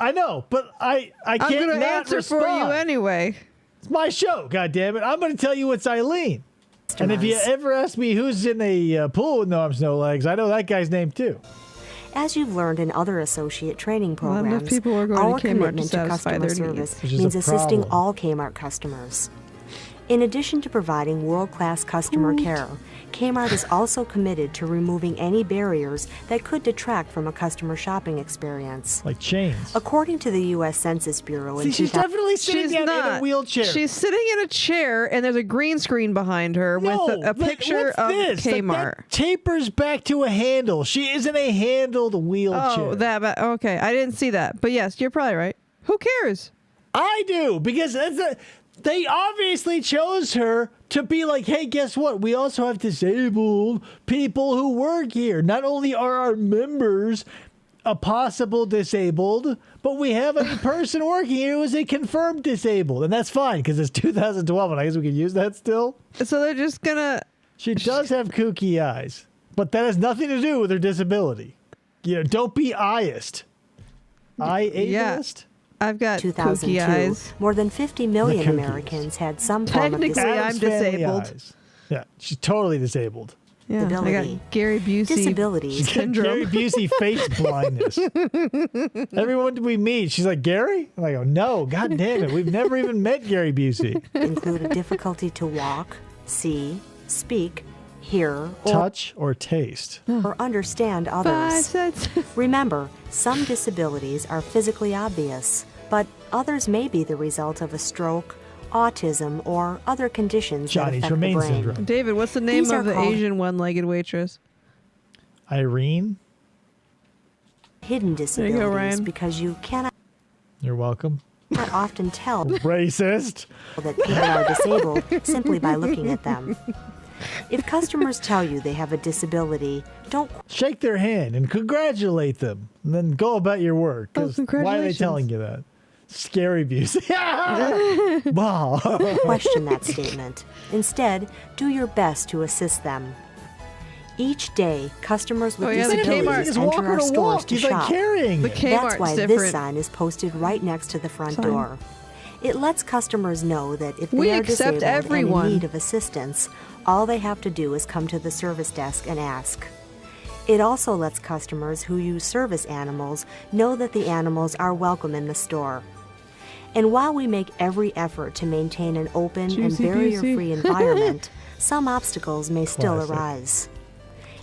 Speaker 3: I know, but I
Speaker 4: I'm
Speaker 3: can't
Speaker 4: going to
Speaker 3: not
Speaker 4: answer
Speaker 3: respond.
Speaker 4: for you anyway.
Speaker 3: It's my show, goddammit. I'm going to tell you it's Eileen. And if you ever ask me who's in a pool with no arms, no legs, I know that guy's name too.
Speaker 5: As you've learned in other associate training
Speaker 4: Not enough
Speaker 5: programs,
Speaker 4: people are going
Speaker 5: our
Speaker 4: to Kmart to
Speaker 5: commitment to
Speaker 4: satisfy
Speaker 5: customer
Speaker 4: their
Speaker 5: service
Speaker 4: needs.
Speaker 3: Which is
Speaker 5: means
Speaker 3: a
Speaker 5: assisting
Speaker 3: problem.
Speaker 5: all Kmart customers. In addition to providing world-class customer care, Kmart is also committed to removing any barriers that could detract from a customer shopping experience.
Speaker 3: Like chains.
Speaker 5: According to the U.S. Census Bureau,
Speaker 3: See,
Speaker 5: in
Speaker 3: she's
Speaker 5: 2000
Speaker 3: definitely sitting
Speaker 4: She's
Speaker 3: down in
Speaker 4: not.
Speaker 3: a wheelchair.
Speaker 4: She's sitting in a chair, and there's a green screen behind her
Speaker 3: No,
Speaker 4: with a picture
Speaker 3: what's
Speaker 4: of
Speaker 3: this? Like,
Speaker 4: Kmart.
Speaker 3: that tapers back to a handle. She is in a handled wheelchair.
Speaker 4: Oh, that. Okay, I didn't see that, but yes, you're probably right. Who cares?
Speaker 3: I do, because they obviously chose her to be like, hey, guess what? We also have disabled people who work here. Not only are our members a possible disabled, but we have a person working here who is a confirmed disabled. And that's fine, because it's 2012, and I guess we can use that still.
Speaker 4: So they're just gonna.
Speaker 3: She does have kooky eyes, but that has nothing to do with her disability. You know, don't be biased. Ableist?
Speaker 4: I've got
Speaker 5: 2002,
Speaker 4: kooky eyes.
Speaker 5: more than 50 million
Speaker 3: The cookies.
Speaker 5: Americans had some form of
Speaker 4: Technically,
Speaker 5: disability.
Speaker 4: I'm
Speaker 3: Adam's family
Speaker 4: disabled.
Speaker 3: eyes. Yeah, she's totally disabled.
Speaker 4: Yeah, I
Speaker 5: Disability.
Speaker 4: got Gary Busey
Speaker 5: Disabilities.
Speaker 3: She's got
Speaker 4: syndrome.
Speaker 3: Gary Busey face blindness. Everyone we meet, she's like, Gary? And I go, no, god damn it. We've never even met Gary Busey.
Speaker 5: Include a difficulty to walk, see, speak, hear,
Speaker 3: Touch or taste.
Speaker 5: or understand others. Remember, some disabilities are physically obvious, but others may be the result of a stroke, autism, or other conditions
Speaker 3: Johnny
Speaker 5: that affect
Speaker 3: Tremaine
Speaker 5: the brain.
Speaker 3: syndrome.
Speaker 4: David, what's the name
Speaker 5: These are
Speaker 4: of the
Speaker 5: called-
Speaker 4: Asian one-legged waitress?
Speaker 3: Irene,
Speaker 5: Hidden
Speaker 4: you
Speaker 5: disabilities
Speaker 4: go, Ryan.
Speaker 5: because you cannot
Speaker 3: you're welcome.
Speaker 5: often tell
Speaker 3: Racist.
Speaker 5: that people are disabled simply by looking at them. If customers tell you they have a disability, don't
Speaker 3: Shake their hand and congratulate them. And then go about your work. 'Cause why are they
Speaker 4: congratulations.
Speaker 3: telling you that? Scary Busey. Wow.
Speaker 5: question that statement. Instead, do your best to assist them. Each day, customers with
Speaker 4: Oh, yeah, the
Speaker 5: disabilities
Speaker 4: Kmart.
Speaker 3: He's
Speaker 5: enter
Speaker 3: walking
Speaker 5: our
Speaker 3: to
Speaker 5: stores
Speaker 3: walk.
Speaker 5: to
Speaker 3: He's
Speaker 5: shop.
Speaker 3: like carrying
Speaker 4: The
Speaker 3: it.
Speaker 4: Kmart's
Speaker 5: That's why
Speaker 4: different.
Speaker 5: this sign is posted right next to the front
Speaker 4: Sign.
Speaker 5: door. It lets customers know that if
Speaker 4: We
Speaker 5: they are
Speaker 4: accept
Speaker 5: disabled
Speaker 4: everyone.
Speaker 5: and in need of assistance, all they have to do is come to the service desk and ask. It also lets customers who use service animals know that the animals are welcome in the store. And while we make every effort to maintain an open and
Speaker 4: Juicy
Speaker 5: barrier-free
Speaker 4: Busey.
Speaker 5: environment, some obstacles may still
Speaker 3: Classic.
Speaker 5: arise.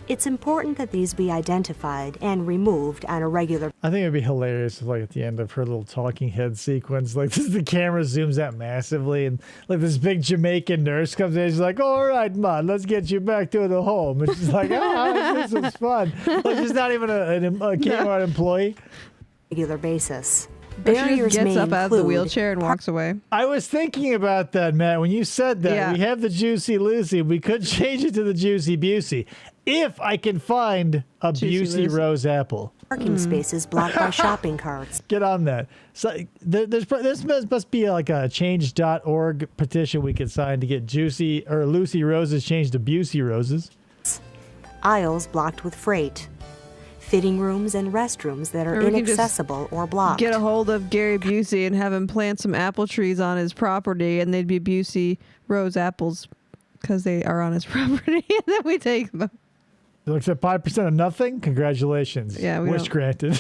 Speaker 5: It's important that these be identified and removed on a regular
Speaker 3: I think it'd be hilarious if, like, at the end of her little talking head sequence, like, the camera zooms out massively, and like this big Jamaican nurse comes in. She's like, "All right, man, let's get you back to the home." And she's like, this was fun." Like, she's not even a Kmart employee.
Speaker 5: regular basis.
Speaker 4: Or she
Speaker 5: Barriers
Speaker 4: just
Speaker 5: may
Speaker 4: gets up out of the
Speaker 5: include
Speaker 4: wheelchair and walks away.
Speaker 3: I was thinking about that, Matt. When you said that,
Speaker 4: Yeah.
Speaker 3: we have the Juicy Lucy. We could change it to the Juicy Busey if I can find a
Speaker 4: Juicy
Speaker 3: Busey
Speaker 4: Lucy.
Speaker 3: rose apple.
Speaker 5: parking spaces blocked by shopping carts.
Speaker 3: Get on that. So this must be like a change.org petition we could sign to get Juicy or Lucy roses changed to Busey roses.
Speaker 5: Aisles blocked with freight. Fitting rooms and restrooms that are
Speaker 4: Or we can just
Speaker 5: inaccessible or blocked.
Speaker 4: Get a hold of Gary Busey and have him plant some apple trees on his property, and they'd be Busey rose apples because they are on his property, and then we take them.
Speaker 3: It looks at 5% of nothing. Congratulations.
Speaker 4: Yeah, we
Speaker 3: wish
Speaker 4: don't-
Speaker 3: granted.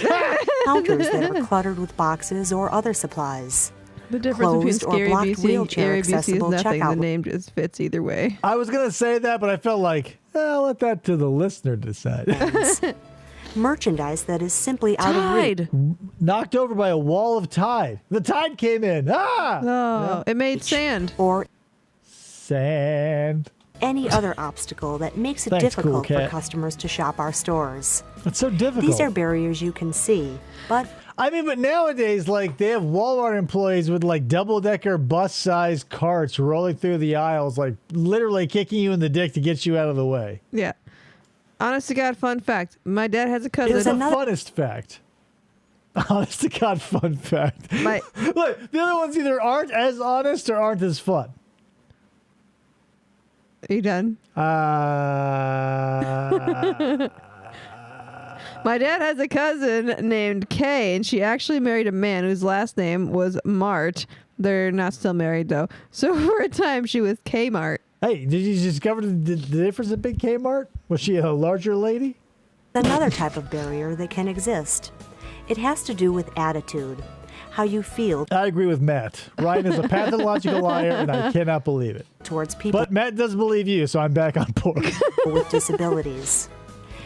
Speaker 5: Counters that are cluttered with boxes or other supplies.
Speaker 4: The difference between
Speaker 5: Closed or
Speaker 4: Scary
Speaker 5: blocked
Speaker 4: Busey and
Speaker 5: wheelchair
Speaker 4: Gary Busey is
Speaker 5: accessible
Speaker 4: nothing. The
Speaker 5: checkout.
Speaker 4: name just fits either way.
Speaker 3: I was gonna say that, but I felt like I'll let that to the listener decide.
Speaker 5: Merchandise that is simply out of reach.
Speaker 3: Knocked over by a wall of tide. The tide came in. Ah!
Speaker 4: Oh, it made sand.
Speaker 5: Or
Speaker 3: sand.
Speaker 5: Any other obstacle that makes it
Speaker 3: Thanks,
Speaker 5: difficult
Speaker 3: Cool
Speaker 5: for
Speaker 3: Cat.
Speaker 5: customers to shop our stores.
Speaker 3: It's so difficult.
Speaker 5: These are barriers you can see, but
Speaker 3: I mean, but nowadays, like, they have Walmart employees with, like, double-decker bus-sized carts rolling through the aisles, like, literally kicking you in the dick to get you out of the way.
Speaker 4: Yeah. Honest to God, fun fact. My dad has a cousin.
Speaker 3: It's the funnest fact. Honest to God, fun fact. Look, the other ones either aren't as honest or aren't as fun.
Speaker 4: Are you done? My dad has a cousin named Kay, and she actually married a man whose last name was Mart. They're not still married, though. So for a time, she was Kmart.
Speaker 3: Hey, did you discover the difference in Big Kmart? Was she a larger lady?
Speaker 5: another type of barrier that can exist. It has to do with attitude, how you feel.
Speaker 3: I agree with Matt. Ryan is a pathological liar, and I cannot believe it.
Speaker 5: Towards people.
Speaker 3: But Matt does believe you, so I'm back on board.
Speaker 5: With disabilities.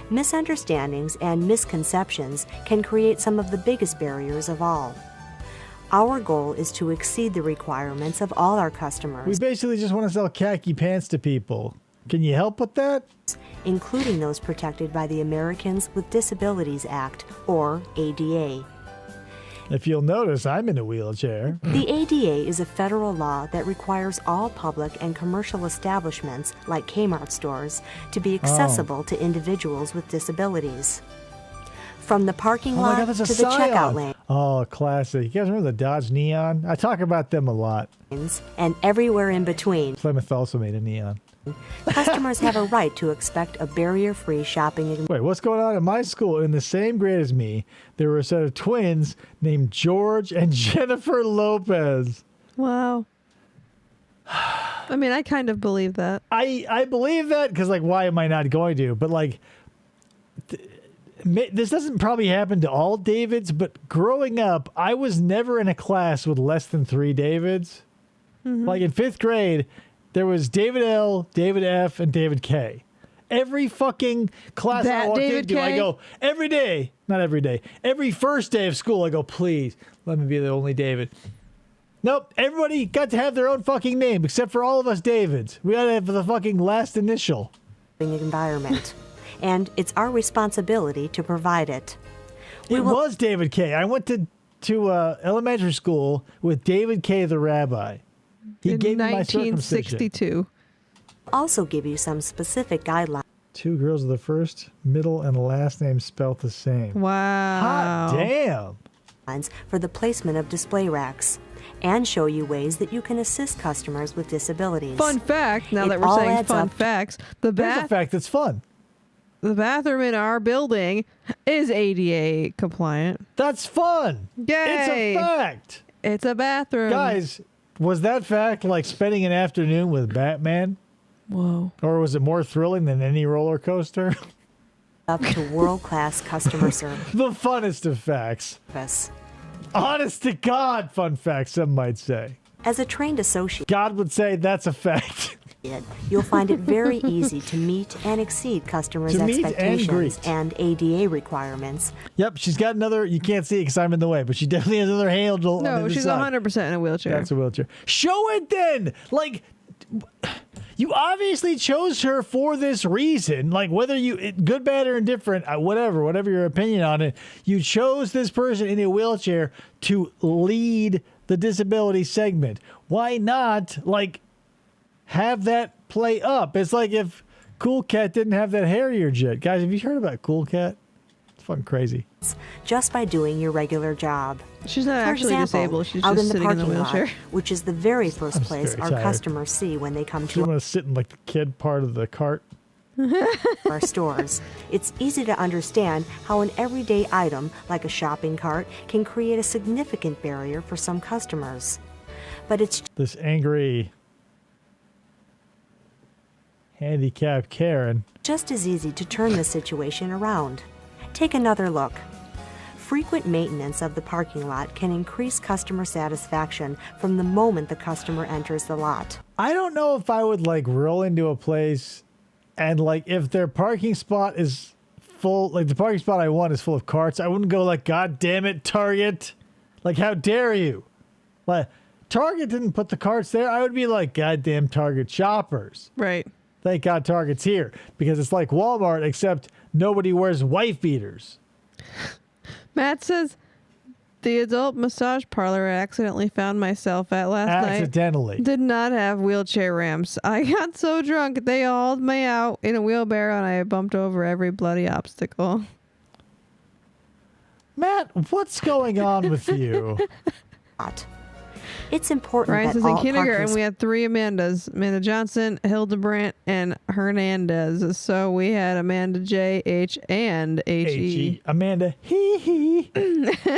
Speaker 5: Misunderstandings and misconceptions can create some of the biggest barriers of all. Our goal is to exceed the requirements of all our customers.
Speaker 3: We basically just want to sell khaki pants to people. Can you help with that?
Speaker 5: Including those protected by the Americans with Disabilities Act, or ADA.
Speaker 3: If you'll notice, I'm in a wheelchair.
Speaker 5: The ADA is a federal law that requires all public and commercial establishments, like Kmart stores, to be accessible to individuals with disabilities. From the parking lot
Speaker 3: God,
Speaker 5: to the checkout lane.
Speaker 3: Oh, classic. You guys remember the Dodge Neon? I talk about them a lot.
Speaker 5: And everywhere in between.
Speaker 3: Plymouth also made a Neon.
Speaker 5: Customers have a right to expect a barrier-free shopping environment.
Speaker 3: Wait, what's going on at my school? In the same grade as me, there were a set of twins named George and Jennifer Lopez.
Speaker 4: Wow. I mean, I kind of believe that.
Speaker 3: I believe that because, like, why am I not going to? But, like, this doesn't probably happen to all Davids, but growing up, I was never in a class with less than 3 Davids. Mm-hmm. Like, in 5th grade, there was David L, David F, and David K. Every fucking class
Speaker 4: That
Speaker 3: I walked
Speaker 4: David
Speaker 3: into,
Speaker 4: K?
Speaker 3: I go, every day, not every day, every first day of school, I go, please, let me be the only David. Nope, everybody got to have their own fucking name, except for all of us Davids. We got to have the fucking last initial.
Speaker 5: Environment. And it's our responsibility to provide it.
Speaker 3: It was David K. I went to elementary school with David K. the rabbi. He gave me my circumcision.
Speaker 4: 1962.
Speaker 5: Also give you some specific guidelines.
Speaker 3: 2 girls with the first, middle, and last name spelt the same.
Speaker 4: Wow.
Speaker 3: Hot damn.
Speaker 5: For the placement of display racks. And show you ways that you can assist customers with disabilities.
Speaker 4: Fun fact, now
Speaker 5: It
Speaker 4: that we're
Speaker 5: all
Speaker 4: saying
Speaker 5: adds
Speaker 4: fun
Speaker 5: up.
Speaker 4: facts,
Speaker 3: Here's a fact that's fun.
Speaker 4: The bathroom in our building is ADA compliant.
Speaker 3: That's fun.
Speaker 4: Yay!
Speaker 3: It's a fact.
Speaker 4: It's a bathroom.
Speaker 3: Guys, was that fact like spending an afternoon with Batman?
Speaker 4: Whoa.
Speaker 3: Or was it more thrilling than any roller coaster?
Speaker 5: Up to world-class customer service.
Speaker 3: The funnest of facts. Honest to God, fun fact, some might say.
Speaker 5: As a trained associate,
Speaker 3: God would say that's a fact.
Speaker 5: You'll find it very easy to meet and exceed customers'
Speaker 3: To meet and
Speaker 5: expectations
Speaker 3: greet.
Speaker 5: and ADA requirements.
Speaker 3: Yep, she's got another, you can't see it because I'm in the way, but she definitely has another handle on the
Speaker 4: No,
Speaker 3: other
Speaker 4: she's
Speaker 3: side.
Speaker 4: 100% in a wheelchair.
Speaker 3: That's a wheelchair. Show it then! Like, you obviously chose her for this reason. Like, whether you, good, bad, or indifferent, whatever your opinion on it, you chose this person in a wheelchair to lead the disability segment. Why not, like, have that play up? It's like if Cool Cat didn't have that Harrier jet. Guys, have you heard about Cool Cat? It's fucking crazy.
Speaker 5: Just by doing your regular job.
Speaker 4: She's not
Speaker 5: For
Speaker 4: actually
Speaker 5: example,
Speaker 4: disabled. She's
Speaker 5: out
Speaker 4: just
Speaker 5: in the
Speaker 4: sitting in the
Speaker 5: parking
Speaker 4: wheelchair.
Speaker 5: lot, which is the very first place
Speaker 3: very
Speaker 5: our
Speaker 3: tired.
Speaker 5: customers see when they come
Speaker 3: You
Speaker 5: to
Speaker 3: want to sit in, like, the kid part of the cart?
Speaker 5: our stores. It's easy to understand how an everyday item, like a shopping cart, can create a significant barrier for some customers. But it's
Speaker 3: This angry handicapped Karen.
Speaker 5: just as easy to turn the situation around. Take another look. Frequent maintenance of the parking lot can increase customer satisfaction from the moment the customer enters the lot.
Speaker 3: I don't know if I would, like, roll into a place And like, if their parking spot is full, like the parking spot I want is full of carts, I wouldn't go like, God damn it, Target. Like, how dare you? Like, Target didn't put the carts there. I would be like, goddamn Target shoppers.
Speaker 4: Right.
Speaker 3: Thank God Target's here, because it's like Walmart, except nobody wears wife beaters.
Speaker 4: Matt says, the adult massage parlor I accidentally found myself at last
Speaker 3: Accidentally.
Speaker 4: night did not have wheelchair ramps. I got so drunk, they hauled me out in a wheelbarrow and I bumped over every bloody obstacle.
Speaker 3: Matt, what's going on with you?
Speaker 5: It's important
Speaker 4: Ryan
Speaker 5: that
Speaker 4: says,
Speaker 5: all
Speaker 4: in kindergarten
Speaker 5: parking
Speaker 4: we had 3 Amandas, Amanda Johnson, Hildebrandt, and Hernandez. So we had Amanda J, H, and H-E.
Speaker 3: Amanda,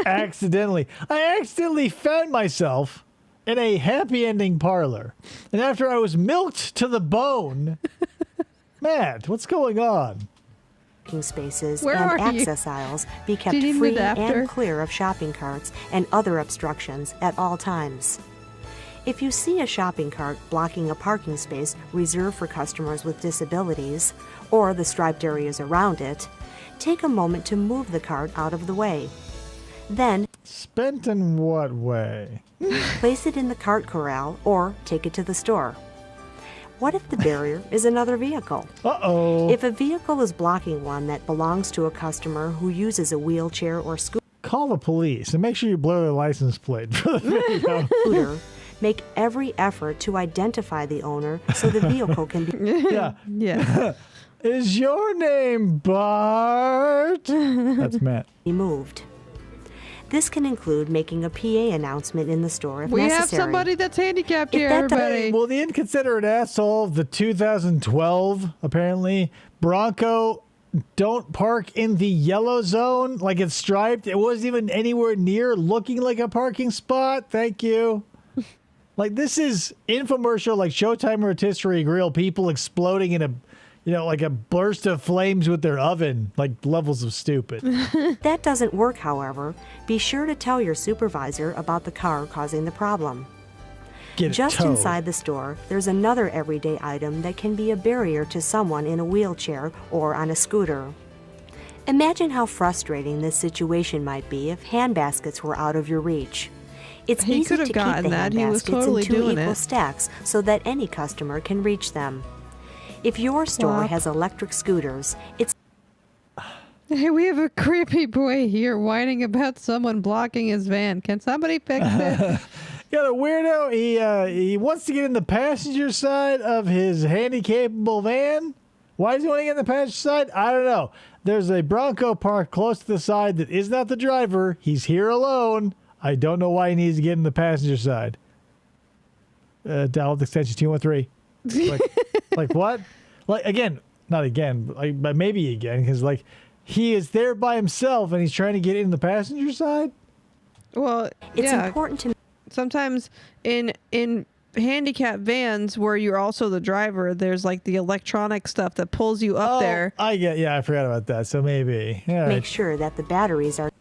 Speaker 3: accidentally. I accidentally found myself in a happy ending parlor. And after I was milked to the bone, Matt, what's going on?
Speaker 5: spaces
Speaker 4: Where
Speaker 5: and
Speaker 4: are you?
Speaker 5: access aisles be kept
Speaker 4: Do you need an
Speaker 5: free
Speaker 4: adapter?
Speaker 5: and clear of shopping carts and other obstructions at all times. If you see a shopping cart blocking a parking space reserved for customers with disabilities, or the striped areas around it, take a moment to move the cart out of the way. Then,
Speaker 3: spent in what way?
Speaker 5: Place it in the cart corral or take it to the store. What if the barrier is another vehicle?
Speaker 3: Uh-oh.
Speaker 5: If a vehicle is blocking one that belongs to a customer who uses a wheelchair or
Speaker 3: Call the police and make sure you blur the license plate for the video.
Speaker 5: scooter, make every effort to identify the owner so the vehicle can be...
Speaker 3: Yeah.
Speaker 4: Yeah.
Speaker 3: Is your name Bart? That's Matt.
Speaker 5: Moved. This can include making a PA announcement in the store if
Speaker 4: We have
Speaker 5: necessary.
Speaker 4: somebody that's handicapped
Speaker 5: If
Speaker 4: here,
Speaker 5: that doesn't-
Speaker 4: everybody.
Speaker 3: Well, the inconsiderate asshole of the 2012, apparently, Bronco, don't park in the yellow zone like it's striped. It wasn't even anywhere near looking like a parking spot. Thank you. Like, this is infomercial, like Showtime Rotisserie Grill, people exploding in a, like a burst of flames with their oven, like levels of stupid.
Speaker 5: If that doesn't work, however, be sure to tell your supervisor about the car causing the problem.
Speaker 3: Get it
Speaker 5: Just
Speaker 3: towed.
Speaker 5: inside the store, there's another everyday item that can be a barrier to someone in a wheelchair or on a scooter. Imagine how frustrating this situation might be if hand baskets were out of your reach. It's
Speaker 4: He
Speaker 5: easy
Speaker 4: could
Speaker 5: to
Speaker 4: have
Speaker 5: keep
Speaker 4: gotten
Speaker 5: the
Speaker 4: that.
Speaker 5: hand
Speaker 4: He was
Speaker 5: baskets
Speaker 4: totally
Speaker 5: in 2
Speaker 4: doing
Speaker 5: equal
Speaker 4: it.
Speaker 5: stacks so that any customer can reach them. If your store
Speaker 4: Flop.
Speaker 5: has electric scooters, it's
Speaker 4: Hey, we have a creepy boy here whining about someone blocking his van. Can somebody fix it?
Speaker 3: Got a weirdo. He wants to get in the passenger side of his handy-capable van. Why does he want to get in the passenger side? I don't know. There's a Bronco parked close to the side that is not the driver. He's here alone. I don't know why he needs to get in the passenger side. Dial extension 213. Like what? Like again, not again, but maybe again, because like he is there by himself and he's trying to get in the passenger side.
Speaker 4: Well,
Speaker 5: it's
Speaker 4: yeah.
Speaker 5: important to
Speaker 4: Sometimes in handicap vans where you're also the driver, there's like the electronic stuff that pulls you up there.
Speaker 3: I forgot about that. So maybe. All
Speaker 5: make
Speaker 3: right.
Speaker 5: sure that the batteries are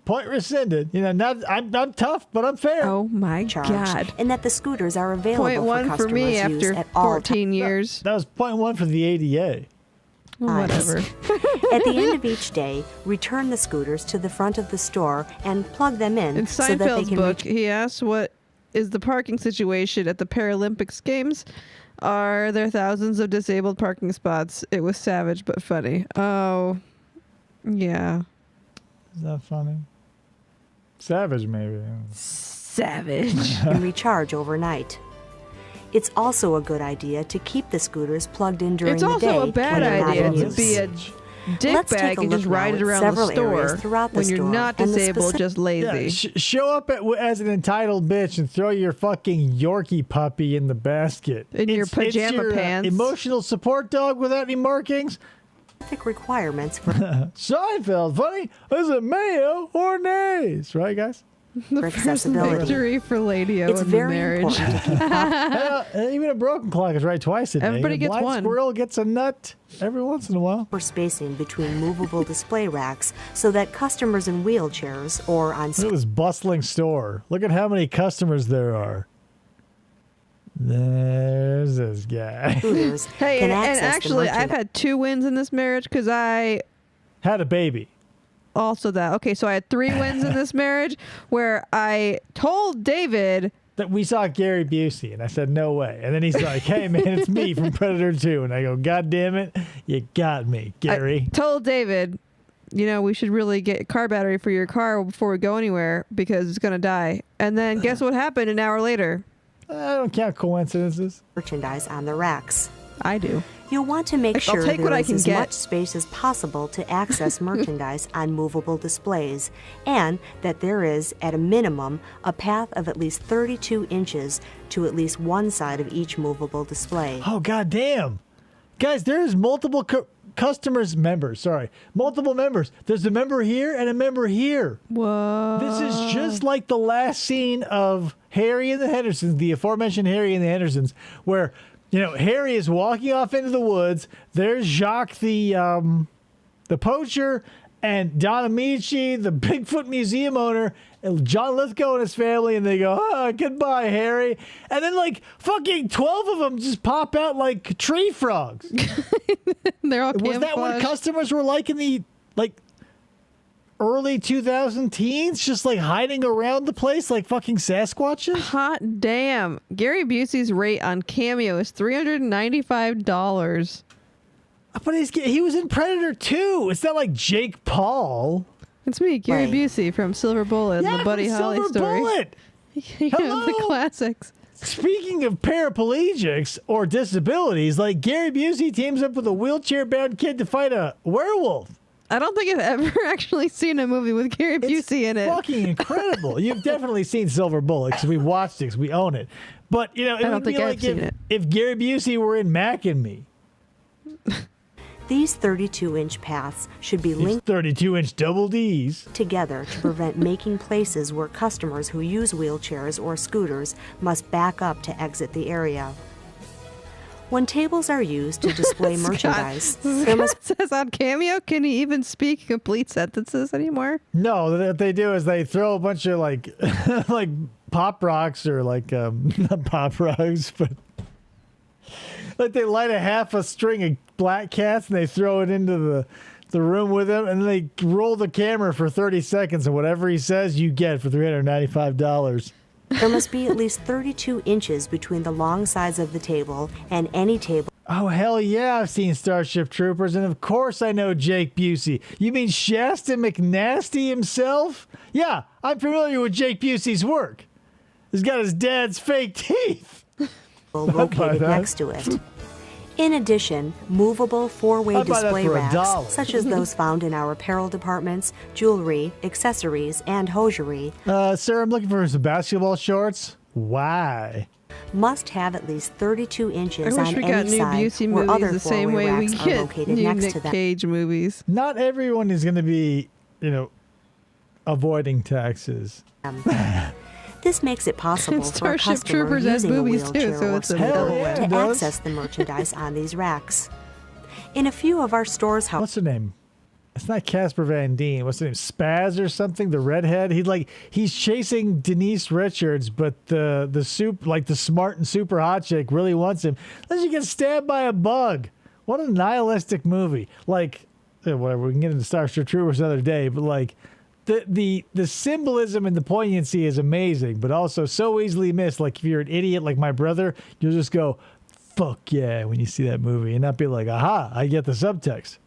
Speaker 3: Point rescinded. I'm tough, but I'm fair.
Speaker 4: Oh my
Speaker 5: charged,
Speaker 4: God.
Speaker 5: and that the scooters are available
Speaker 4: Point
Speaker 5: for
Speaker 4: one
Speaker 5: customers
Speaker 4: for me
Speaker 5: use
Speaker 4: after
Speaker 5: at all
Speaker 4: 14 years.
Speaker 3: That was point one for the ADA.
Speaker 4: Whatever.
Speaker 5: At the end of each day, return the scooters to the front of the store and plug them in
Speaker 4: In
Speaker 5: so that they
Speaker 4: Seinfeld's
Speaker 5: can
Speaker 4: book,
Speaker 5: reach.
Speaker 4: he asks what is the parking situation at the Paralympics Games. Are there thousands of disabled parking spots? It was savage but funny. Oh, yeah.
Speaker 3: Is that funny? Savage, maybe.
Speaker 4: Savage.
Speaker 5: and recharge overnight. It's also a good idea to keep the scooters plugged in during
Speaker 4: It's
Speaker 5: the
Speaker 4: also
Speaker 5: day
Speaker 4: a bad
Speaker 5: when they're not
Speaker 4: idea
Speaker 5: in
Speaker 4: to
Speaker 5: use.
Speaker 4: be a dick
Speaker 5: Let's take
Speaker 4: bag
Speaker 5: a
Speaker 4: and just
Speaker 5: look
Speaker 4: ride
Speaker 5: now
Speaker 4: it
Speaker 5: at
Speaker 4: around the
Speaker 5: several areas
Speaker 4: store
Speaker 5: throughout the
Speaker 4: when you're
Speaker 5: store
Speaker 4: not
Speaker 5: and the
Speaker 4: disabled, just lazy.
Speaker 3: Yeah, show up as an entitled bitch and throw your fucking Yorkie puppy in the basket.
Speaker 4: In your pajama
Speaker 3: your,
Speaker 4: pants.
Speaker 3: Emotional support dog without any markings.
Speaker 5: Specific requirements for
Speaker 3: Seinfeld, funny. Is it mayo or nays? Right, guys?
Speaker 4: The first
Speaker 5: accessibility.
Speaker 4: victory for Lady-O
Speaker 5: It's
Speaker 4: in the
Speaker 5: very
Speaker 4: marriage.
Speaker 5: important to keep
Speaker 3: Even a broken clock is right twice a day.
Speaker 4: Everybody
Speaker 3: A
Speaker 4: gets
Speaker 3: blind
Speaker 4: one.
Speaker 3: squirrel gets a nut every once in a while.
Speaker 5: proper spacing between movable display racks so that customers in wheelchairs or on
Speaker 3: Look at this bustling store. Look at how many customers there are. There's this guy.
Speaker 4: Hey, and actually, I've had 2 wins in this marriage because I
Speaker 3: had a baby.
Speaker 4: Also that. Okay, so I had 3 wins in this marriage where I told David
Speaker 3: that we saw Gary Busey, and I said, no way. And then he's like, hey, man, it's me from Predator 2. And I go, God damn it, you got me, Gary.
Speaker 4: I told David, we should really get a car battery for your car before we go anywhere because it's going to die. And then guess what happened an hour later?
Speaker 3: I don't count coincidences.
Speaker 5: Merchandise on the racks.
Speaker 4: I do.
Speaker 5: You'll want to make sure
Speaker 4: take what
Speaker 5: there
Speaker 4: I
Speaker 5: is
Speaker 4: can
Speaker 5: as
Speaker 4: get.
Speaker 5: much space as possible to access merchandise on movable displays, and that there is, at a minimum, a path of at least 32 inches to at least one side of each movable display.
Speaker 3: Oh, goddamn. Guys, there's multiple multiple members. There's a member here and a member here.
Speaker 4: Whoa.
Speaker 3: This is just like the last scene of Harry and the Hendersons, the aforementioned Harry and the Hendersons, where Harry is walking off into the woods. There's Jacques, the poacher, and Don Amici, the Bigfoot museum owner, and John Lithgow and his family, and they go, goodbye, Harry. And then, fucking 12 of them just pop out like tree frogs.
Speaker 4: They're all
Speaker 3: Was that what customers were like in the, early 2000 teens? Just, hiding around the place like fucking Sasquatches?
Speaker 4: Hot damn. Gary Busey's rate on Cameo is $395.
Speaker 3: But he was in Predator 2. It's not like Jake Paul.
Speaker 4: It's me, Gary Busey from Silver Bullet, and the Buddy Holly
Speaker 3: Silver
Speaker 4: story.
Speaker 3: Bullet.
Speaker 4: Hello? The classics.
Speaker 3: Speaking of paraplegics or disabilities, Gary Busey teams up with a wheelchair-bound kid to fight a werewolf.
Speaker 4: I don't think I've ever actually seen a movie with Gary Busey in it.
Speaker 3: Fucking incredible. You've definitely seen Silver Bullet because we watched it because we own it. But, it would be like if Gary Busey were in Mac and Me.
Speaker 5: These 32-inch paths should be linked
Speaker 3: 32-inch double Ds
Speaker 5: together to prevent making places where customers who use wheelchairs or scooters must back up to exit the area. When tables are used to display merchandise, there must
Speaker 4: says on Cameo, can he even speak complete sentences anymore?
Speaker 3: No, what they do is they throw a bunch of like pop rocks or not pop rocks, but they light a string of black cats and they throw it into the room with him, and then they roll the camera for 30 seconds, and whatever he says, you get for $395.
Speaker 5: There must be at least 32 inches between the long sides of the table and any table.
Speaker 3: Oh, hell yeah, I've seen Starship Troopers, and of course I know Jake Busey. You mean Shasta McNasty himself? Yeah, I'm familiar with Jake Busey's work. He's got his dad's fake teeth.
Speaker 5: Located next to it. In addition, movable four-way display racks, such as those found in our apparel departments, jewelry, accessories, and hosiery.
Speaker 3: Sir, I'm looking for some basketball shorts. Why?
Speaker 5: Must have at least 32 inches on any
Speaker 4: side. I wish we got new Busey movies the same way we get new Nick Cage movies.
Speaker 3: Not everyone is going to be, avoiding taxes.
Speaker 5: This makes it possible for a
Speaker 4: Starship
Speaker 5: customer
Speaker 4: Troopers has
Speaker 5: using a
Speaker 4: movies
Speaker 5: wheelchair
Speaker 4: too, so
Speaker 5: or
Speaker 4: it's a
Speaker 5: scooter
Speaker 4: double
Speaker 5: to access the merchandise on these racks. In a few of our stores,
Speaker 3: what's her name? It's not Casper Van Dien. What's her name? Spaz or something? The redhead. He's chasing Denise Richards, but the smart and super hot chick really wants him. Then she gets stabbed by a bug. What a nihilistic movie. Whatever. We can get into Starship Troopers another day, but The symbolism and the poignancy is amazing, but also so easily missed. If you're an idiot like my brother, you'll just go, fuck yeah, when you see that movie, and not be like, aha, I get the subtext.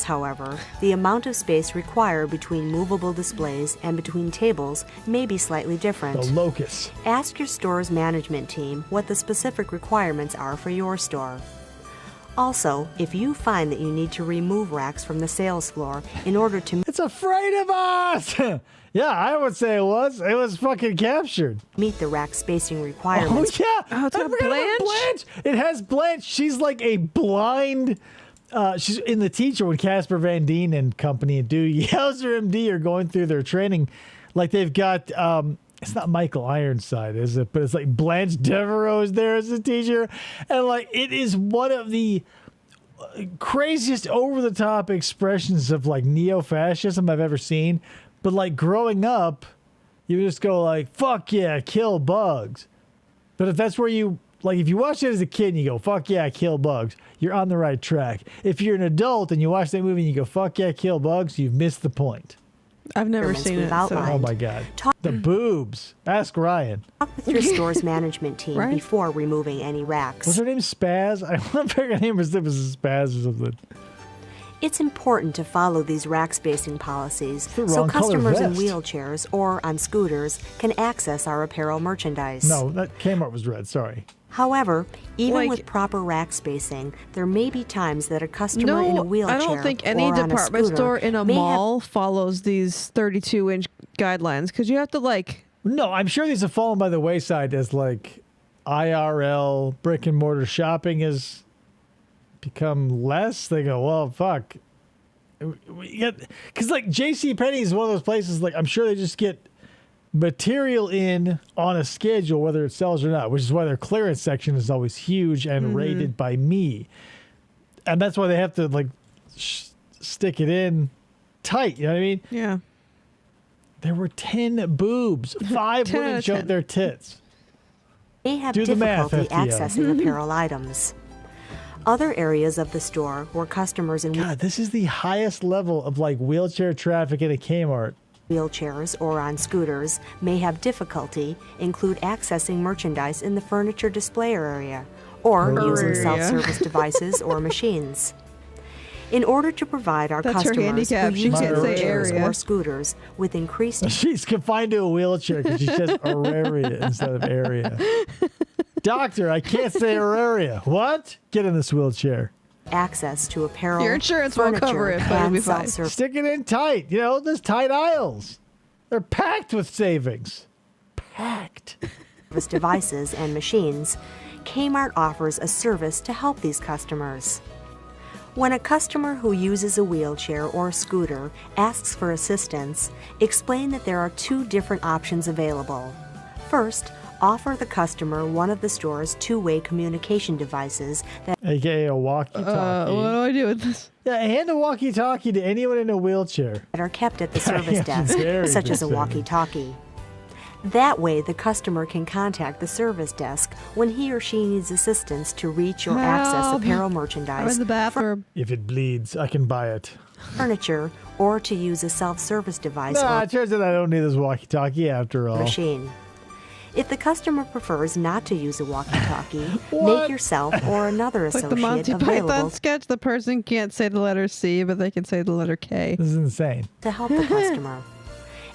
Speaker 5: However, the amount of space required between movable displays and between tables may be slightly different.
Speaker 3: The locus.
Speaker 5: Ask your store's management team what the specific requirements are for your store. Also, if you find that you need to remove racks from the sales floor in order to...
Speaker 3: It's afraid of us! Yeah, I would say it was. It was fucking captured.
Speaker 5: Meet the rack spacing requirements.
Speaker 3: Oh, yeah!
Speaker 4: It's got Blanche?
Speaker 3: It has Blanche. She's like a blind... she's in The Teacher when Casper Van Dien and company and Dewey Yowzer MD are going through their training. They've got... it's not Michael Ironside, is it? But it's Blanche Devereaux is there as a teacher. And it is one of the craziest over-the-top expressions of neo-fascism I've ever seen. But growing up, you just go fuck yeah, kill bugs. But if that's where you Like, if you watch it as a kid and you go, fuck yeah, kill bugs, you're on the right track. If you're an adult and you watch that movie and you go, fuck yeah, kill bugs, you've missed the point.
Speaker 4: I've never seen it. So.
Speaker 3: Oh, my God. The boobs. Ask Ryan.
Speaker 5: Talk with your store's management team
Speaker 4: Right.
Speaker 5: before removing any racks.
Speaker 3: Was her name Spaz? I want to pick her name was Spaz or something.
Speaker 5: It's important to follow these rack spacing policies
Speaker 3: the
Speaker 5: so
Speaker 3: wrong color
Speaker 5: customers in
Speaker 3: vest.
Speaker 5: wheelchairs or on scooters can access our apparel merchandise.
Speaker 3: No, that Kmart was red. Sorry.
Speaker 5: However, even
Speaker 4: Like-
Speaker 5: with proper rack spacing, there may be times that a customer in a
Speaker 4: No,
Speaker 5: wheelchair
Speaker 4: I don't think any
Speaker 5: or on a
Speaker 4: department
Speaker 5: scooter
Speaker 4: store in a
Speaker 5: may have-
Speaker 4: mall follows these 32-inch guidelines because you have to like.
Speaker 3: No, I'm sure these have fallen by the wayside as like IRL brick and mortar shopping has become less. They go, well, fuck. Because like JCPenney is one of those places, like I'm sure they just get material in on a schedule, whether it sells or not, which is why their clearance section is always huge and rated by me. And that's why they have to like stick it in tight. You know what I mean?
Speaker 4: Yeah.
Speaker 3: There were 10 boobs. 5
Speaker 4: 10 out
Speaker 3: women
Speaker 4: of
Speaker 3: showed
Speaker 4: 10.
Speaker 3: their tits.
Speaker 5: may have
Speaker 3: Do the math,
Speaker 5: difficulty
Speaker 3: FTO.
Speaker 5: accessing apparel items. Other areas of the store where customers in
Speaker 3: God, this is the highest level of like wheelchair traffic in a Kmart.
Speaker 5: wheelchairs or on scooters may have difficulty include accessing merchandise in the furniture display area or using
Speaker 4: Area.
Speaker 5: self-service devices or machines. In order to provide our
Speaker 4: That's her
Speaker 5: customers who
Speaker 4: handicap. She
Speaker 5: use
Speaker 3: can't say
Speaker 5: wheelchairs
Speaker 4: area.
Speaker 5: or scooters with increased
Speaker 3: She's confined to a wheelchair because she says area instead of area. Doctor, I can't say area. What? Get in this wheelchair.
Speaker 5: access to apparel,
Speaker 4: Your insurance won't
Speaker 5: furniture,
Speaker 4: cover it, but it'll
Speaker 5: and
Speaker 4: be fine.
Speaker 5: self-service
Speaker 3: Stick it in tight. You know, there's tight aisles. They're packed with savings. Packed.
Speaker 5: devices and machines, Kmart offers a service to help these customers. When a customer who uses a wheelchair or scooter asks for assistance, explain that there are 2 different options available. First, offer the customer one of the store's two-way communication devices that
Speaker 3: AKA a walkie-talkie.
Speaker 4: What do I do with this?
Speaker 3: Yeah, hand a walkie-talkie to anyone in a wheelchair.
Speaker 5: are kept at the service
Speaker 3: Yeah,
Speaker 5: desk,
Speaker 3: very
Speaker 5: such as a
Speaker 3: specific.
Speaker 5: walkie-talkie. That way, the customer can contact the service desk when he or she needs assistance to reach or access
Speaker 4: Help.
Speaker 5: apparel
Speaker 4: I'm
Speaker 5: merchandise,
Speaker 4: in the bathroom.
Speaker 3: If it bleeds, I can buy it.
Speaker 5: furniture, or to use a self-service device
Speaker 3: Nah,
Speaker 5: or
Speaker 3: it turns out I don't need this walkie-talkie after all.
Speaker 5: machine. If the customer prefers not to use a walkie-talkie,
Speaker 3: What?
Speaker 5: make yourself or another
Speaker 4: It's like the
Speaker 5: associate
Speaker 4: Monty
Speaker 5: available
Speaker 4: Python sketch. The person can't say the letter C, but they can say the letter K.
Speaker 3: This is insane.
Speaker 5: to help the customer.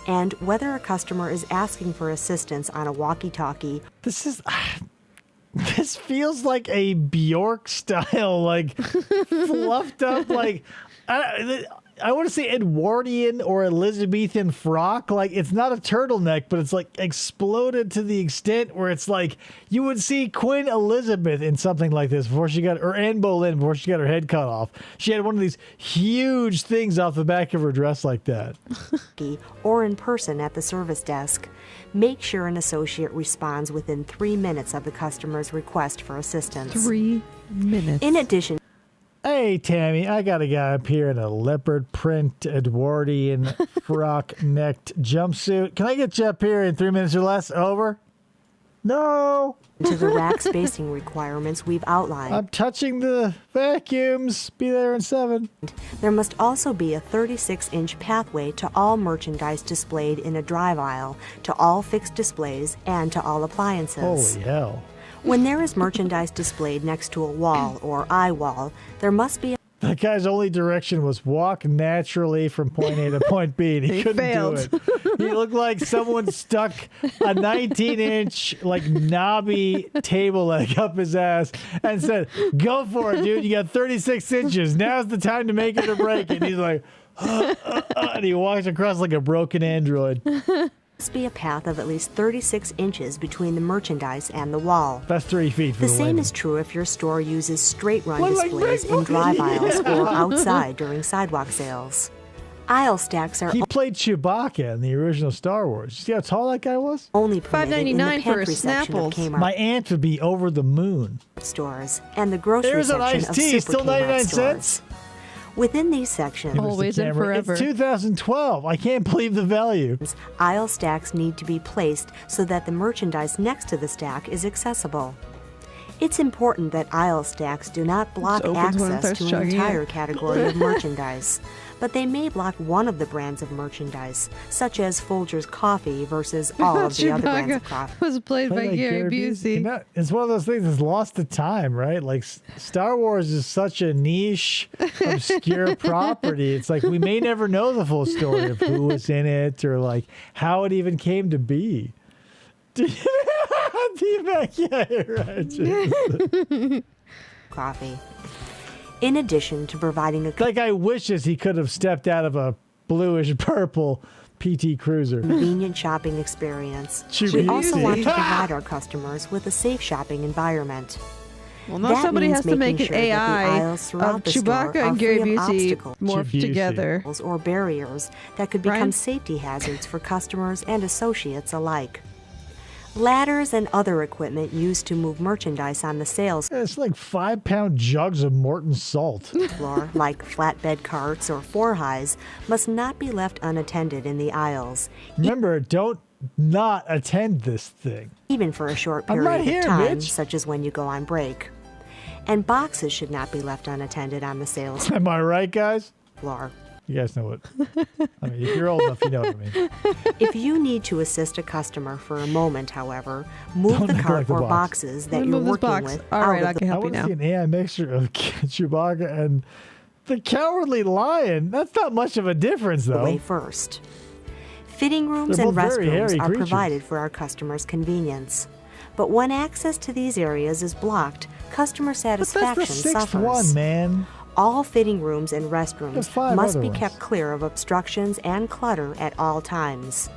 Speaker 5: And whether a customer is asking for assistance on a walkie-talkie
Speaker 3: This is. This feels like a Bjork style, like fluffed up, like I want to say Edwardian or Elizabethan frock. Like it's not a turtleneck, but it's like exploded to the extent where it's like you would see Queen Elizabeth in something like this before she got, or Anne Boleyn before she got her head cut off. She had one of these huge things off the back of her dress like that.
Speaker 5: or in person at the service desk. Make sure an associate responds within 3 minutes of the customer's request for assistance.
Speaker 4: 3 minutes.
Speaker 5: In addition,
Speaker 3: Hey, Tammy, I got a guy up here in a leopard print Edwardian frock-necked jumpsuit. Can I get you up here in 3 minutes or less? Over? No.
Speaker 5: to the rack spacing requirements we've outlined,
Speaker 3: I'm touching the vacuums. Be there in 7.
Speaker 5: there must also be a 36-inch pathway to all merchandise displayed in a drive aisle, to all fixed displays, and to all appliances.
Speaker 3: Holy hell.
Speaker 5: When there is merchandise displayed next to a wall or eye wall, there must be a
Speaker 3: That guy's only direction was walk naturally from point A to point B, and he couldn't
Speaker 4: failed.
Speaker 3: do it. He looked like someone stuck a 19-inch, like, knobby table leg up his ass and said, go for it, dude. You got 36 inches. Now's the time to make it or break it. And he's like, and he walks across like a broken android.
Speaker 5: must be a path of at least 36 inches between the merchandise and the wall.
Speaker 3: That's 3 feet for
Speaker 5: The
Speaker 3: the
Speaker 5: same
Speaker 3: layman.
Speaker 5: is true if your store uses straight-run
Speaker 3: Like
Speaker 5: displays in drive aisles or outside during sidewalk sales. Aisle stacks are
Speaker 3: He played Chewbacca in the original Star Wars. You see how tall that guy was?
Speaker 5: only permitted in the
Speaker 4: $5.99 for
Speaker 5: pantry section of
Speaker 4: Snapples.
Speaker 5: Kmart
Speaker 3: My aunt would be over the moon.
Speaker 5: stores and the grocery
Speaker 3: There's an
Speaker 5: section
Speaker 3: iced
Speaker 5: of
Speaker 3: tea,
Speaker 5: Super
Speaker 3: still
Speaker 5: Kmart
Speaker 3: 99
Speaker 5: stores.
Speaker 3: cents?
Speaker 5: Within these sections,
Speaker 4: Always and
Speaker 3: Camera.
Speaker 4: forever.
Speaker 3: It's 2012. I can't believe the value.
Speaker 5: aisle stacks need to be placed so that the merchandise next to the stack is accessible. It's important that aisle stacks do not block
Speaker 4: Just opens when it
Speaker 5: access
Speaker 4: starts
Speaker 5: to an
Speaker 4: chugging
Speaker 5: entire
Speaker 4: it.
Speaker 5: category of merchandise, but they may block one of the brands of merchandise, such as Folgers coffee versus all of the other brands of coffee.
Speaker 4: Was played by Gary Busey.
Speaker 3: You know, it's one of those things that's lost to time, right? Like Star Wars is such a niche, obscure property. It's like we may never know the full story of who was in it or like how it even came to be. Yeah, you're right.
Speaker 5: Coffee. In addition to providing a
Speaker 3: like I wishes he could have stepped out of a bluish purple PT Cruiser.
Speaker 5: Convenient shopping experience.
Speaker 3: Cheap
Speaker 5: We also
Speaker 3: easy.
Speaker 5: want to provide our customers with a safe shopping environment.
Speaker 4: Well, now
Speaker 5: That
Speaker 4: somebody
Speaker 5: means
Speaker 4: has to make
Speaker 5: making
Speaker 4: an
Speaker 5: sure that the
Speaker 4: AI
Speaker 5: aisles throughout
Speaker 4: of
Speaker 5: the store
Speaker 4: Chewbacca
Speaker 5: are
Speaker 4: and Gary
Speaker 5: free of
Speaker 4: Busey
Speaker 5: obstacles,
Speaker 4: morphed together.
Speaker 5: or barriers that could become
Speaker 4: Ryan?
Speaker 5: safety hazards for customers and associates alike. Ladders and other equipment used to move merchandise on the sales
Speaker 3: It's like 5-pound jugs of Morton salt.
Speaker 5: floor, like flatbed carts or 4-highs, must not be left unattended in the aisles,
Speaker 3: Remember, don't not attend this thing.
Speaker 5: even for a short
Speaker 3: I'm
Speaker 5: period
Speaker 3: right here,
Speaker 5: of time,
Speaker 3: bitch.
Speaker 5: such as when you go on break. And boxes should not be left unattended on the sales
Speaker 3: Am I right, guys?
Speaker 5: floor.
Speaker 3: You guys know what. I mean, if you're old enough, you know what I mean.
Speaker 5: If you need to assist a customer for a moment, however, move
Speaker 3: Don't
Speaker 5: the cart
Speaker 3: neglect the
Speaker 5: or
Speaker 3: box.
Speaker 5: boxes that
Speaker 4: I'm
Speaker 5: you're
Speaker 4: gonna move this
Speaker 5: working
Speaker 4: box.
Speaker 5: with
Speaker 4: All
Speaker 5: out
Speaker 4: right,
Speaker 5: of
Speaker 4: I
Speaker 5: the
Speaker 4: can
Speaker 3: I
Speaker 4: help you
Speaker 3: want to
Speaker 4: now.
Speaker 3: see an AI mixture of Chewbacca and the Cowardly Lion. That's not much of a difference, though.
Speaker 5: way first. Fitting rooms
Speaker 3: They're
Speaker 5: and
Speaker 3: both very hairy
Speaker 5: restrooms are
Speaker 3: creatures.
Speaker 5: provided for our customers' convenience. But when access to these areas is blocked, customer
Speaker 3: But
Speaker 5: satisfaction
Speaker 3: that's the sixth
Speaker 5: suffers.
Speaker 3: one, man.
Speaker 5: All fitting rooms and
Speaker 3: There's
Speaker 5: restrooms
Speaker 3: 5
Speaker 5: must
Speaker 3: other
Speaker 5: be
Speaker 3: ones.
Speaker 5: kept clear of obstructions and clutter at all times.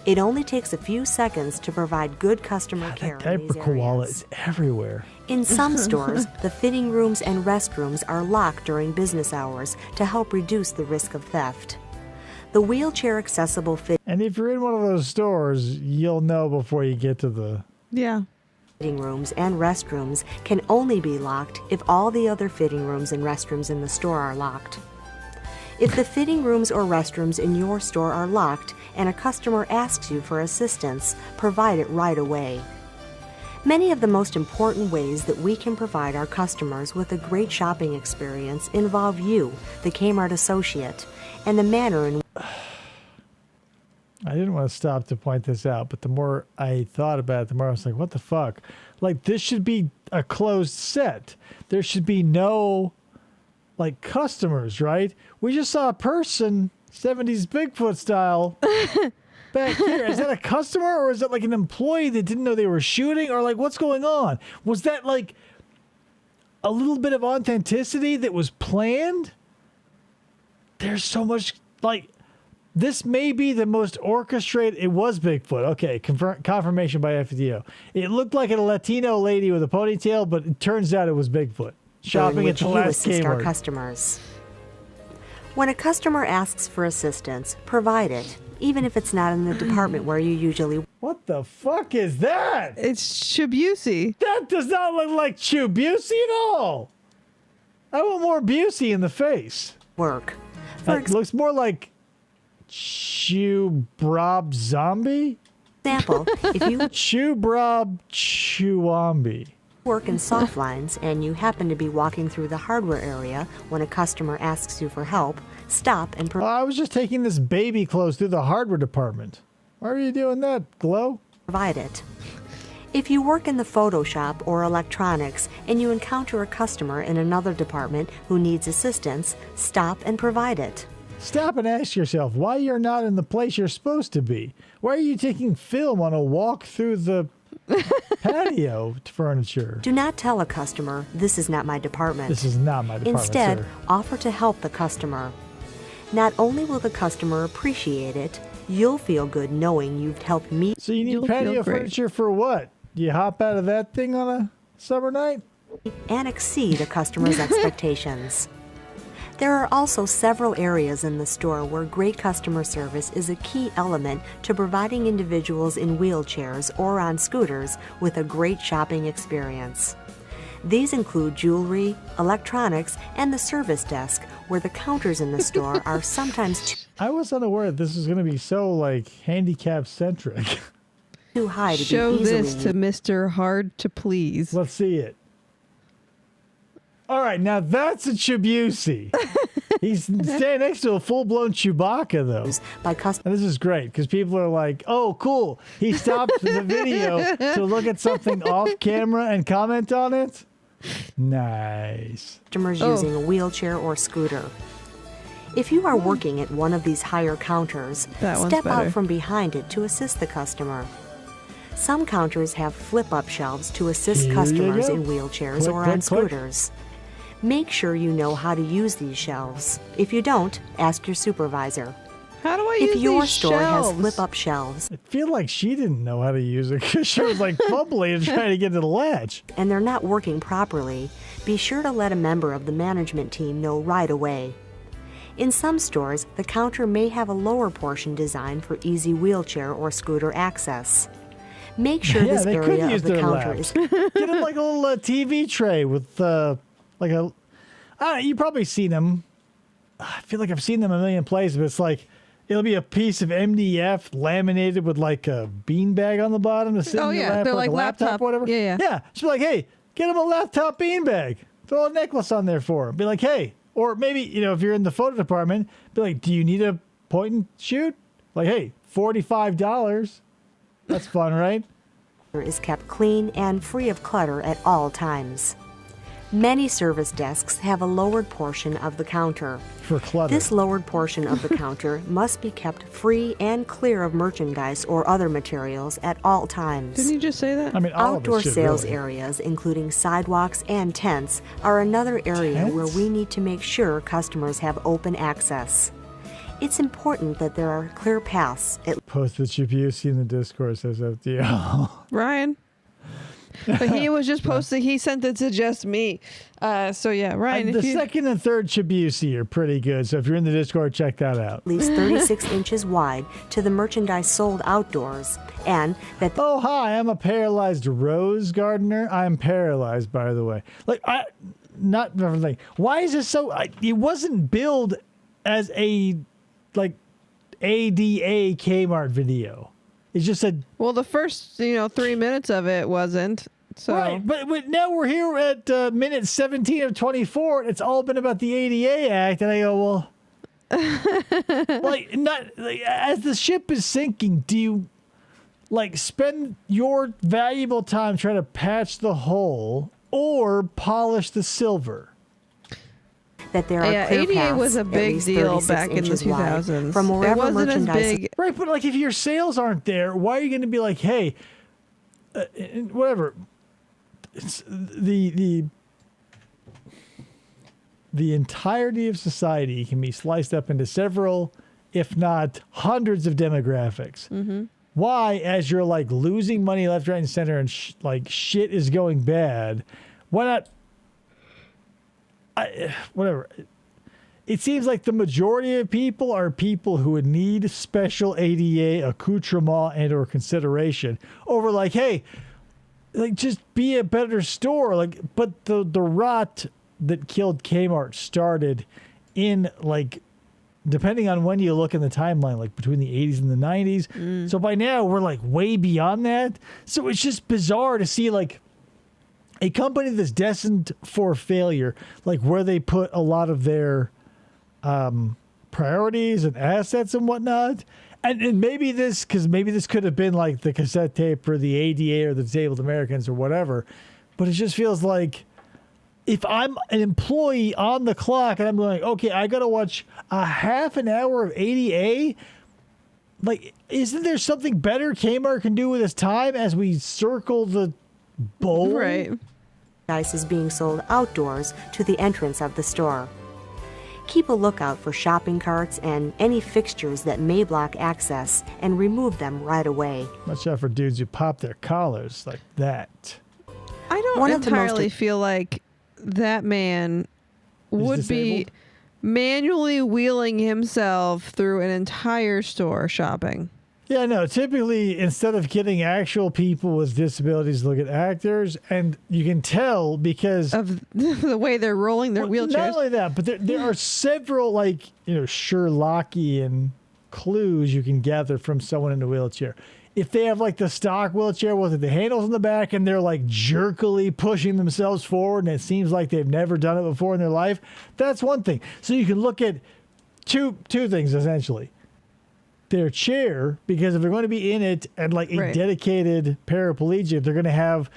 Speaker 5: It only takes a few seconds to provide good customer care
Speaker 3: That
Speaker 5: in
Speaker 3: diaper
Speaker 5: these
Speaker 3: koala
Speaker 5: areas.
Speaker 3: is everywhere.
Speaker 5: In some stores, the fitting rooms and restrooms are locked during business hours to help reduce the risk of theft. The wheelchair accessible
Speaker 3: And if you're in one of those stores, you'll know before you get to the...
Speaker 4: Yeah.
Speaker 5: fitting rooms and restrooms can only be locked if all the other fitting rooms and restrooms in the store are locked. If the fitting rooms or restrooms in your store are locked and a customer asks you for assistance, provide it right away. Many of the most important ways that we can provide our customers with a great shopping experience involve you, the Kmart associate, and the manner in
Speaker 3: I didn't want to stop to point this out, but the more I thought about it, the more I was like, what the fuck? Like, this should be a closed set. There should be no, like, customers, right? We just saw a person, 70s Bigfoot style, back here. Is that a customer or is that like an employee that didn't know they were shooting? Or, like, what's going on? Was that, like, a little bit of authenticity that was planned? There's so much, like... This may be the most orchestrated. It was Bigfoot. Okay, confirmation by FDO. It looked like a Latino lady with a ponytail, but it turns out it was Bigfoot. Shopping at
Speaker 5: which
Speaker 3: the
Speaker 5: you
Speaker 3: last
Speaker 5: assist our
Speaker 3: Kmart.
Speaker 5: customers. When a customer asks for assistance, provide it, even if it's not in the department where you usually
Speaker 3: What the fuck is that?
Speaker 4: It's Chewbusey.
Speaker 3: That does not look like Chewbusey at all. I want more Busey in the face.
Speaker 5: work.
Speaker 3: That looks more like Chewbrob Zombie?
Speaker 5: Example, if you
Speaker 3: Chewbrob Chewambi.
Speaker 5: work in soft lines and you happen to be walking through the hardware area when a customer asks you for help, stop and
Speaker 3: I was just taking this baby clothes through the hardware department. Why are you doing that, Glow?
Speaker 5: provide it. If you work in the Photoshop or electronics and you encounter a customer in another department who needs assistance, stop and provide it.
Speaker 3: Stop and ask yourself why you're not in the place you're supposed to be. Why are you taking film on a walk through the patio furniture?
Speaker 5: Do not tell a customer, "This is not my department."
Speaker 3: This is not my department,
Speaker 5: Instead,
Speaker 3: sir.
Speaker 5: offer to help the customer. Not only will the customer appreciate it, you'll feel good knowing you've helped meet.
Speaker 3: So you need patio furniture for what? You hop out of that thing on a summer night?
Speaker 5: And exceed a customer's expectations. There are also several areas in the store where great customer service is a key element to providing individuals in wheelchairs or on scooters with a great shopping experience. These include jewelry, electronics, and the service desk, where the counters in the store are sometimes too
Speaker 3: I was unaware this was going to be so, like, handicap-centric.
Speaker 5: too high to
Speaker 4: Show
Speaker 5: be easily
Speaker 4: this to Mr. Hard to Please.
Speaker 3: Let's see it. All right, now that's a Chibusi. He's standing next to a full-blown Chewbacca, though. And this is great because people are like, "Oh, cool! He stopped the video to look at something off camera and comment on it." Nice.
Speaker 5: Customers using a wheelchair or scooter. If you are working at one of these higher counters, step out from behind it to assist the customer. Some counters have flip-up shelves to assist customers in wheelchairs or on scooters. Make sure you know how to use these shelves. If you don't, ask your supervisor.
Speaker 4: How do I
Speaker 5: if
Speaker 4: use
Speaker 5: your
Speaker 4: these
Speaker 5: store
Speaker 4: shelves?
Speaker 5: has flip-up shelves,
Speaker 3: I feel like she didn't know how to use it because she was like fumbling and trying to get to the latch.
Speaker 5: And they're not working properly, be sure to let a member of the management team know right away. In some stores, the counter may have a lower portion designed for easy wheelchair or scooter access. Make sure this area of the counter is...
Speaker 3: Get them like a little TV tray with like a... you've probably seen them. I feel like I've seen them a million places, but it's like it'll be a piece of MDF laminated with like a beanbag on the bottom to sit in your lap,
Speaker 4: they're like
Speaker 3: a laptop or whatever.
Speaker 4: Yeah.
Speaker 3: Yeah, she's like, hey, get him a laptop beanbag. Throw a necklace on there for him. Be like, hey, or maybe, if you're in the photo department, be like, do you need a point and shoot? Like, hey, $45. That's fun, right?
Speaker 5: Is kept clean and free of clutter at all times. Many service desks have a lowered portion of the counter.
Speaker 3: For clutter.
Speaker 5: This lowered portion of the counter must be kept free and clear of merchandise or other materials at all times.
Speaker 4: Didn't you just say that?
Speaker 3: I mean, all
Speaker 5: outdoor
Speaker 3: of it should,
Speaker 5: sales
Speaker 3: really.
Speaker 5: areas, including sidewalks and tents, are another area where we need to make sure customers have open access. It's important that there are clear paths.
Speaker 3: Post the Chibusi in the Discord, says FDL.
Speaker 4: Ryan. But he was just posting, he sent it to just me. So yeah, Ryan.
Speaker 3: The second and third Chibusi are pretty good, so if you're in the Discord, check that out.
Speaker 5: At least 36 inches wide to the merchandise sold outdoors, and that...
Speaker 3: Oh, hi, I'm a paralyzed rose gardener. I'm paralyzed, by the way. Like, not everything. Why is this so... it wasn't billed as a, ADA Kmart video. It's just a...
Speaker 4: Well, the first, 3 minutes of it wasn't. So.
Speaker 3: Right, but now we're here at minute 17 of 24. And it's all been about the ADA Act, and I go, well, as the ship is sinking, do you spend your valuable time trying to patch the hole or polish the silver?
Speaker 5: That there are clear
Speaker 4: ADA
Speaker 5: paths,
Speaker 4: was a big deal back in the 2000s.
Speaker 5: From wherever
Speaker 4: it wasn't as
Speaker 5: merchandise
Speaker 4: big.
Speaker 3: Right, but if your sales aren't there, why are you going to be like, hey, whatever? It's the entirety of society can be sliced up into several, if not hundreds of demographics.
Speaker 4: Mm-hmm.
Speaker 3: Why, as you're losing money left, right, and center, and shit is going bad, why not? Whatever. It seems like the majority of people are people who would need special ADA accoutrement and or consideration over hey, just be a better store. But the rot that killed Kmart started in depending on when you look in the timeline, between the 80s and the 90s. So by now we're way beyond that. So it's just bizarre to see a company that's destined for failure, where they put a lot of their priorities and assets and whatnot. And maybe this could have been the cassette tape or the ADA or the Disabled Americans or whatever. But it just feels like if I'm an employee on the clock and I'm going, okay, I got to watch a half an hour of ADA. Isn't there something better Kmart can do with its time as we circle the bowl?
Speaker 4: Right.
Speaker 5: Merchandise is being sold outdoors to the entrance of the store. Keep a lookout for shopping carts and any fixtures that may block access and remove them right away.
Speaker 3: Watch out for dudes who pop their collars like that.
Speaker 4: I don't entirely feel like that man would be manually wheeling himself through an entire store shopping.
Speaker 3: Yeah, no, typically instead of getting actual people with disabilities, look at actors, and you can tell because
Speaker 4: of the way they're rolling their wheelchairs.
Speaker 3: Not only that, but there are several Sherlockian clues you can gather from someone in a wheelchair. if they have like the stock wheelchair with the handles in the back and they're like jerkily pushing themselves forward and it seems like they've never done it before in their life, that's one thing. So you can look at two things essentially. Their chair, because if they're going to be in it and like a dedicated paraplegic, they're going to have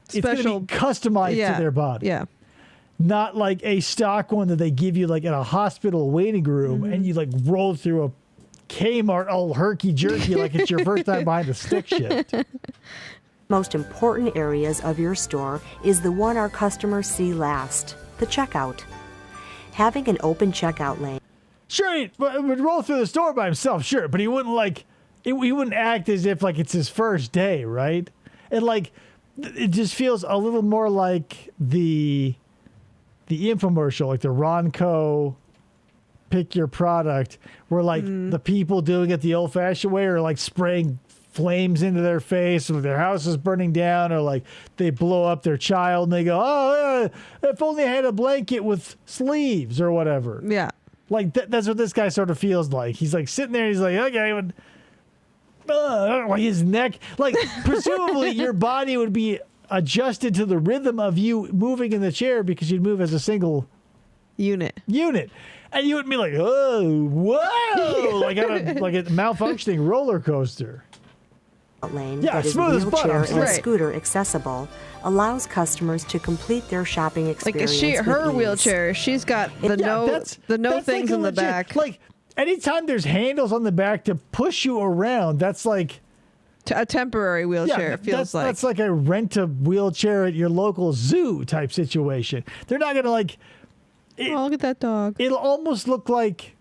Speaker 3: special, it's going to be customized to their body.
Speaker 4: Yeah.
Speaker 3: Not like a stock one that they give you like in a hospital waiting room and you like roll through a Kmart all herky-jerky like it's your first time behind the stick shift.
Speaker 5: Most important areas of your store is the one our customers see last, the checkout. Having an open checkout lane.
Speaker 3: Sure, he would roll through the store by himself, sure, but he wouldn't like, he wouldn't act as if like it's his first day, right? And like, it just feels a little more like the infomercial, like the Ronco pick your product, where like the people doing it the old-fashioned way are like spraying flames into their face, or their house is burning down, or like they blow up their child and they go, oh, if only I had a blanket with sleeves or whatever.
Speaker 4: Yeah.
Speaker 3: Like that's what this guy sort of feels like. He's like sitting there and he's like, okay, like his neck, like presumably your body would be adjusted to the rhythm of you moving in the chair because you'd move as a single unit. And you would be like, oh, whoa, like a malfunctioning roller coaster.
Speaker 5: Lane that is wheelchair and scooter accessible allows customers to complete their shopping experience.
Speaker 4: Like her wheelchair, she's got the no things in the back.
Speaker 3: Like anytime there's handles on the back to push you around, that's like
Speaker 4: a temporary wheelchair. It feels like
Speaker 3: that's like a rent a wheelchair at your local zoo type situation. They're not gonna like.
Speaker 4: Look at that dog.
Speaker 3: It'll almost look like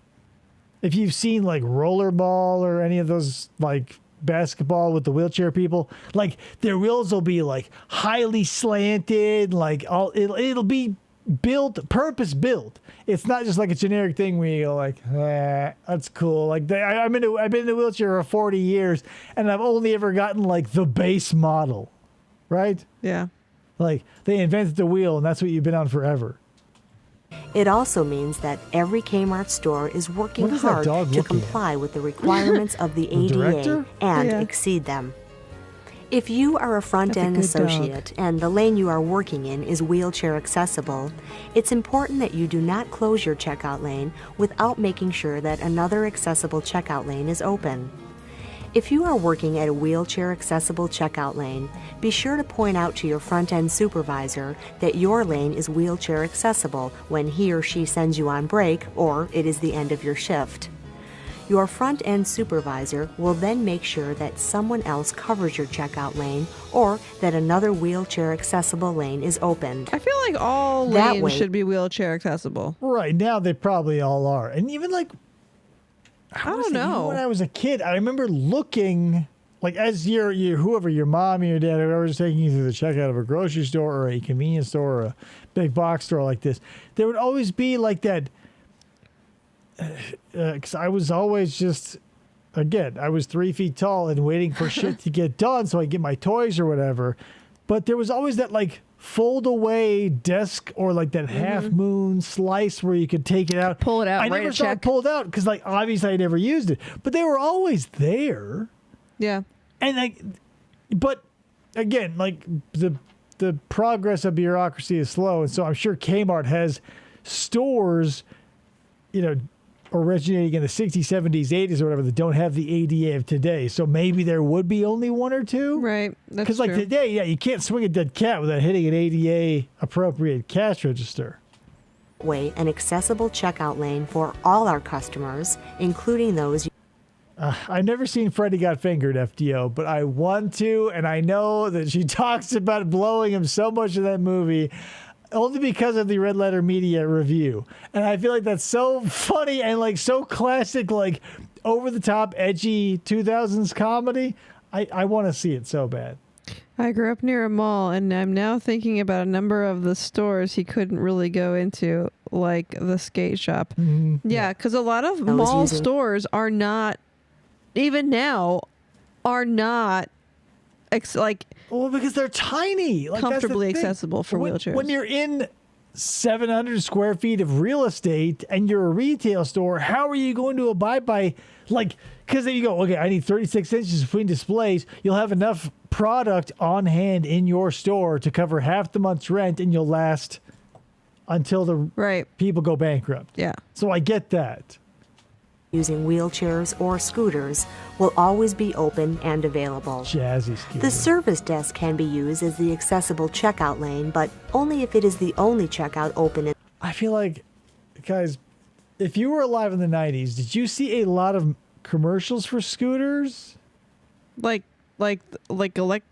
Speaker 3: if you've seen like rollerball or any of those like basketball with the wheelchair people, like their wheels will be like highly slanted, like it'll be purpose built. It's not just like a generic thing where you go like, that's cool. Like I've been in a wheelchair for 40 years and I've only ever gotten like the base model, right?
Speaker 4: Yeah.
Speaker 3: Like they invented the wheel and that's what you've been on forever.
Speaker 5: It also means that every Kmart store is working hard to comply with the requirements of the ADA and exceed them. If you are a front-end associate and the lane you are working in is wheelchair accessible, it's important that you do not close your checkout lane without making sure that another accessible checkout lane is open. If you are working at a wheelchair accessible checkout lane, be sure to point out to your front-end supervisor that your lane is wheelchair accessible when he or she sends you on break or it is the end of your shift. Your front-end supervisor will then make sure that someone else covers your checkout lane or that another wheelchair accessible lane is opened.
Speaker 4: I feel like all lanes should be wheelchair accessible.
Speaker 3: Right, now they probably all are. And even like,
Speaker 4: I don't know.
Speaker 3: When I was a kid, I remember looking, like as whoever, your mom or your dad, whoever's taking you through the checkout of a grocery store or a convenience store or a big box store like this, there would always be like that, because I was always just, again, I was 3 feet tall and waiting for shit to get done so I get my toys or whatever. But there was always that like fold away desk or like that half moon slice where you could take it out.
Speaker 4: Pull it out.
Speaker 3: I never saw it pulled out because like obviously I never used it, but they were always there.
Speaker 4: Yeah.
Speaker 3: And like, but again, like the progress of bureaucracy is slow. And so I'm sure Kmart has stores, originating in the 60s, 70s, 80s or whatever that don't have the ADA of today. So maybe there would be only one or two.
Speaker 4: Right.
Speaker 3: Because like today, you can't swing a dead cat without hitting an ADA appropriate cash register.
Speaker 5: An accessible checkout lane for all our customers, including those.
Speaker 3: I've never seen Freddy Got Fingered, FDO, but I want to, and I know that she talks about blowing him so much in that movie. Only because of the Red Letter Media review. And I feel like that's so funny and like so classic, like over the top, edgy 2000s comedy. I want to see it so bad.
Speaker 4: I grew up near a mall and I'm now thinking about a number of the stores he couldn't really go into, like the skate shop. Mm-hmm. Yeah, because a lot of mall stores are not, even now, are not like...
Speaker 3: Well, because they're tiny. Like,
Speaker 4: comfortably accessible for wheelchairs.
Speaker 3: When you're in 700 square feet of real estate and you're a retail store, how are you going to abide by, like, because then you go, okay, I need 36 inches between displays. You'll have enough product on hand in your store to cover half the month's rent, and you'll last until the people go bankrupt.
Speaker 4: Yeah.
Speaker 3: So I get that.
Speaker 5: Using wheelchairs or scooters will always be open and available.
Speaker 3: Jazzy scooter.
Speaker 5: The service desk can be used as the accessible checkout lane, but only if it is the only checkout open.
Speaker 3: I feel like, guys, if you were alive in the 90s, did you see a lot of commercials for scooters?
Speaker 4: Like electric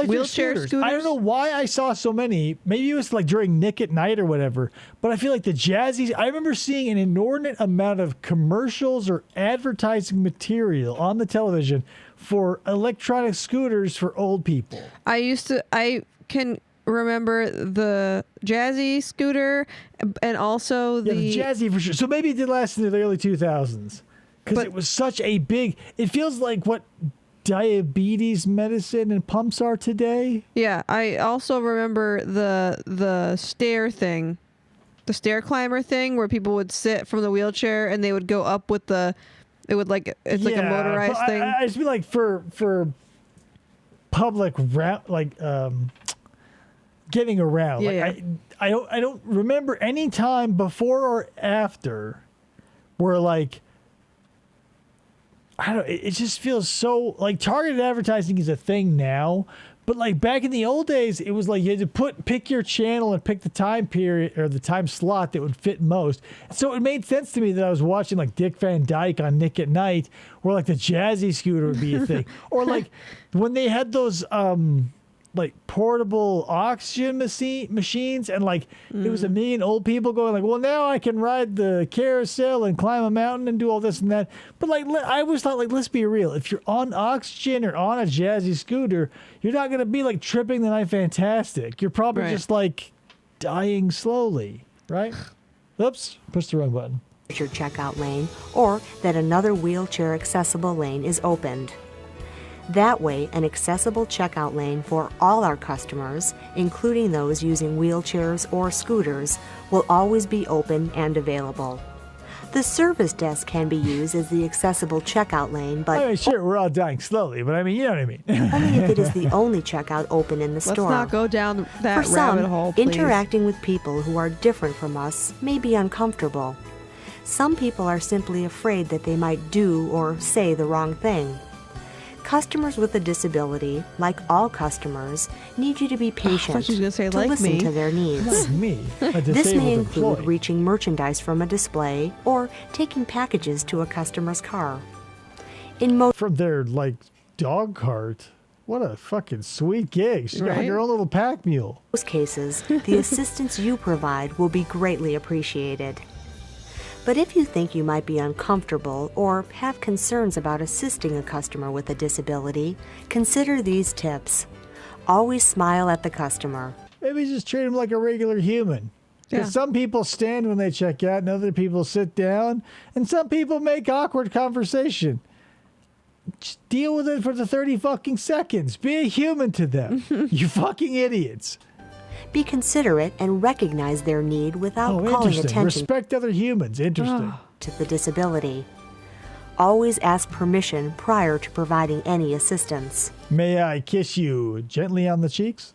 Speaker 3: wheelchair scooters. I don't know why I saw so many. Maybe it was like during Nick at Night or whatever. But I feel like the Jazzies, I remember seeing an inordinate amount of commercials or advertising material on the television for electronic scooters for old people.
Speaker 4: I can remember the Jazzy scooter and also
Speaker 3: the Jazzy for sure. So maybe it did last in the early 2000s. Because it was such a big, it feels like what diabetes medicine and pumps are today.
Speaker 4: Yeah, I also remember the stair thing, the stair climber thing, where people would sit from the wheelchair and they would go up with it's like a motorized thing.
Speaker 3: I just feel like for public getting around.
Speaker 4: Yeah,
Speaker 3: I don't remember any time before or after where like. I don't. It just feels so like targeted advertising is a thing now, but like back in the old days, it was like you had to pick your channel and pick the time period or the time slot that would fit most. So it made sense to me that I was watching like Dick Van Dyke on Nick at Night, where like the Jazzy scooter would be a thing, or like when they had those like portable oxygen machines, and like it was a million old people going like, well, now I can ride the carousel and climb a mountain and do all this and that. But like I always thought, like, let's be real, if you're on oxygen or on a Jazzy scooter, you're not gonna be like tripping the night fantastic. You're probably just like dying slowly, right? Oops, push the wrong button.
Speaker 5: Your checkout lane, or that another wheelchair accessible lane is opened. That way, an accessible checkout lane for all our customers, including those using wheelchairs or scooters, will always be open and available. The service desk can be used as the accessible checkout lane, but
Speaker 3: I mean, sure, we're all dying slowly, but I mean, you know what I mean.
Speaker 5: only if it is the only checkout open in the store.
Speaker 4: Let's not go down that
Speaker 5: For
Speaker 4: rabbit
Speaker 5: some,
Speaker 4: hole, please.
Speaker 5: interacting with people who are different from us may be uncomfortable. Some people are simply afraid that they might do or say the wrong thing. Customers with a disability, like all customers, need you to be patient, to
Speaker 4: like
Speaker 5: listen
Speaker 4: me.
Speaker 5: to their needs.
Speaker 3: Like me, a
Speaker 5: This may
Speaker 3: disabled
Speaker 5: include
Speaker 3: employee.
Speaker 5: reaching merchandise from a display or taking packages to a customer's car.
Speaker 3: From their like dog cart. What a fucking sweet gig. She's got
Speaker 5: Right?
Speaker 3: her own little pack mule.
Speaker 5: In most cases, the assistance you provide will be greatly appreciated. But if you think you might be uncomfortable or have concerns about assisting a customer with a disability, consider these tips. Always smile at the customer.
Speaker 3: Maybe just treat them like a regular human. Because some people stand when they check out and other people sit down. And some people make awkward conversation. Just deal with it for the 30 fucking seconds. Be a human to them. You fucking idiots.
Speaker 5: Be considerate and recognize their need without calling
Speaker 3: Interesting.
Speaker 5: attention
Speaker 3: Respect other humans. Interesting.
Speaker 5: to the disability. Always ask permission prior to providing any assistance.
Speaker 3: May I kiss you gently on the cheeks?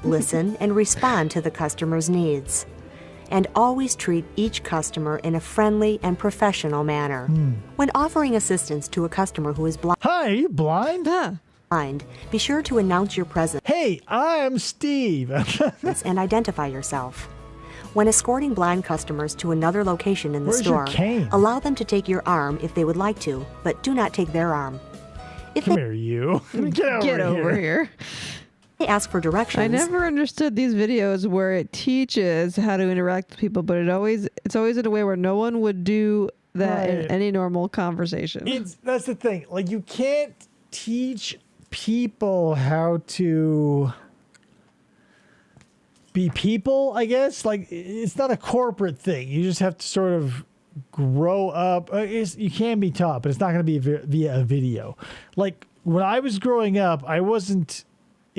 Speaker 5: Listen and respond to the customer's needs. And always treat each customer in a friendly and professional manner. When offering assistance to a customer who is blind,
Speaker 3: Hi, are you blind?
Speaker 5: Be sure to announce your presence.
Speaker 3: Hey, I'm Steve.
Speaker 5: And identify yourself. When escorting blind customers to another location in the
Speaker 3: Where's your
Speaker 5: store,
Speaker 3: cane?
Speaker 5: allow them to take your arm if they would like to, but do not take their arm. If
Speaker 3: Come here, you. Get over
Speaker 4: here.
Speaker 5: They ask for directions.
Speaker 4: I never understood these videos where it teaches how to interact with people, but it's always in a way where no one would do that in any normal conversation.
Speaker 3: That's the thing. Like, you can't teach people how to be people, I guess. Like, it's not a corporate thing. You just have to sort of grow up. You can be taught, but it's not going to be via a video. Like, when I was growing up, I wasn't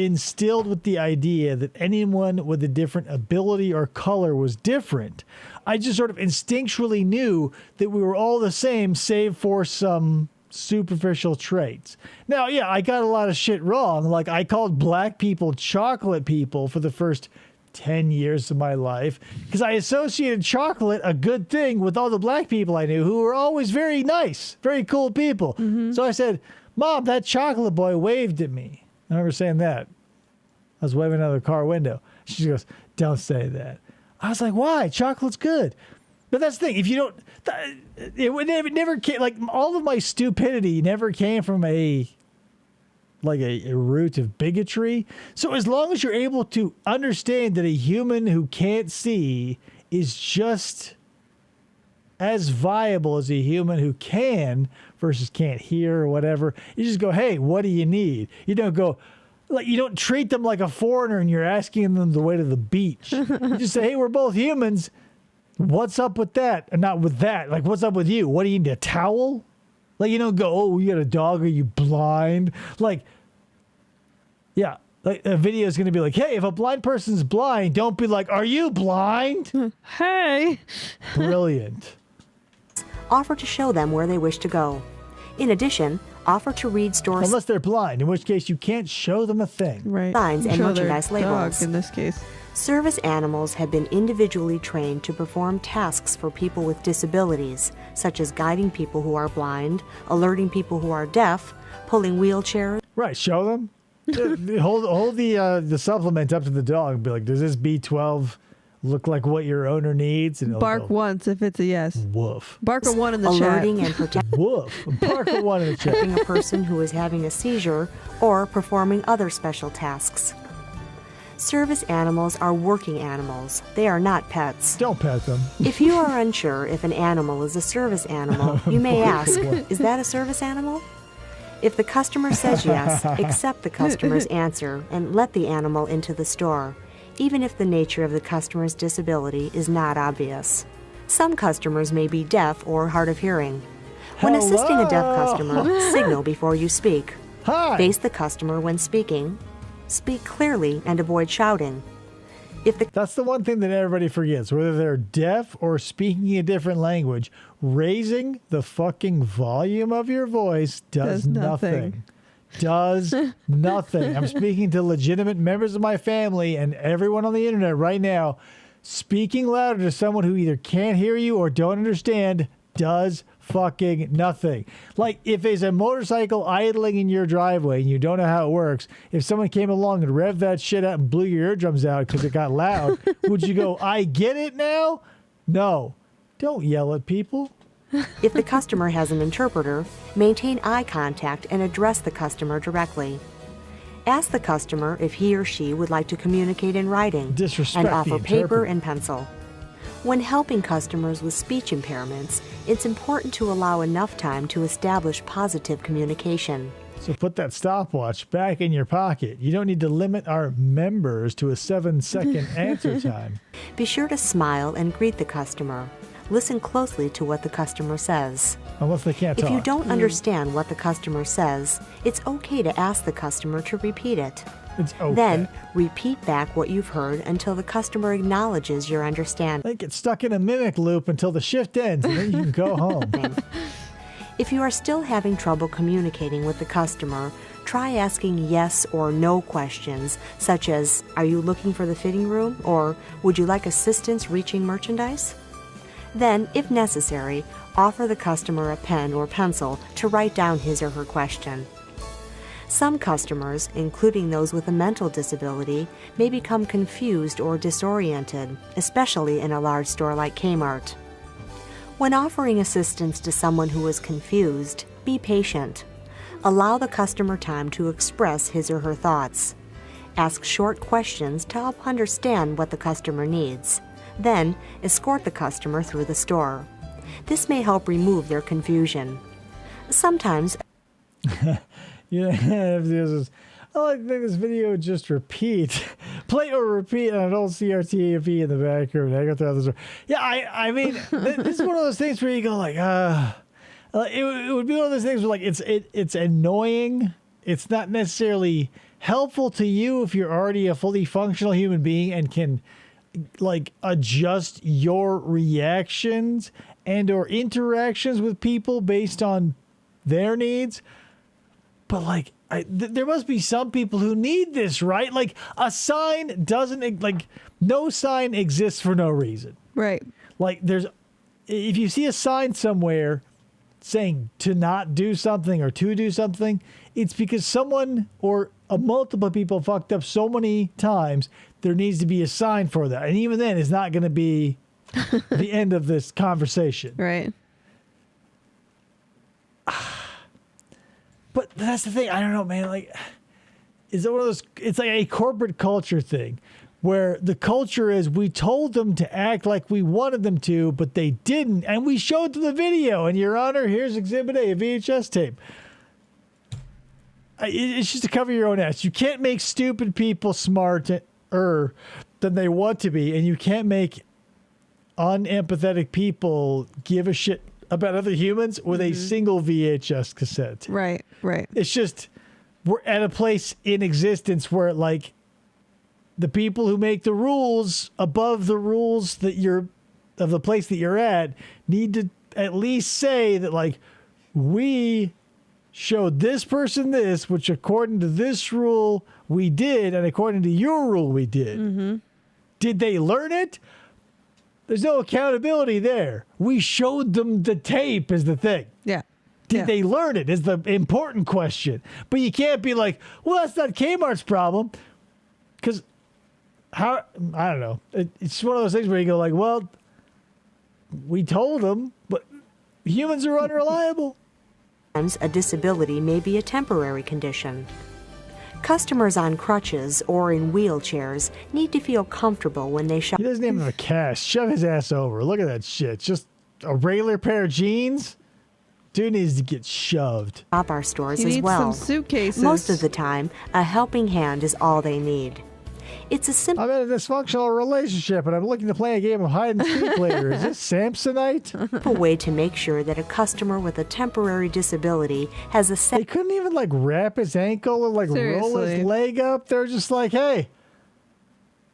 Speaker 3: instilled with the idea that anyone with a different ability or color was different. I just sort of instinctually knew that we were all the same, save for some superficial traits. Now, yeah, I got a lot of shit wrong. Like, I called black people chocolate people for the first 10 years of my life because I associated chocolate, a good thing, with all the black people I knew who were always very nice, very cool people. So I said, Mom, that chocolate boy waved at me. I remember saying that. I was waving out of the car window. She goes, don't say that. I was like, why? Chocolate's good. But that's the thing. If you don't, it never came, like, all of my stupidity never came from a root of bigotry. So as long as you're able to understand that a human who can't see is just as viable as a human who can versus can't hear or whatever, you just go, hey, what do you need? You don't go, like, you don't treat them like a foreigner and you're asking them the way to the beach. You just say, hey, we're both humans. What's up with that? And not with that. Like, what's up with you? What do you need, a towel? Like, you don't go, oh, you got a dog, are you blind? Like, yeah, like a video is going to be like, hey, if a blind person's blind, don't be like, are you blind?
Speaker 4: Hey.
Speaker 3: Brilliant.
Speaker 5: Offer to show them where they wish to go. In addition, offer to read store
Speaker 3: Unless they're blind, in which case you can't show them a thing.
Speaker 4: Right.
Speaker 5: signs and
Speaker 4: Show
Speaker 5: merchandise
Speaker 4: their
Speaker 5: labels.
Speaker 4: dog in this case.
Speaker 5: Service animals have been individually trained to perform tasks for people with disabilities, such as guiding people who are blind, alerting people who are deaf, pulling wheelchairs.
Speaker 3: Right, show them. hold the supplement up to the dog and be like, does this B12 look like what your owner needs? And
Speaker 4: Bark once if it's a yes.
Speaker 3: Woof.
Speaker 4: Bark a 1 in the
Speaker 5: alerting
Speaker 4: chat.
Speaker 5: and protecting
Speaker 3: Woof. Bark a 1 in the chat.
Speaker 5: a person who is having a seizure or performing other special tasks. Service animals are working animals. They are not pets.
Speaker 3: Don't pet them.
Speaker 5: If you are unsure if an animal is a service animal, you may ask, is that a service animal? If the customer says yes, accept the customer's answer and let the animal into the store, even if the nature of the customer's disability is not obvious. Some customers may be deaf or hard of hearing. When assisting a deaf customer, signal before you speak.
Speaker 3: Hi.
Speaker 5: Face the customer when speaking. Speak clearly and avoid shouting.
Speaker 3: That's the one thing that everybody forgets. Whether they're deaf or speaking a different language, raising the fucking volume of your voice does nothing. Does nothing. I'm speaking to legitimate members of my family and everyone on the internet right now. Speaking louder to someone who either can't hear you or don't understand does fucking nothing. Like, if there's a motorcycle idling in your driveway and you don't know how it works, if someone came along and revved that shit out and blew your eardrums out because it got loud, would you go, I get it now? No. Don't yell at people.
Speaker 5: If the customer has an interpreter, maintain eye contact and address the customer directly. Ask the customer if he or she would like to communicate in writing
Speaker 3: Disrespect
Speaker 5: and offer
Speaker 3: the
Speaker 5: paper
Speaker 3: interpreter.
Speaker 5: and pencil. When helping customers with speech impairments, it's important to allow enough time to establish positive communication.
Speaker 3: So put that stopwatch back in your pocket. You don't need to limit our members to a 7-second answer time.
Speaker 5: Be sure to smile and greet the customer. Listen closely to what the customer says.
Speaker 3: Unless they can't
Speaker 5: If
Speaker 3: talk.
Speaker 5: you don't understand what the customer says, it's okay to ask the customer to repeat it.
Speaker 3: It's okay.
Speaker 5: Then, repeat back what you've heard until the customer acknowledges your understanding.
Speaker 3: They get stuck in a mimic loop until the shift ends, and then you can go home.
Speaker 5: If you are still having trouble communicating with the customer, try asking yes or no questions, such as, are you looking for the fitting room? Or, would you like assistance reaching merchandise? Then, if necessary, offer the customer a pen or pencil to write down his or her question. Some customers, including those with a mental disability, may become confused or disoriented, especially in a large store like Kmart. When offering assistance to someone who is confused, be patient. Allow the customer time to express his or her thoughts. Ask short questions to help understand what the customer needs. Then, escort the customer through the store. This may help remove their confusion. Sometimes,
Speaker 3: Yeah, I like this video would just repeat, play or repeat on an old CRT in the back room. I go through the store. Yeah, I mean, this is one of those things where you go like, it would be one of those things where like it's annoying. It's not necessarily helpful to you if you're already a fully functional human being and can like adjust your reactions and or interactions with people based on their needs. But like there must be some people who need this, right? Like a sign doesn't, like no sign exists for no reason.
Speaker 4: Right.
Speaker 3: Like if you see a sign somewhere saying to not do something or to do something, it's because someone or multiple people fucked up so many times, there needs to be a sign for that. And even then, it's not going to be the end of this conversation.
Speaker 4: Right.
Speaker 3: But that's the thing. I don't know, man. Like, is it one of those? It's like a corporate culture thing where the culture is we told them to act like we wanted them to, but they didn't. And we showed them the video. And, Your Honor, here's Exhibit A, a VHS tape. It's just to cover your own ass. You can't make stupid people smarter than they want to be. And you can't make unempathetic people give a shit about other humans with a single VHS cassette.
Speaker 4: Right, right.
Speaker 3: It's just we're at a place in existence where like the people who make the rules above the rules that you're of the place that you're at need to at least say that like we showed this person this, which according to this rule we did, and according to your rule we did. Mm-hmm. Did they learn it? There's no accountability there. We showed them the tape is the thing.
Speaker 4: Yeah.
Speaker 3: Did they learn it is the important question. But you can't be like, well, that's not Kmart's problem. Because I don't know. It's one of those things where you go like, well, we told them, but humans are unreliable.
Speaker 5: Sometimes a disability may be a temporary condition. Customers on crutches or in wheelchairs need to feel comfortable when they shop.
Speaker 3: He doesn't even have a cast. Shove his ass over. Look at that shit. Just a regular pair of jeans. Dude needs to get shoved.
Speaker 5: Shop our stores
Speaker 4: He
Speaker 5: as
Speaker 4: needs
Speaker 5: well.
Speaker 4: some suitcases.
Speaker 5: Most of the time, a helping hand is all they need. It's a simple.
Speaker 3: I'm in a dysfunctional relationship and I'm looking to play a game of hide and seek later. Is this Samsonite?
Speaker 5: way to make sure that a customer with a temporary disability has a set.
Speaker 3: They couldn't even like wrap his ankle or like roll his leg up. They're just like, hey,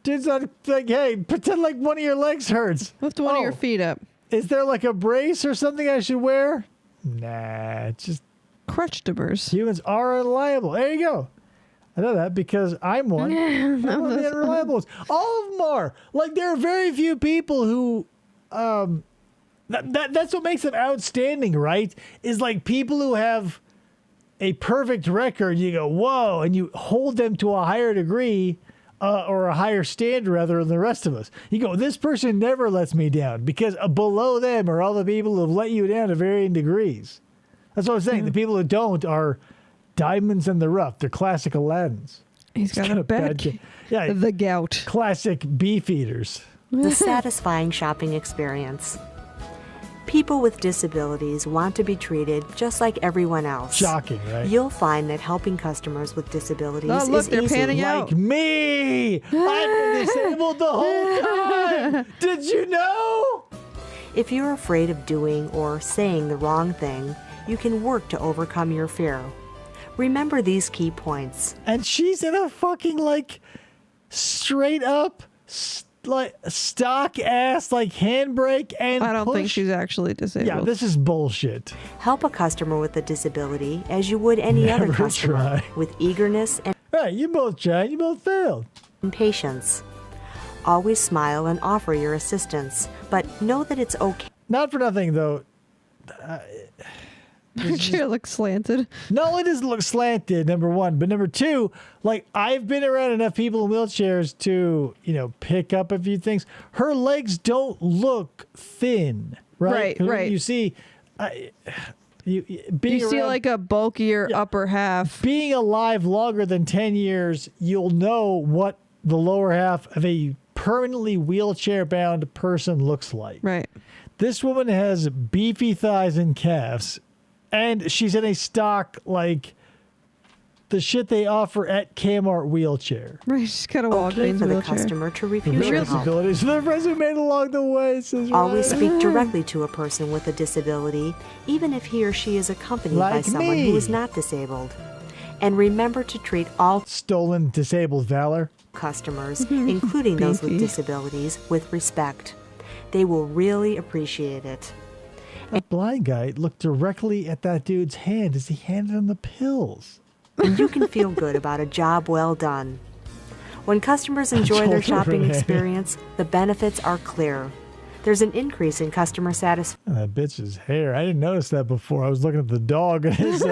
Speaker 3: dude's not like, hey, pretend like one of your legs hurts.
Speaker 4: Lift one of your feet up.
Speaker 3: Is there like a brace or something I should wear? Nah, just
Speaker 4: crutch dippers.
Speaker 3: Humans are unreliable. There you go. I know that because I'm one. I'm one of the unreliable ones. All of them are. Like, there are very few people who, that's what makes them outstanding, right? Is like people who have a perfect record, you go, whoa, and you hold them to a higher degree or a higher standard rather than the rest of us. You go, this person never lets me down because below them are all the people who have let you down to varying degrees. That's what I'm saying. The people who don't are diamonds in the rough. They're classic Aladdins.
Speaker 4: He's got a bad
Speaker 3: yeah,
Speaker 4: the gout.
Speaker 3: Classic beef eaters.
Speaker 5: The satisfying shopping experience. People with disabilities want to be treated just like everyone else.
Speaker 3: Shocking, right?
Speaker 5: You'll find that helping customers with disabilities
Speaker 4: Oh, look,
Speaker 5: is
Speaker 4: they're
Speaker 5: easy.
Speaker 4: panning
Speaker 3: Like me! I've been disabled the whole time! Did you know?
Speaker 5: If you're afraid of doing or saying the wrong thing, you can work to overcome your fear. Remember these key points.
Speaker 3: And she's in a fucking, like, straight up, like, stock ass, like, handbrake and
Speaker 4: I don't
Speaker 3: push.
Speaker 4: think she's actually disabled.
Speaker 3: Yeah, this is bullshit.
Speaker 5: Help a customer with a disability as you would any other
Speaker 3: Never
Speaker 5: customer
Speaker 3: try.
Speaker 5: with eagerness and
Speaker 3: Right, you both tried, you both failed.
Speaker 5: patience. Always smile and offer your assistance, but know that it's okay.
Speaker 3: Not for nothing, though.
Speaker 4: Her chair looks slanted.
Speaker 3: Not only does it look slanted, number one, but number two, like, I've been around enough people in wheelchairs to, you know, pick up a few things. Her legs don't look thin, right?
Speaker 4: Right,
Speaker 3: 'Cause when
Speaker 4: right.
Speaker 3: You see, being
Speaker 4: You see
Speaker 3: around-
Speaker 4: like a bulkier upper half.
Speaker 3: being alive longer than 10 years, you'll know what the lower half of a permanently wheelchair-bound person looks like.
Speaker 4: Right.
Speaker 3: This woman has beefy thighs and calves, and she's in a stock, like, the shit they offer at Kmart wheelchair.
Speaker 4: Right, she's got a
Speaker 5: Okay
Speaker 4: Walgreens
Speaker 5: for the
Speaker 4: wheelchair.
Speaker 5: customer to refuse your help.
Speaker 3: Disabilities. The resume along the way says
Speaker 5: Always
Speaker 3: right.
Speaker 5: speak directly to a person with a disability, even if he or she is accompanied by
Speaker 3: Like
Speaker 5: someone
Speaker 3: me.
Speaker 5: who is not disabled. And remember to treat all
Speaker 3: stolen disabled valor
Speaker 5: customers, including those with disabilities, with respect. They will really appreciate it.
Speaker 3: That blind guy looked directly at that dude's hand as he handed him the pills.
Speaker 5: And you can feel good about a job well done. When customers enjoy their shopping experience, the benefits are clear. There's an increase in customer satisfaction.
Speaker 3: That bitch's hair. I didn't notice that before. I was looking at the dog and his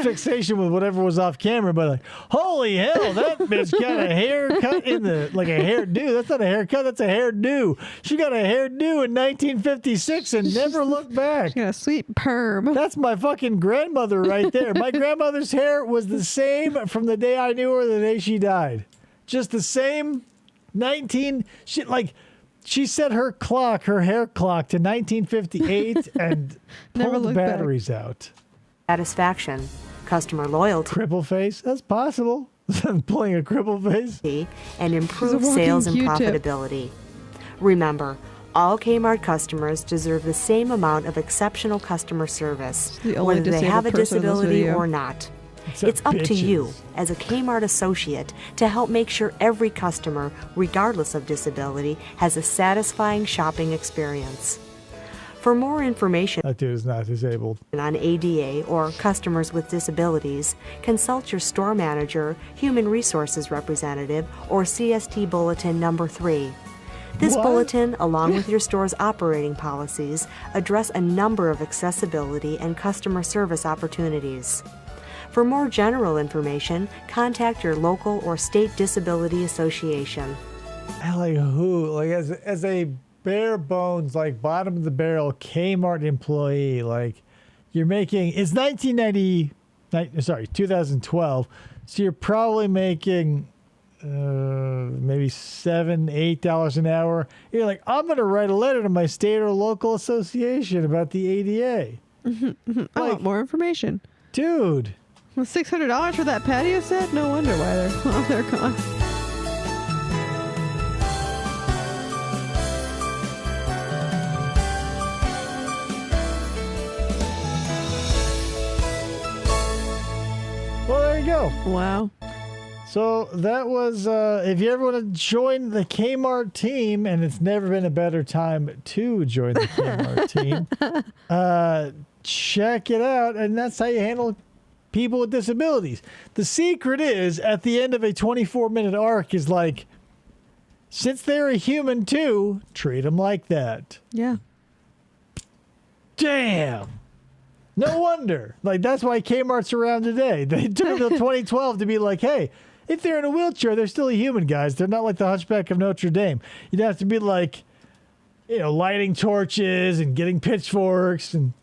Speaker 3: fixation with whatever was off camera, but like, holy hell, that bitch got a haircut like a hairdo. That's not a haircut, that's a hairdo. She got a hairdo in 1956 and never looked back.
Speaker 4: She got a sweet perm.
Speaker 3: That's my fucking grandmother right there. My grandmother's hair was the same from the day I knew her to the day she died. Just the same she set her hair clock to 1958 and pulled the batteries out.
Speaker 5: Satisfaction, customer loyalty.
Speaker 3: Cripple face? That's possible. Pulling a cripple face.
Speaker 5: And improved sales and profitability. Remember, all Kmart customers deserve the same amount of exceptional customer service, whether they have a disability or not. It's up to you, as a Kmart associate, to help make sure every customer, regardless of disability, has a satisfying shopping experience. For more information
Speaker 3: that dude is not disabled
Speaker 5: on ADA or customers with disabilities, consult your store manager, human resources representative, or CST Bulletin Number 3. This bulletin, along with your store's operating policies, address a number of accessibility and customer service opportunities. For more general information, contact your local or state disability association.
Speaker 3: Like who? Like as a bare bones, like bottom of the barrel Kmart employee, like you're making, it's 2012. So you're probably making maybe $7-8 an hour. You're like, I'm going to write a letter to my state or local association about the ADA.
Speaker 4: I want more information.
Speaker 3: Dude.
Speaker 4: Well, $600 for that patio set? No wonder why they're gone.
Speaker 3: Well, there you go.
Speaker 4: Wow.
Speaker 3: So that was, if you ever want to join the Kmart team, and it's never been a better time to join the Kmart team, check it out. And that's how you handle people with disabilities. The secret is, at the end of a 24-minute arc, is like, since they're a human too, treat them like that.
Speaker 4: Yeah.
Speaker 3: Damn. No wonder. Like, that's why Kmart's around today. They took until 2012 to be like, hey, if they're in a wheelchair, they're still a human, guys. They're not like the Hunchback of Notre Dame. You'd have to be like, lighting torches and getting pitchforks. And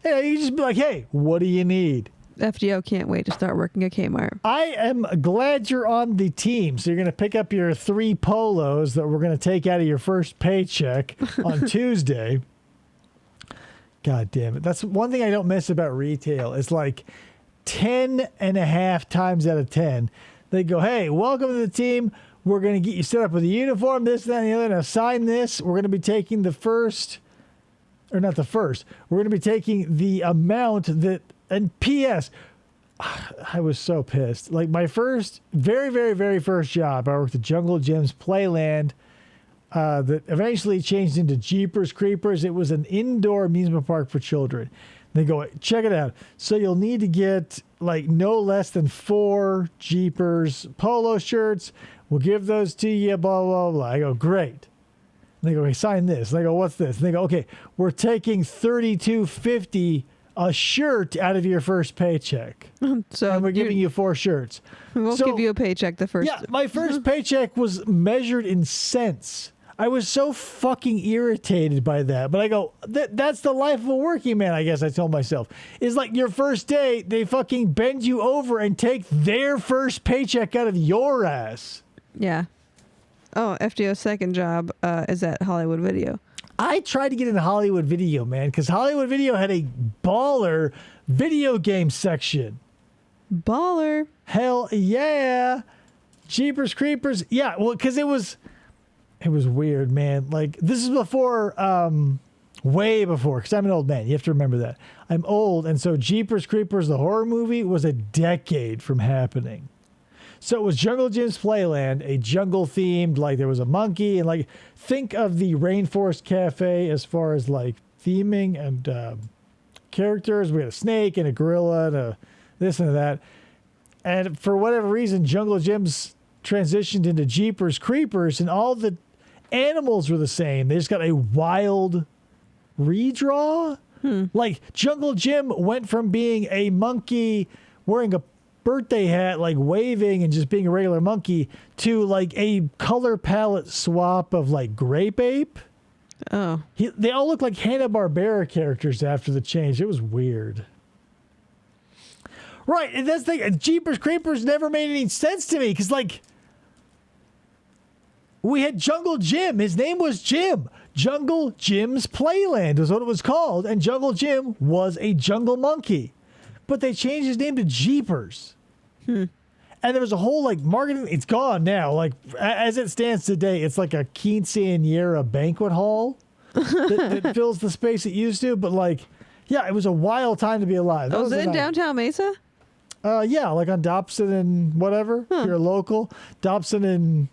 Speaker 3: you just be like, hey, what do you need?
Speaker 4: FDO can't wait to start working at Kmart.
Speaker 3: I am glad you're on the team. So you're going to pick up your 3 polos that we're going to take out of your first paycheck on Tuesday. God damn it. That's one thing I don't miss about retail. It's like 10.5 times out of 10. They go, hey, welcome to the team. We're going to get you set up with a uniform, this, that, and the other. Now sign this. We're going to be taking we're going to be taking the amount that, and P.S., I was so pissed. Like my very, very, very first job, I worked at Jungle Jim's Playland, that eventually changed into Jeepers Creepers. It was an indoor amusement park for children. They go, check it out. So you'll need to get like no less than 4 Jeepers polo shirts. We'll give those to you, blah, blah, blah. I go, great. And they go, hey, sign this. And they go, what's this? And they go, okay, we're taking $32.50 a shirt out of your first paycheck.
Speaker 4: So
Speaker 3: and we're giving you 4 shirts.
Speaker 4: We'll give you a paycheck the first.
Speaker 3: Yeah, my first paycheck was measured in cents. I was so fucking irritated by that. But I go, that's the life of a working man, I guess I told myself. Is like your first day, they fucking bend you over and take their first paycheck out of your ass.
Speaker 4: Yeah. Oh, FDO's second job is at Hollywood Video.
Speaker 3: I tried to get into Hollywood Video, man, because Hollywood Video had a baller video game section.
Speaker 4: Baller.
Speaker 3: Hell yeah. Jeepers Creepers. Yeah, well, because it was weird, man. Like, this is before way before, because I'm an old man. You have to remember that. I'm old, and so Jeepers Creepers, the horror movie, was a decade from happening. So it was Jungle Jim's Playland, a jungle-themed, like there was a monkey, and like think of the Rainforest Cafe as far as like theming and characters. We had a snake and a gorilla and a this and that. And for whatever reason, Jungle Jim's transitioned into Jeepers Creepers, and all the animals were the same. They just got a wild redraw. Like Jungle Jim went from being a monkey wearing a birthday hat, like waving and just being a regular monkey, to like a color palette swap of like Grape Ape.
Speaker 4: Oh.
Speaker 3: They all look like Hanna-Barbera characters after the change. It was weird. Right, and that's the thing. Jeepers Creepers never made any sense to me, because like we had Jungle Jim. His name was Jim. Jungle Jim's Playland was what it was called, and Jungle Jim was a jungle monkey. But they changed his name to Jeepers. And there was a whole like marketing. It's gone now. Like as it stands today, it's like a quinceañera banquet hall that fills the space it used to. But like, yeah, it was a wild time to be alive.
Speaker 4: Was it in downtown Mesa?
Speaker 3: Yeah, like on Dobson and whatever. If you're local, Dobson and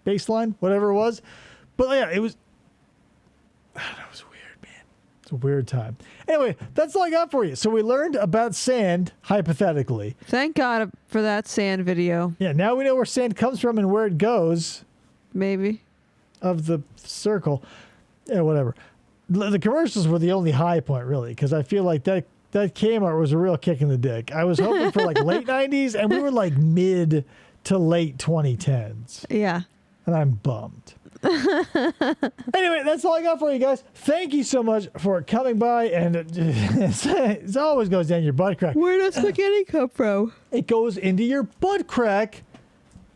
Speaker 3: Baseline, whatever it was. But yeah, it was. That was weird, man. It's a weird time. Anyway, that's all I got for you. So we learned about sand, hypothetically.
Speaker 4: Thank God for that sand video.
Speaker 3: Yeah, now we know where sand comes from and where it goes.
Speaker 4: Maybe.
Speaker 3: Of the circle. Yeah, whatever. The commercials were the only high point, really, because I feel like that Kmart was a real kick in the dick. I was hoping for like late 90s, and we were like mid to late 2010s.
Speaker 4: Yeah.
Speaker 3: And I'm bummed. Anyway, that's all I got for you guys. Thank you so much for coming by, and it always goes down your butt crack.
Speaker 4: Where does spaghetti come from?
Speaker 3: It goes into your butt crack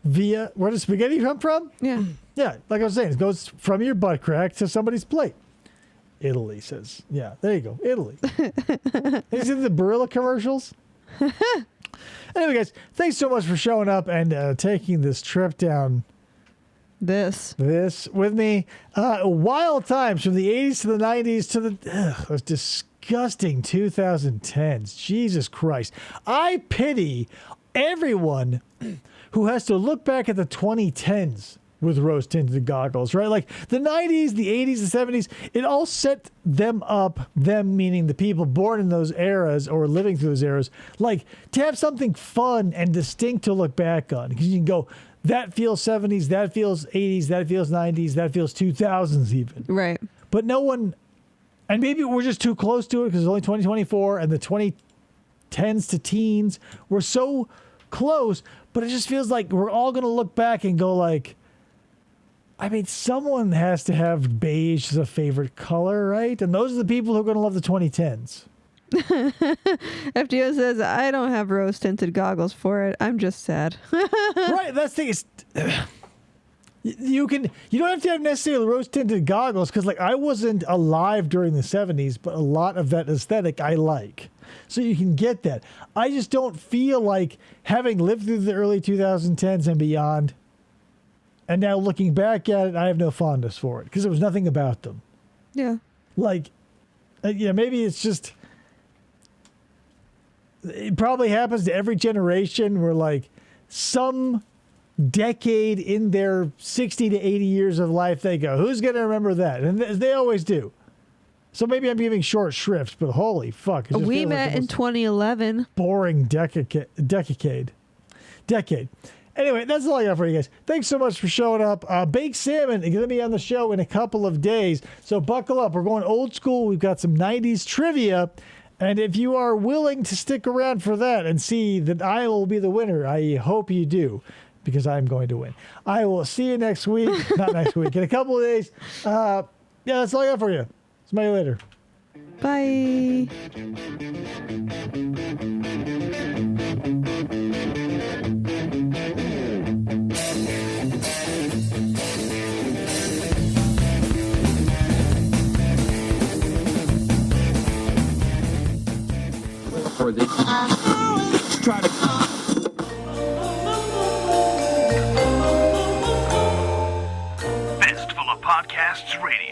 Speaker 3: via, where does spaghetti come from?
Speaker 4: Yeah.
Speaker 3: Yeah, like I was saying, it goes from your butt crack to somebody's plate. Italy says. Yeah, there you go. Italy. Have you seen the Barilla commercials? Anyway, guys, thanks so much for showing up and taking this trip down this with me. Wild times from the 80s to the 90s to those disgusting 2010s. Jesus Christ. I pity everyone who has to look back at the 2010s with rose-tinted goggles, right? Like the 90s, the 80s, the 70s, it all set them up, them meaning the people born in those eras or living through those eras, like to have something fun and distinct to look back on. Because you can go, that feels 70s, that feels 80s, that feels 90s, that feels 2000s even.
Speaker 4: Right.
Speaker 3: But no one, and maybe we're just too close to it because it's only 2024 and the 2010s to teens were so close, but it just feels like we're all going to look back and go like, I mean, someone has to have beige as a favorite color, right? And those are the people who are going to love the 2010s.
Speaker 4: FDO says, I don't have rose-tinted goggles for it. I'm just sad.
Speaker 3: Right, that's the thing. You don't have to have necessarily rose-tinted goggles because, like, I wasn't alive during the 70s, but a lot of that aesthetic I like. So you can get that. I just don't feel like having lived through the early 2010s and beyond, and now looking back at it, I have no fondness for it because there was nothing about them.
Speaker 4: Yeah.
Speaker 3: Like, maybe it's just, it probably happens to every generation where like some decade in their 60 to 80 years of life, they go, who's going to remember that? And they always do. So maybe I'm giving short shrift, but holy fuck.
Speaker 4: We met in 2011.
Speaker 3: Boring decade. Anyway, that's all I got for you guys. Thanks so much for showing up. Baked Salmon is going to be on the show in a couple of days, so buckle up. We're going old school. We've got some 90s trivia, and if you are willing to stick around for that and see that I will be the winner, I hope you do, because I'm going to win. I will see you next week. Not next week. In a couple of days. Yeah, that's all I got for you. Smell you later.
Speaker 4: Bye.
Speaker 6: For the try to
Speaker 7: Fistful of Podcasts Radio.